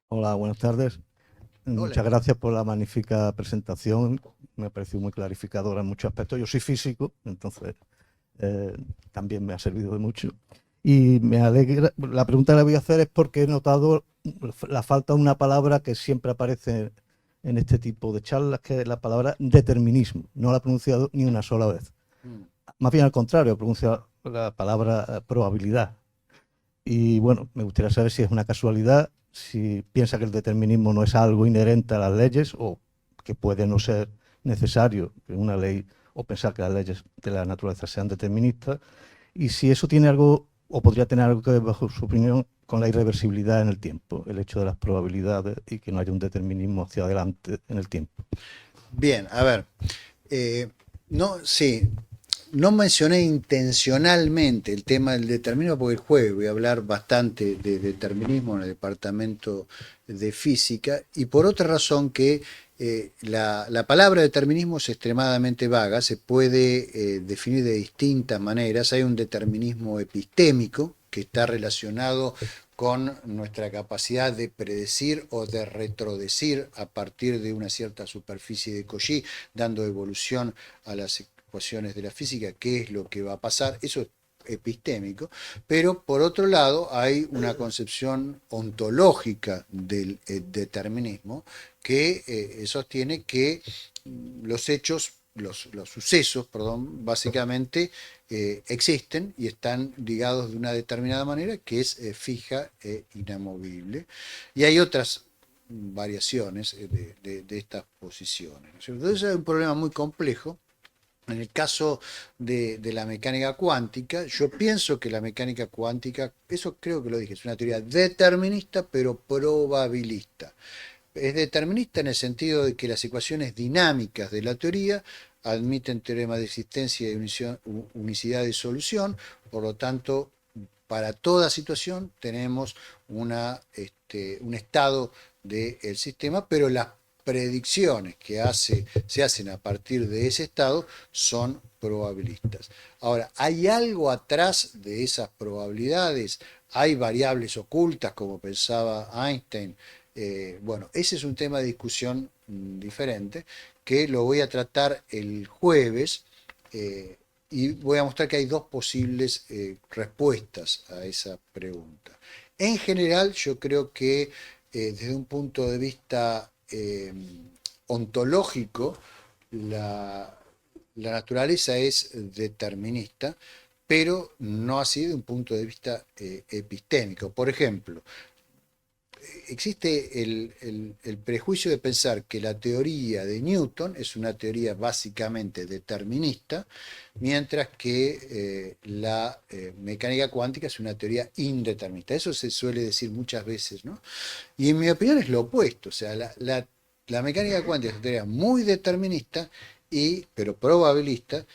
Hola, buenas tardes. Hola. Muchas gracias por la magnífica presentación. Me ha parecido muy clarificadora en muchos aspectos. Yo soy físico, entonces también me ha servido de mucho. Y me alegra, la pregunta que le voy a hacer es porque he notado la falta de una palabra que siempre aparece en este tipo de charlas, que es la palabra determinismo. No la he pronunciado ni una sola vez. Más bien al contrario, he pronunciado la palabra probabilidad. Y bueno, me gustaría saber si es una casualidad, si piensa que el determinismo no es algo inherente a las leyes o que puede no ser necesario que una ley o pensar que las leyes de la naturaleza sean deterministas, y si eso tiene algo o podría tener algo que ver, bajo su opinión, con la irreversibilidad en el tiempo, el hecho de las probabilidades y que no haya un determinismo hacia adelante en el tiempo. Bien, a ver, no, sí, no mencioné intencionalmente el tema del determinismo porque el jueves voy a hablar bastante de determinismo en el departamento de física, y por otra razón que la palabra determinismo es extremadamente vaga, se puede definir de distintas maneras. Hay un determinismo epistémico que está relacionado con nuestra capacidad de predecir o de retrodecir a partir de una cierta superficie de Cauchy, dando evolución a las ecuaciones de la física, qué es lo que va a pasar. Eso es epistémico, pero por otro lado hay una concepción ontológica del determinismo que sostiene que los hechos, los sucesos, perdón, básicamente existen y están ligados de una determinada manera que es fija e inamovible. Y hay otras variaciones de estas posiciones, ¿no es cierto? Entonces hay un problema muy complejo. En el caso de la mecánica cuántica, yo pienso que la mecánica cuántica, eso creo que lo dije, es una teoría determinista pero probabilista. Es determinista en el sentido de que las ecuaciones dinámicas de la teoría admiten teorema de existencia y unicidad de solución, por lo tanto, para toda situación tenemos un estado del sistema, pero las predicciones que se hacen a partir de ese estado son probabilistas. Ahora, ¿hay algo atrás de esas probabilidades? ¿Hay variables ocultas, como pensaba Einstein? Bueno, ese es un tema de discusión diferente que lo voy a tratar el jueves, y voy a mostrar que hay dos posibles respuestas a esa pregunta. En general, yo creo que desde un punto de vista ontológico, la naturaleza es determinista, pero no así de un punto de vista epistémico. Por ejemplo, existe el prejuicio de pensar que la teoría de Newton es una teoría básicamente determinista, mientras que la mecánica cuántica es una teoría indeterminista. Eso se suele decir muchas veces, ¿no? Y en mi opinión es lo opuesto. O sea, la mecánica cuántica es una teoría muy determinista, pero probabilista,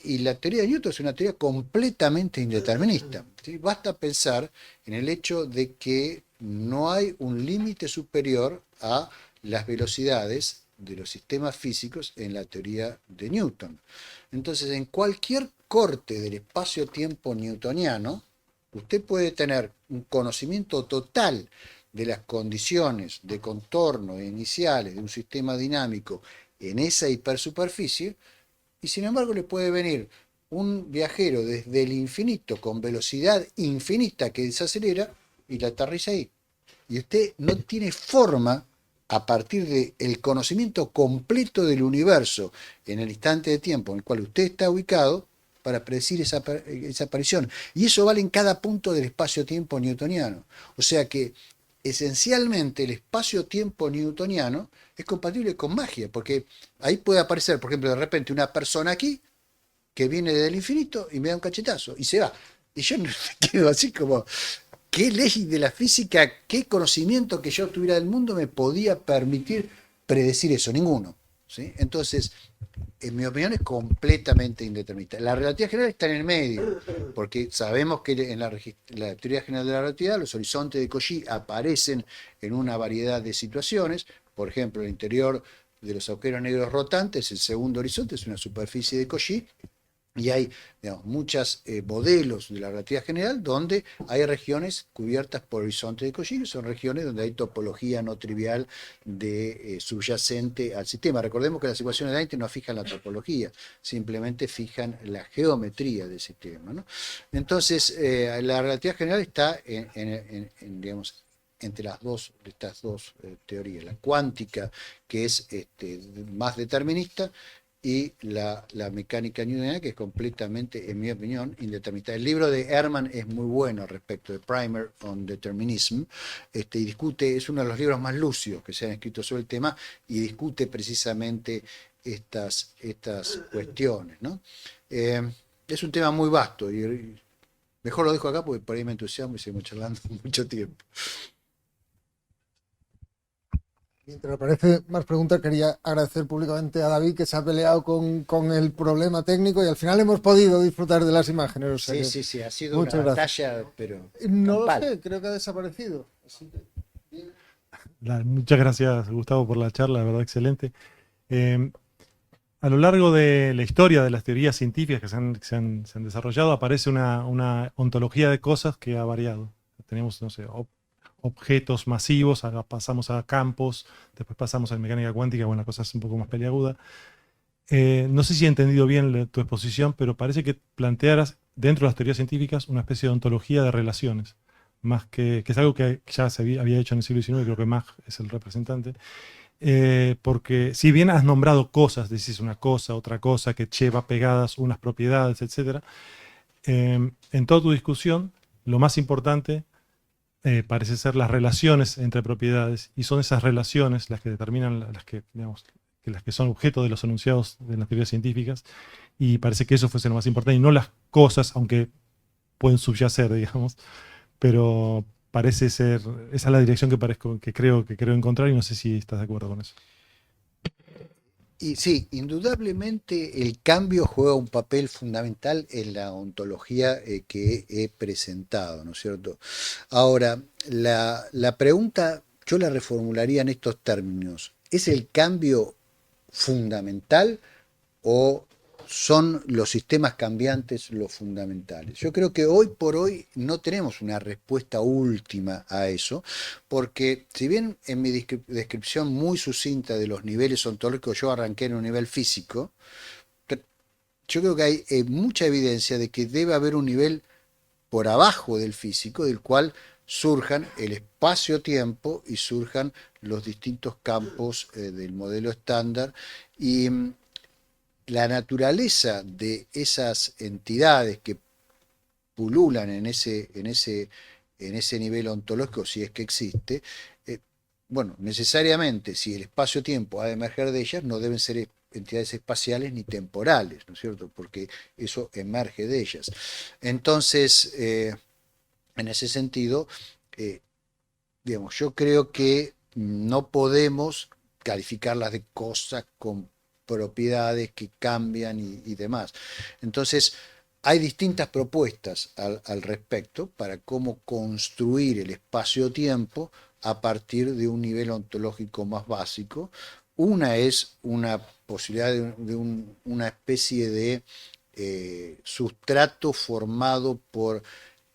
y la teoría de Newton es una teoría completamente indeterminista. ¿Sí? Basta pensar en el hecho de que no hay un límite superior a las velocidades de los sistemas físicos en la teoría de Newton. Entonces, en cualquier corte del espacio-tiempo newtoniano, usted puede tener un conocimiento total de las condiciones de contorno iniciales de un sistema dinámico en esa hipersuperficie, y sin embargo le puede venir un viajero desde el infinito con velocidad infinita que desacelera y la aterriza ahí. Y usted no tiene forma, a partir del conocimiento completo del universo en el instante de tiempo en el cual usted está ubicado, para predecir esa aparición. Y eso vale en cada punto del espacio-tiempo newtoniano. O sea que esencialmente el espacio-tiempo newtoniano es compatible con magia, porque ahí puede aparecer, por ejemplo, de repente una persona aquí que viene del infinito y me da un cachetazo y se va. Y yo me quedo así como, ¿qué ley de la física, qué conocimiento que yo tuviera del mundo me podía permitir predecir eso? Ninguno. ¿Sí? Entonces, en mi opinión, es completamente indeterminista. La relatividad general está en el medio, porque sabemos que en la teoría general de la relatividad los horizontes de Cauchy aparecen en una variedad de situaciones. Por ejemplo, el interior de los agujeros negros rotantes, el segundo horizonte es una superficie de Cauchy, y hay, digamos, muchos modelos de la relatividad general donde hay regiones cubiertas por horizontes de Cauchy, que son regiones donde hay topología no trivial subyacente al sistema. Recordemos que las ecuaciones de Einstein no fijan la topología, simplemente fijan la geometría del sistema, ¿no? Entonces, la relatividad general está digamos, entre estas dos teorías, la cuántica, que es más determinista, y la mecánica newtoniana, que es completamente, en mi opinión, indeterminada. El libro de Hermann es muy bueno respecto de Primer on Determinism, y discute, es uno de los libros más lúcidos que se han escrito sobre el tema, y discute precisamente estas cuestiones, ¿no? Es un tema muy vasto, y mejor lo dejo acá porque por ahí me entusiasmo y seguimos charlando mucho tiempo. Mientras aparece más preguntas, quería agradecer públicamente a David, que se ha peleado con el problema técnico y al final hemos podido disfrutar de las imágenes. O sea Sí, ha sido muchas una gracias. batalla, pero No lo campal. sé, creo que ha desaparecido. Así que... Muchas gracias, Gustavo, por la charla, la verdad, excelente. A lo largo de la historia de las teorías científicas que se han desarrollado, aparece una ontología de cosas que ha variado. Tenemos, no sé, objetos masivos, pasamos a campos, después pasamos a mecánica cuántica, bueno, cosas un poco más peliagudas. No sé si he entendido bien tu exposición, pero parece que plantearas dentro de las teorías científicas una especie de ontología de relaciones, más que es algo que ya se había hecho en el siglo XIX, creo que Mach es el representante, porque si bien has nombrado cosas, decís una cosa, otra cosa, que lleva pegadas unas propiedades, etc., en toda tu discusión, lo más importante parece ser las relaciones entre propiedades, y son esas relaciones las que determinan las que son objeto de los enunciados de las teorías científicas, y parece que eso fuese lo más importante, y no las cosas, aunque pueden subyacer, digamos, pero parece ser, esa es la dirección que creo encontrar, y no sé si estás de acuerdo con eso. Y sí, indudablemente el cambio juega un papel fundamental en la ontología que he presentado, ¿no es cierto? Ahora, la pregunta yo la reformularía en estos términos. ¿Es el cambio fundamental o son los sistemas cambiantes los fundamentales? Yo creo que hoy por hoy no tenemos una respuesta última a eso, porque si bien en mi descripción muy sucinta de los niveles ontológicos yo arranqué en un nivel físico, yo creo que hay mucha evidencia de que debe haber un nivel por abajo del físico, del cual surjan el espacio-tiempo y surjan los distintos campos del modelo estándar, y la naturaleza de esas entidades que pululan en ese nivel ontológico, si es que existe, bueno, necesariamente, si el espacio-tiempo ha de emerger de ellas, no deben ser entidades espaciales ni temporales, ¿no es cierto? Porque eso emerge de ellas. Entonces, en ese sentido, digamos, yo creo que no podemos calificarlas de cosas con propiedades que cambian y demás. Entonces, hay distintas propuestas al respecto para cómo construir el espacio-tiempo a partir de un nivel ontológico más básico. Una es una posibilidad de una especie de sustrato formado por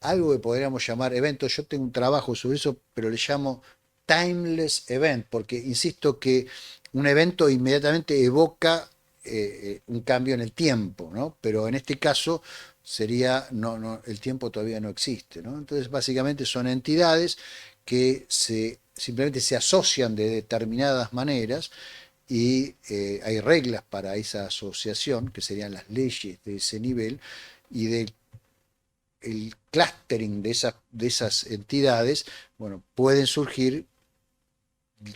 algo que podríamos llamar eventos. Yo tengo un trabajo sobre eso, pero le llamo timeless event, porque insisto que un evento inmediatamente evoca un cambio en el tiempo, ¿no? Pero en este caso sería, el tiempo todavía no existe, ¿no? Entonces básicamente son entidades que simplemente se asocian de determinadas maneras, y hay reglas para esa asociación, que serían las leyes de ese nivel, y el clustering de esas entidades, bueno, pueden surgir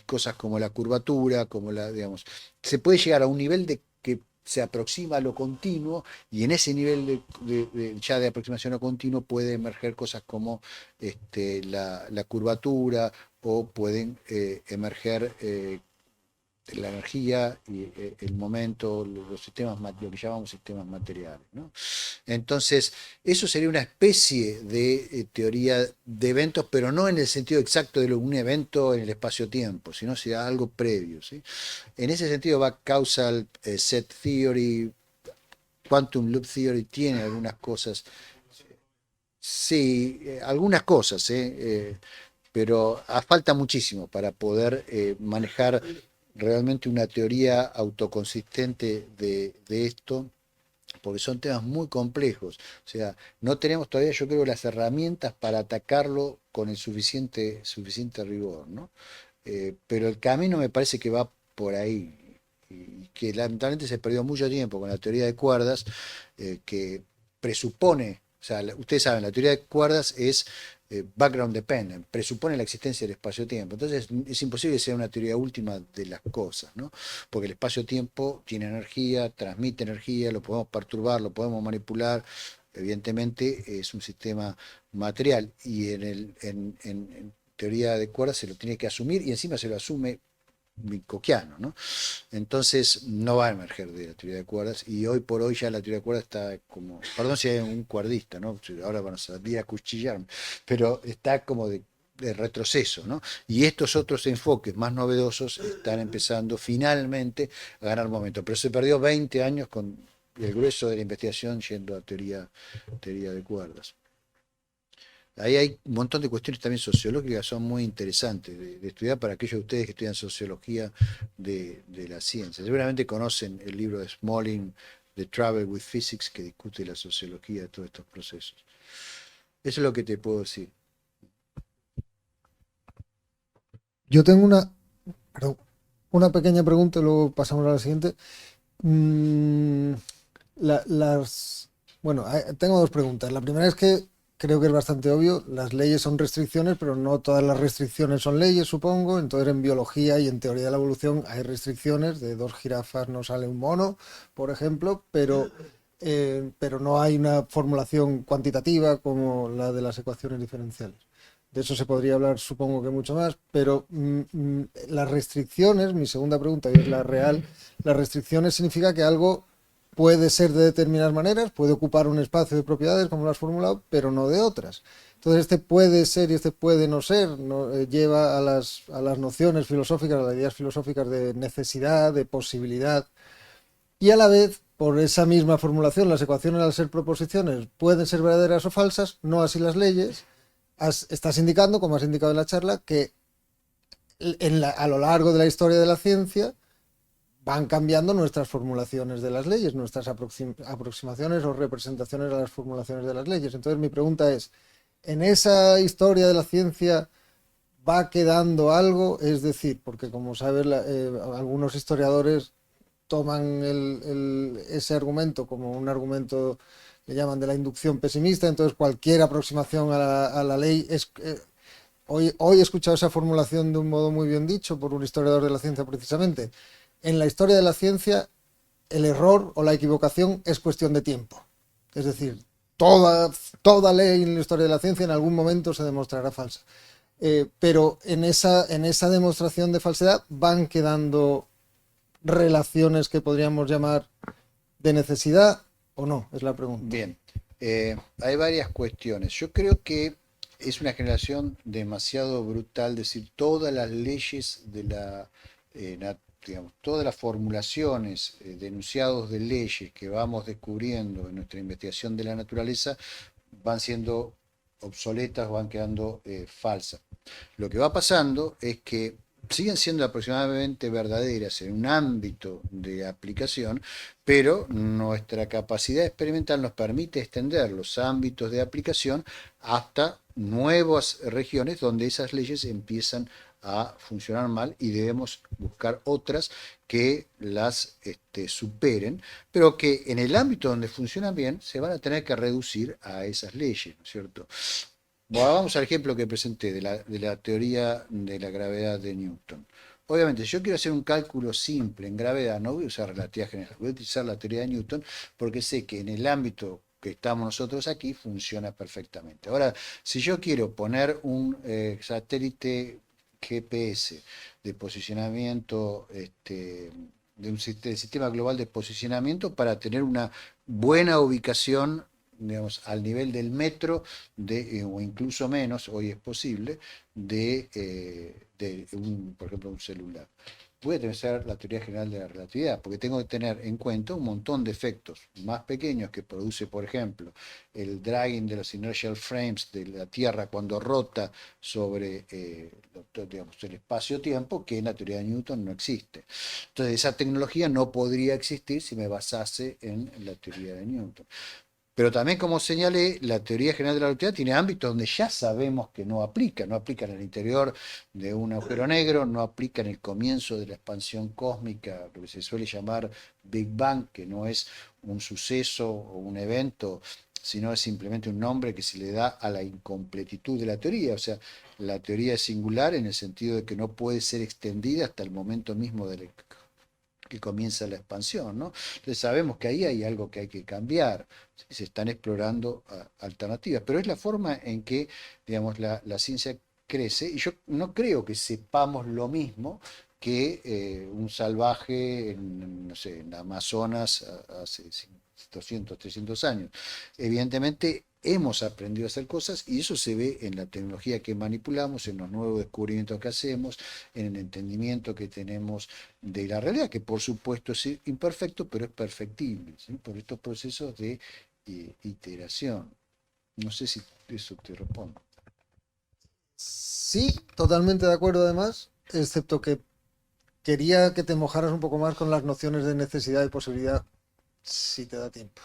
cosas como la curvatura, digamos, se puede llegar a un nivel de que se aproxima a lo continuo, y en ese nivel ya de aproximación a continuo puede emerger cosas como la curvatura, o pueden emerger la energía y el momento, los sistemas, lo que llamamos sistemas materiales, ¿no? Entonces, eso sería una especie de teoría de eventos, pero no en el sentido exacto de un evento en el espacio-tiempo, sino sería algo previo, ¿sí? En ese sentido va Causal Set Theory, Quantum Loop Theory tiene algunas cosas, sí, algunas cosas, pero falta muchísimo para poder manejar realmente una teoría autoconsistente de esto, porque son temas muy complejos. O sea, no tenemos todavía, yo creo, las herramientas para atacarlo con el suficiente rigor, ¿no? Pero el camino me parece que va por ahí. y que lamentablemente se perdió mucho tiempo con la teoría de cuerdas, que presupone, o sea, ustedes saben, la teoría de cuerdas es background dependent, presupone la existencia del espacio-tiempo. Entonces es imposible que sea una teoría última de las cosas, ¿no? Porque el espacio-tiempo tiene energía, transmite energía, lo podemos perturbar, lo podemos manipular. Evidentemente es un sistema material y en teoría de cuerdas se lo tiene que asumir y encima se lo asume Minkowskiano, ¿no? Entonces no va a emerger de la teoría de cuerdas y hoy por hoy ya la teoría de cuerdas está como, perdón si hay un cuerdista, ¿no? Ahora van a salir a cuchillarme, pero está como de retroceso, ¿no? Y estos otros enfoques más novedosos están empezando finalmente a ganar momento, pero se perdió 20 años con el grueso de la investigación yendo a teoría de cuerdas. Ahí hay un montón de cuestiones también sociológicas que son muy interesantes de estudiar para aquellos de ustedes que estudian sociología de la ciencia. Seguramente conocen el libro de Smalling, The Travel with Physics, que discute la sociología de todos estos procesos. Eso es lo que te puedo decir. Yo tengo una pequeña pregunta y luego pasamos a la siguiente. Mm, bueno, tengo dos preguntas. La primera es que creo que es bastante obvio, las leyes son restricciones, pero no todas las restricciones son leyes, supongo. Entonces en biología y en teoría de la evolución hay restricciones, de 2 jirafas no sale un mono, por ejemplo, pero no hay una formulación cuantitativa como la de las ecuaciones diferenciales. De eso se podría hablar, supongo que mucho más, pero las restricciones, mi segunda pregunta, y es la real, las restricciones significa que algo puede ser de determinadas maneras, puede ocupar un espacio de propiedades, como lo has formulado, pero no de otras. Entonces, este puede ser y este puede no ser, lleva a las nociones filosóficas, a las ideas filosóficas de necesidad, de posibilidad, y a la vez, por esa misma formulación, las ecuaciones al ser proposiciones pueden ser verdaderas o falsas, no así las leyes. Estás indicando, como has indicado en la charla, que a lo largo de la historia de la ciencia van cambiando nuestras formulaciones de las leyes, nuestras aproximaciones o representaciones a las formulaciones de las leyes. Entonces mi pregunta es, ¿en esa historia de la ciencia va quedando algo? Es decir, porque como sabes, algunos historiadores toman ese argumento como un argumento, le llaman de la inducción pesimista, entonces cualquier aproximación a la ley es... Hoy he escuchado esa formulación de un modo muy bien dicho por un historiador de la ciencia precisamente. En la historia de la ciencia, el error o la equivocación es cuestión de tiempo. Es decir, toda ley en la historia de la ciencia en algún momento se demostrará falsa. Pero en esa demostración de falsedad van quedando relaciones que podríamos llamar de necesidad o no, es la pregunta. Bien, hay varias cuestiones. Yo creo que es una generación demasiado brutal decir todas las leyes de la digamos, todas las formulaciones, denunciados de leyes que vamos descubriendo en nuestra investigación de la naturaleza van siendo obsoletas, van quedando falsas. Lo que va pasando es que siguen siendo aproximadamente verdaderas en un ámbito de aplicación, pero nuestra capacidad experimental nos permite extender los ámbitos de aplicación hasta nuevas regiones donde esas leyes empiezan a funcionar mal y debemos buscar otras que las superen, pero que en el ámbito donde funcionan bien se van a tener que reducir a esas leyes, ¿no es cierto? Bueno, vamos al ejemplo que presenté de la teoría de la gravedad de Newton. Obviamente, si yo quiero hacer un cálculo simple en gravedad, no voy a usar relatividad general, voy a utilizar la teoría de Newton porque sé que en el ámbito que estamos nosotros aquí funciona perfectamente. Ahora, si yo quiero poner un satélite GPS de posicionamiento, de un sistema global de posicionamiento para tener una buena ubicación, digamos, al nivel del metro o incluso menos, hoy es posible, por ejemplo, un celular. Voy a utilizar la teoría general de la relatividad, porque tengo que tener en cuenta un montón de efectos más pequeños que produce, por ejemplo, el dragging de los inertial frames de la Tierra cuando rota sobre digamos, el espacio-tiempo, que en la teoría de Newton no existe. Entonces, esa tecnología no podría existir si me basase en la teoría de Newton. Pero también, como señalé, la teoría general de la relatividad tiene ámbitos donde ya sabemos que no aplica. No aplica en el interior de un agujero negro, no aplica en el comienzo de la expansión cósmica, lo que se suele llamar Big Bang, que no es un suceso o un evento, sino es simplemente un nombre que se le da a la incompletitud de la teoría. O sea, la teoría es singular en el sentido de que no puede ser extendida hasta el momento mismo que comienza la expansión, ¿no? Entonces sabemos que ahí hay algo que hay que cambiar, ¿sí? Se están explorando alternativas, pero es la forma en que, digamos, la ciencia crece, y yo no creo que sepamos lo mismo que un salvaje en, no sé, en Amazonas hace 200, 300 años. Evidentemente hemos aprendido a hacer cosas y eso se ve en la tecnología que manipulamos, en los nuevos descubrimientos que hacemos, en el entendimiento que tenemos de la realidad, que por supuesto es imperfecto, pero es perfectible, ¿sí? Por estos procesos de iteración. No sé si eso te responde. Sí, totalmente de acuerdo además, excepto que quería que te mojaras un poco más con las nociones de necesidad y posibilidad, si te da tiempo.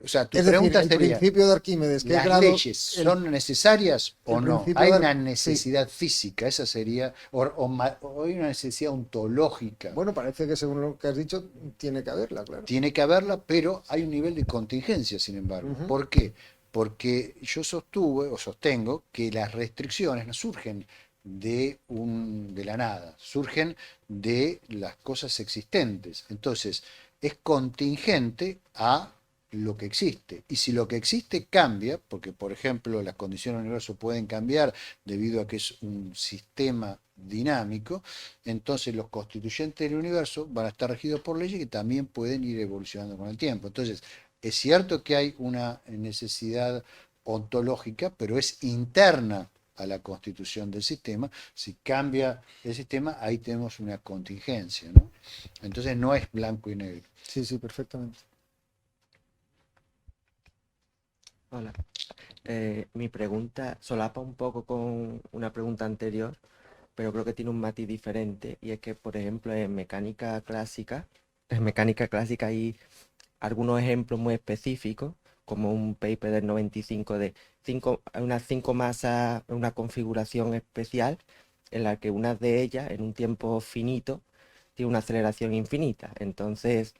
O sea, tu Es decir, pregunta el sería, principio de Arquímedes, ¿qué ¿las grado? leyes son necesarias o el no? principio Hay de una sí. necesidad física, esa sería, o hay una necesidad ontológica. Bueno, parece que según lo que has dicho, tiene que haberla, claro. Tiene que haberla, pero hay un nivel de contingencia, sin embargo. Ujú. ¿Por qué? Porque yo sostuve o sostengo que las restricciones no surgen de la nada, surgen de las cosas existentes. Entonces, es contingente a lo que existe. Y si lo que existe cambia, porque por ejemplo las condiciones del universo pueden cambiar debido a que es un sistema dinámico, entonces los constituyentes del universo van a estar regidos por leyes que también pueden ir evolucionando con el tiempo. Entonces, es cierto que hay una necesidad ontológica, pero es interna a la constitución del sistema. Si cambia el sistema, ahí tenemos una contingencia, ¿no? Entonces no es blanco y negro. Sí, sí, perfectamente. Hola. Mi pregunta solapa un poco con una pregunta anterior, pero creo que tiene un matiz diferente. Y es que, por ejemplo, en mecánica clásica hay algunos ejemplos muy específicos, como un paper del 95 de unas 5 masas, una configuración especial, en la que una de ellas, en un tiempo finito, tiene una aceleración infinita. Entonces,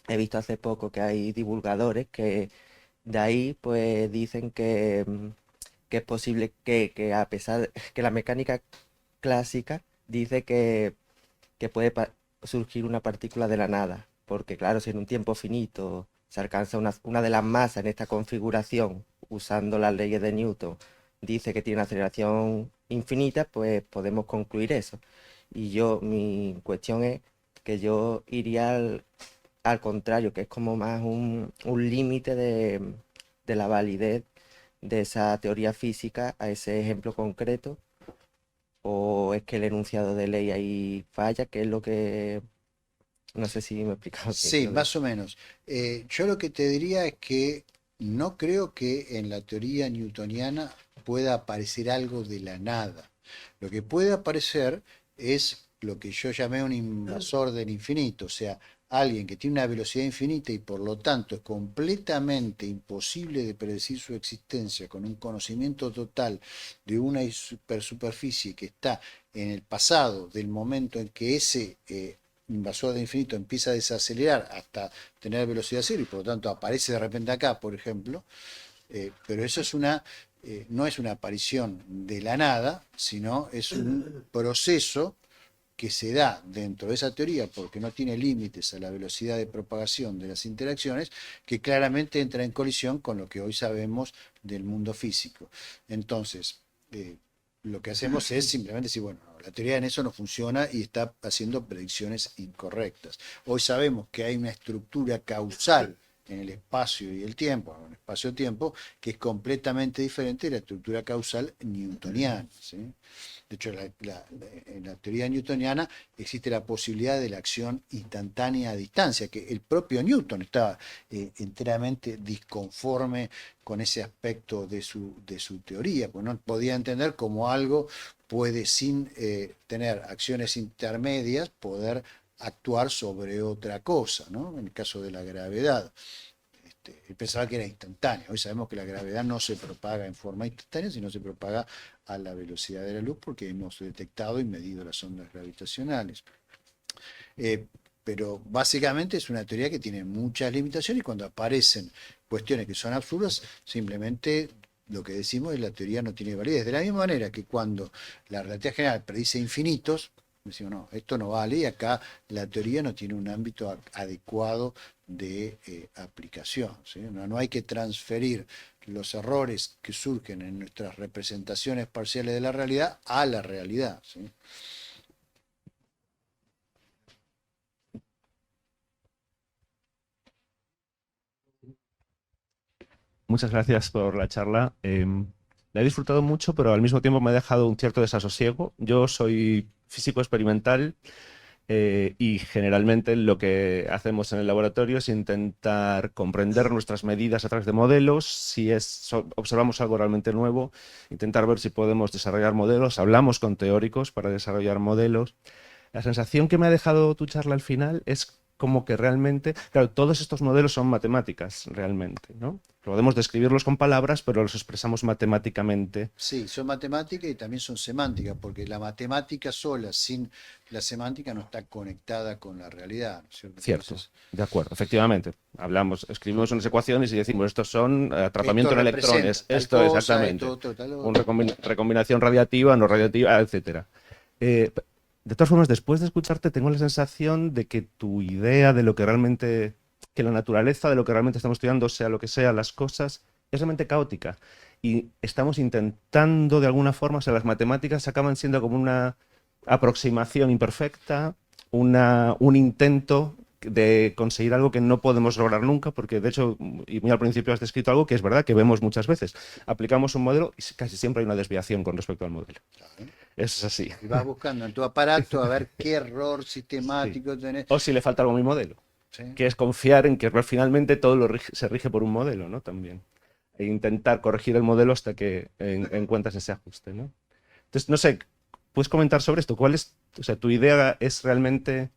he visto hace poco que hay divulgadores que de ahí pues dicen que es posible que a pesar de que la mecánica clásica dice que puede surgir una partícula de la nada, porque claro, si en un tiempo finito se alcanza una de las masas en esta configuración usando las leyes de Newton, dice que tiene una aceleración infinita, pues podemos concluir eso. Y mi cuestión es que yo iría al contrario, que es como más un límite de la validez de esa teoría física a ese ejemplo concreto, o es que el enunciado de ley ahí falla, que es lo que... No sé si me he explicado bien, Sí, creo que... más o menos. Yo lo que te diría es que no creo que en la teoría newtoniana pueda aparecer algo de la nada. Lo que puede aparecer es lo que yo llamé un invasor del infinito, o sea, alguien que tiene una velocidad infinita y por lo tanto es completamente imposible de predecir su existencia con un conocimiento total de una superficie que está en el pasado del momento en que ese invasor del infinito empieza a desacelerar hasta tener velocidad cero y por lo tanto aparece de repente acá, por ejemplo, pero eso es no es una aparición de la nada, sino es un proceso que se da dentro de esa teoría porque no tiene límites a la velocidad de propagación de las interacciones, que claramente entra en colisión con lo que hoy sabemos del mundo físico. Entonces, lo que hacemos es simplemente decir, bueno, la teoría en eso no funciona y está haciendo predicciones incorrectas. Hoy sabemos que hay una estructura causal en el espacio y el tiempo, en el espacio-tiempo, que es completamente diferente de la estructura causal newtoniana, ¿sí? De hecho, en la teoría newtoniana existe la posibilidad de la acción instantánea a distancia, que el propio Newton estaba enteramente disconforme con ese aspecto de su teoría, pues no podía entender cómo algo puede, sin tener acciones intermedias, poder actuar sobre otra cosa, ¿no? En el caso de la gravedad. Él pensaba que era instantánea. Hoy sabemos que la gravedad no se propaga en forma instantánea, sino se propaga a la velocidad de la luz porque hemos detectado y medido las ondas gravitacionales. Pero básicamente es una teoría que tiene muchas limitaciones y cuando aparecen cuestiones que son absurdas, simplemente lo que decimos es la teoría no tiene validez. De la misma manera que cuando la relatividad general predice infinitos, decimos, no, esto no vale y acá la teoría no tiene un ámbito adecuado de aplicación, ¿sí? No hay que transferir los errores que surgen en nuestras representaciones parciales de la realidad a la realidad, ¿sí? Muchas gracias por la charla. La he disfrutado mucho, pero al mismo tiempo me ha dejado un cierto desasosiego. Yo soy físico experimental y generalmente lo que hacemos en el laboratorio es intentar comprender nuestras medidas a través de modelos. Si observamos algo realmente nuevo, intentar ver si podemos desarrollar modelos. Hablamos con teóricos para desarrollar modelos. La sensación que me ha dejado tu charla al final es como que realmente, claro, todos estos modelos son matemáticas realmente, ¿no? Podemos describirlos con palabras, pero los expresamos matemáticamente. Sí, son matemáticas y también son semánticas, porque la matemática sola, sin la semántica, no está conectada con la realidad, ¿no es cierto? Cierto, Entonces, de acuerdo, efectivamente. Escribimos unas ecuaciones y decimos, estos son atrapamiento en representa electrones, tal esto cosa, exactamente, esto otro, tal una otro. recombinación radiativa, no radiativa, etcétera. De todas formas, después de escucharte, tengo la sensación de que tu idea de lo que realmente, que la naturaleza de lo que realmente estamos estudiando, sea lo que sea, las cosas, es realmente caótica. Y estamos intentando, de alguna forma, o sea, las matemáticas acaban siendo como una aproximación imperfecta, un intento de conseguir algo que no podemos lograr nunca, porque de hecho, y muy al principio has descrito algo que es verdad que vemos muchas veces. Aplicamos un modelo y casi siempre hay una desviación con respecto al modelo. Claro. Eso es así. Y vas buscando en tu aparato a ver qué error Sí. sistemático tenés. O si le falta algo a mi modelo, ¿Sí? que es confiar en que finalmente todo se rige por un modelo, ¿no? También. E intentar corregir el modelo hasta que encuentras ese ajuste, ¿no? Entonces, no sé, ¿puedes comentar sobre esto? ¿Cuál es, o sea, tu idea es realmente...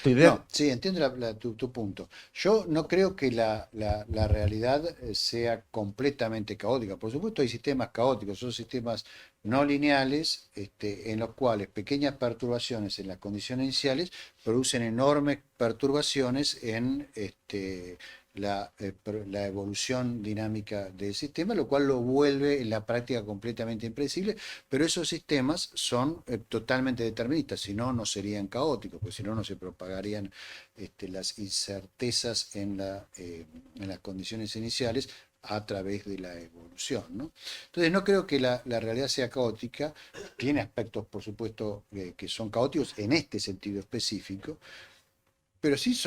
Tu idea... No, sí, entiendo tu punto. Yo no creo que la realidad sea completamente caótica. Por supuesto, hay sistemas caóticos, son sistemas no lineales, en los cuales pequeñas perturbaciones en las condiciones iniciales producen enormes perturbaciones en la evolución dinámica del sistema, lo cual lo vuelve en la práctica completamente impredecible, pero esos sistemas son totalmente deterministas, si no, no serían caóticos, porque si no, no se propagarían las incertezas en las condiciones iniciales a través de la evolución, ¿no? Entonces no creo que la realidad sea caótica, tiene aspectos por supuesto que son caóticos en este sentido específico, pero sí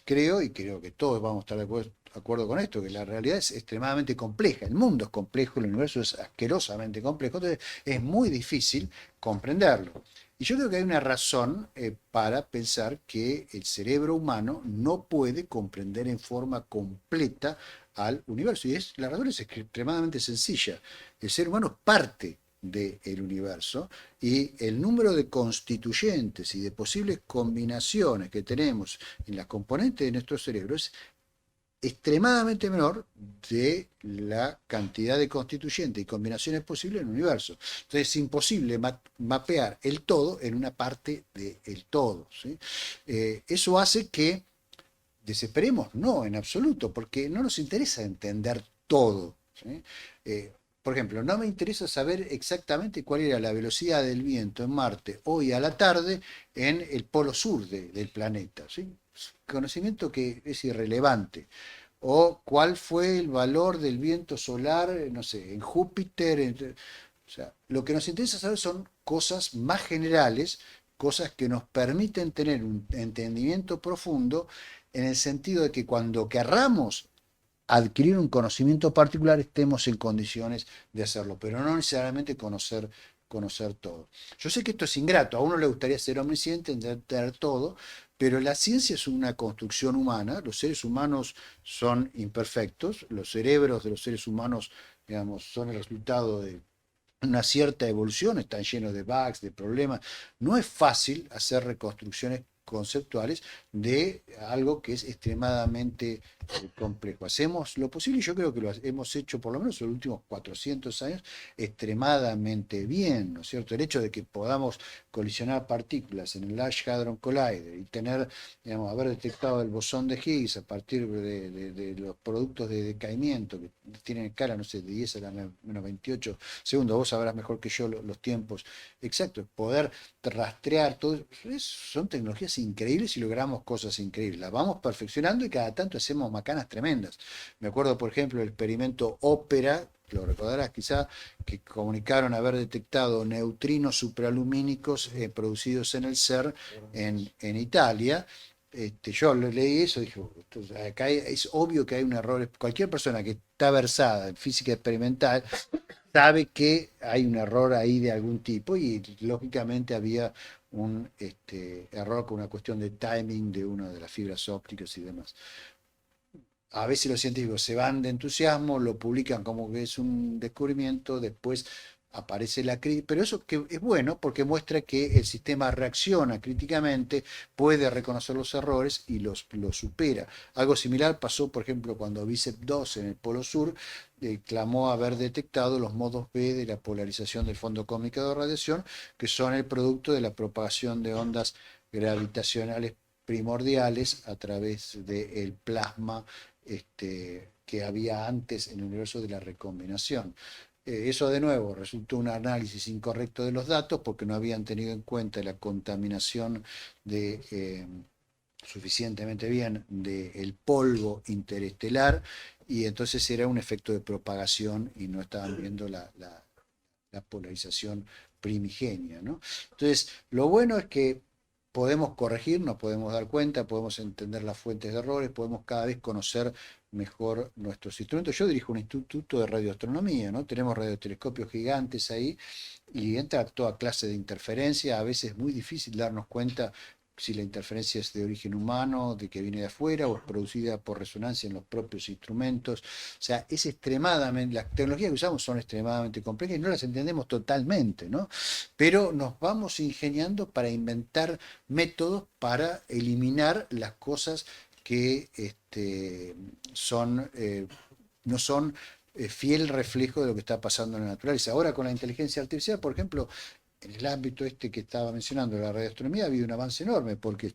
creo, y creo que todos vamos a estar de acuerdo con esto, que la realidad es extremadamente compleja, el mundo es complejo, el universo es asquerosamente complejo, entonces es muy difícil comprenderlo. Y yo creo que hay una razón para pensar que el cerebro humano no puede comprender en forma completa al universo. Y la razón es extremadamente sencilla. El ser humano es parte del universo y el número de constituyentes y de posibles combinaciones que tenemos en las componentes de nuestro cerebro es extremadamente menor de la cantidad de constituyentes y combinaciones posibles en el universo. Entonces es imposible mapear el todo en una parte del todo, ¿sí? Eso hace que desesperemos, no, en absoluto, porque no nos interesa entender todo, ¿sí? Por ejemplo, no me interesa saber exactamente cuál era la velocidad del viento en Marte hoy a la tarde en el polo sur del planeta, ¿sí? Conocimiento que es irrelevante. O cuál fue el valor del viento solar, no sé, en Júpiter. O sea, lo que nos interesa saber son cosas más generales, cosas que nos permiten tener un entendimiento profundo en el sentido de que cuando querramos adquirir un conocimiento particular estemos en condiciones de hacerlo, pero no necesariamente conocer todo. Yo sé que esto es ingrato, a uno le gustaría ser omnisciente, entender todo, pero la ciencia es una construcción humana, los seres humanos son imperfectos, los cerebros de los seres humanos, digamos, son el resultado de una cierta evolución, están llenos de bugs, de problemas. No es fácil hacer reconstrucciones conceptuales de algo que es extremadamente complejo. Hacemos lo posible y yo creo que lo hemos hecho por lo menos en los últimos 400 años extremadamente bien, ¿no es cierto? El hecho de que podamos colisionar partículas en el Large Hadron Collider y tener, digamos, haber detectado el bosón de Higgs a partir de los productos de decaimiento que tienen escala, no sé, de 10 a la menos 28 segundos, vos sabrás mejor que yo los tiempos exactos, poder rastrear todo, son tecnologías increíbles y logramos cosas increíbles, las vamos perfeccionando y cada tanto hacemos macanas tremendas. Me acuerdo, por ejemplo, el experimento Ópera, lo recordarás quizá, que comunicaron haber detectado neutrinos supralumínicos producidos en el CERN en Italia. Yo leí eso y dije, acá es obvio que hay un error. Cualquier persona que está versada en física experimental sabe que hay un error ahí de algún tipo y lógicamente había un error con una cuestión de timing de una de las fibras ópticas y demás. A veces los científicos se van de entusiasmo, lo publican como que es un descubrimiento, después aparece la crítica, pero eso que es bueno porque muestra que el sistema reacciona críticamente, puede reconocer los errores y los supera. Algo similar pasó, por ejemplo, cuando BICEP 2 en el Polo Sur clamó haber detectado los modos B de la polarización del fondo cósmico de radiación, que son el producto de la propagación de ondas gravitacionales primordiales a través del plasma que había antes en el universo de la recombinación. Eso de nuevo resultó un análisis incorrecto de los datos porque no habían tenido en cuenta la contaminación suficientemente bien del polvo interestelar y entonces era un efecto de propagación y no estaban viendo la polarización primigenia, ¿no? Entonces, lo bueno es que podemos corregir, nos podemos dar cuenta, podemos entender las fuentes de errores, podemos cada vez conocer mejor nuestros instrumentos. Yo dirijo un instituto de radioastronomía, ¿no? Tenemos radiotelescopios gigantes ahí y entra toda clase de interferencia. A veces es muy difícil darnos cuenta si la interferencia es de origen humano, de que viene de afuera o es producida por resonancia en los propios instrumentos. O sea, es extremadamente, las tecnologías que usamos son extremadamente complejas y no las entendemos totalmente, ¿no? Pero nos vamos ingeniando para inventar métodos para eliminar las cosas que no son fiel reflejo de lo que está pasando en la naturaleza. Ahora con la inteligencia artificial, por ejemplo, en el ámbito que estaba mencionando, la radioastronomía, ha habido un avance enorme, porque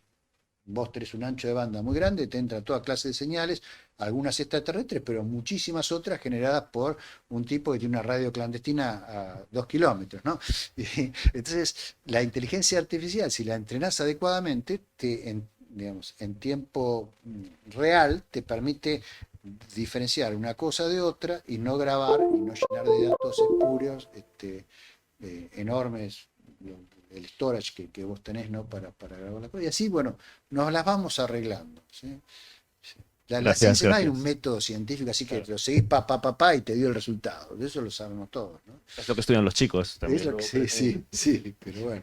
vos tenés un ancho de banda muy grande, te entra toda clase de señales, algunas extraterrestres, pero muchísimas otras generadas por un tipo que tiene una radio clandestina a 2 kilómetros, ¿no? Y entonces, la inteligencia artificial, si la entrenás adecuadamente, en tiempo real, te permite diferenciar una cosa de otra y no grabar y no llenar de datos espurios enormes el storage que vos tenés, ¿no? para grabar la cosa. Y así, bueno, nos las vamos arreglando, ¿sí? La ciencia no hay un método científico, así que lo seguís y te dio el resultado. De eso lo sabemos todos, ¿no? Es lo que estudian los chicos también. Sí, pero bueno.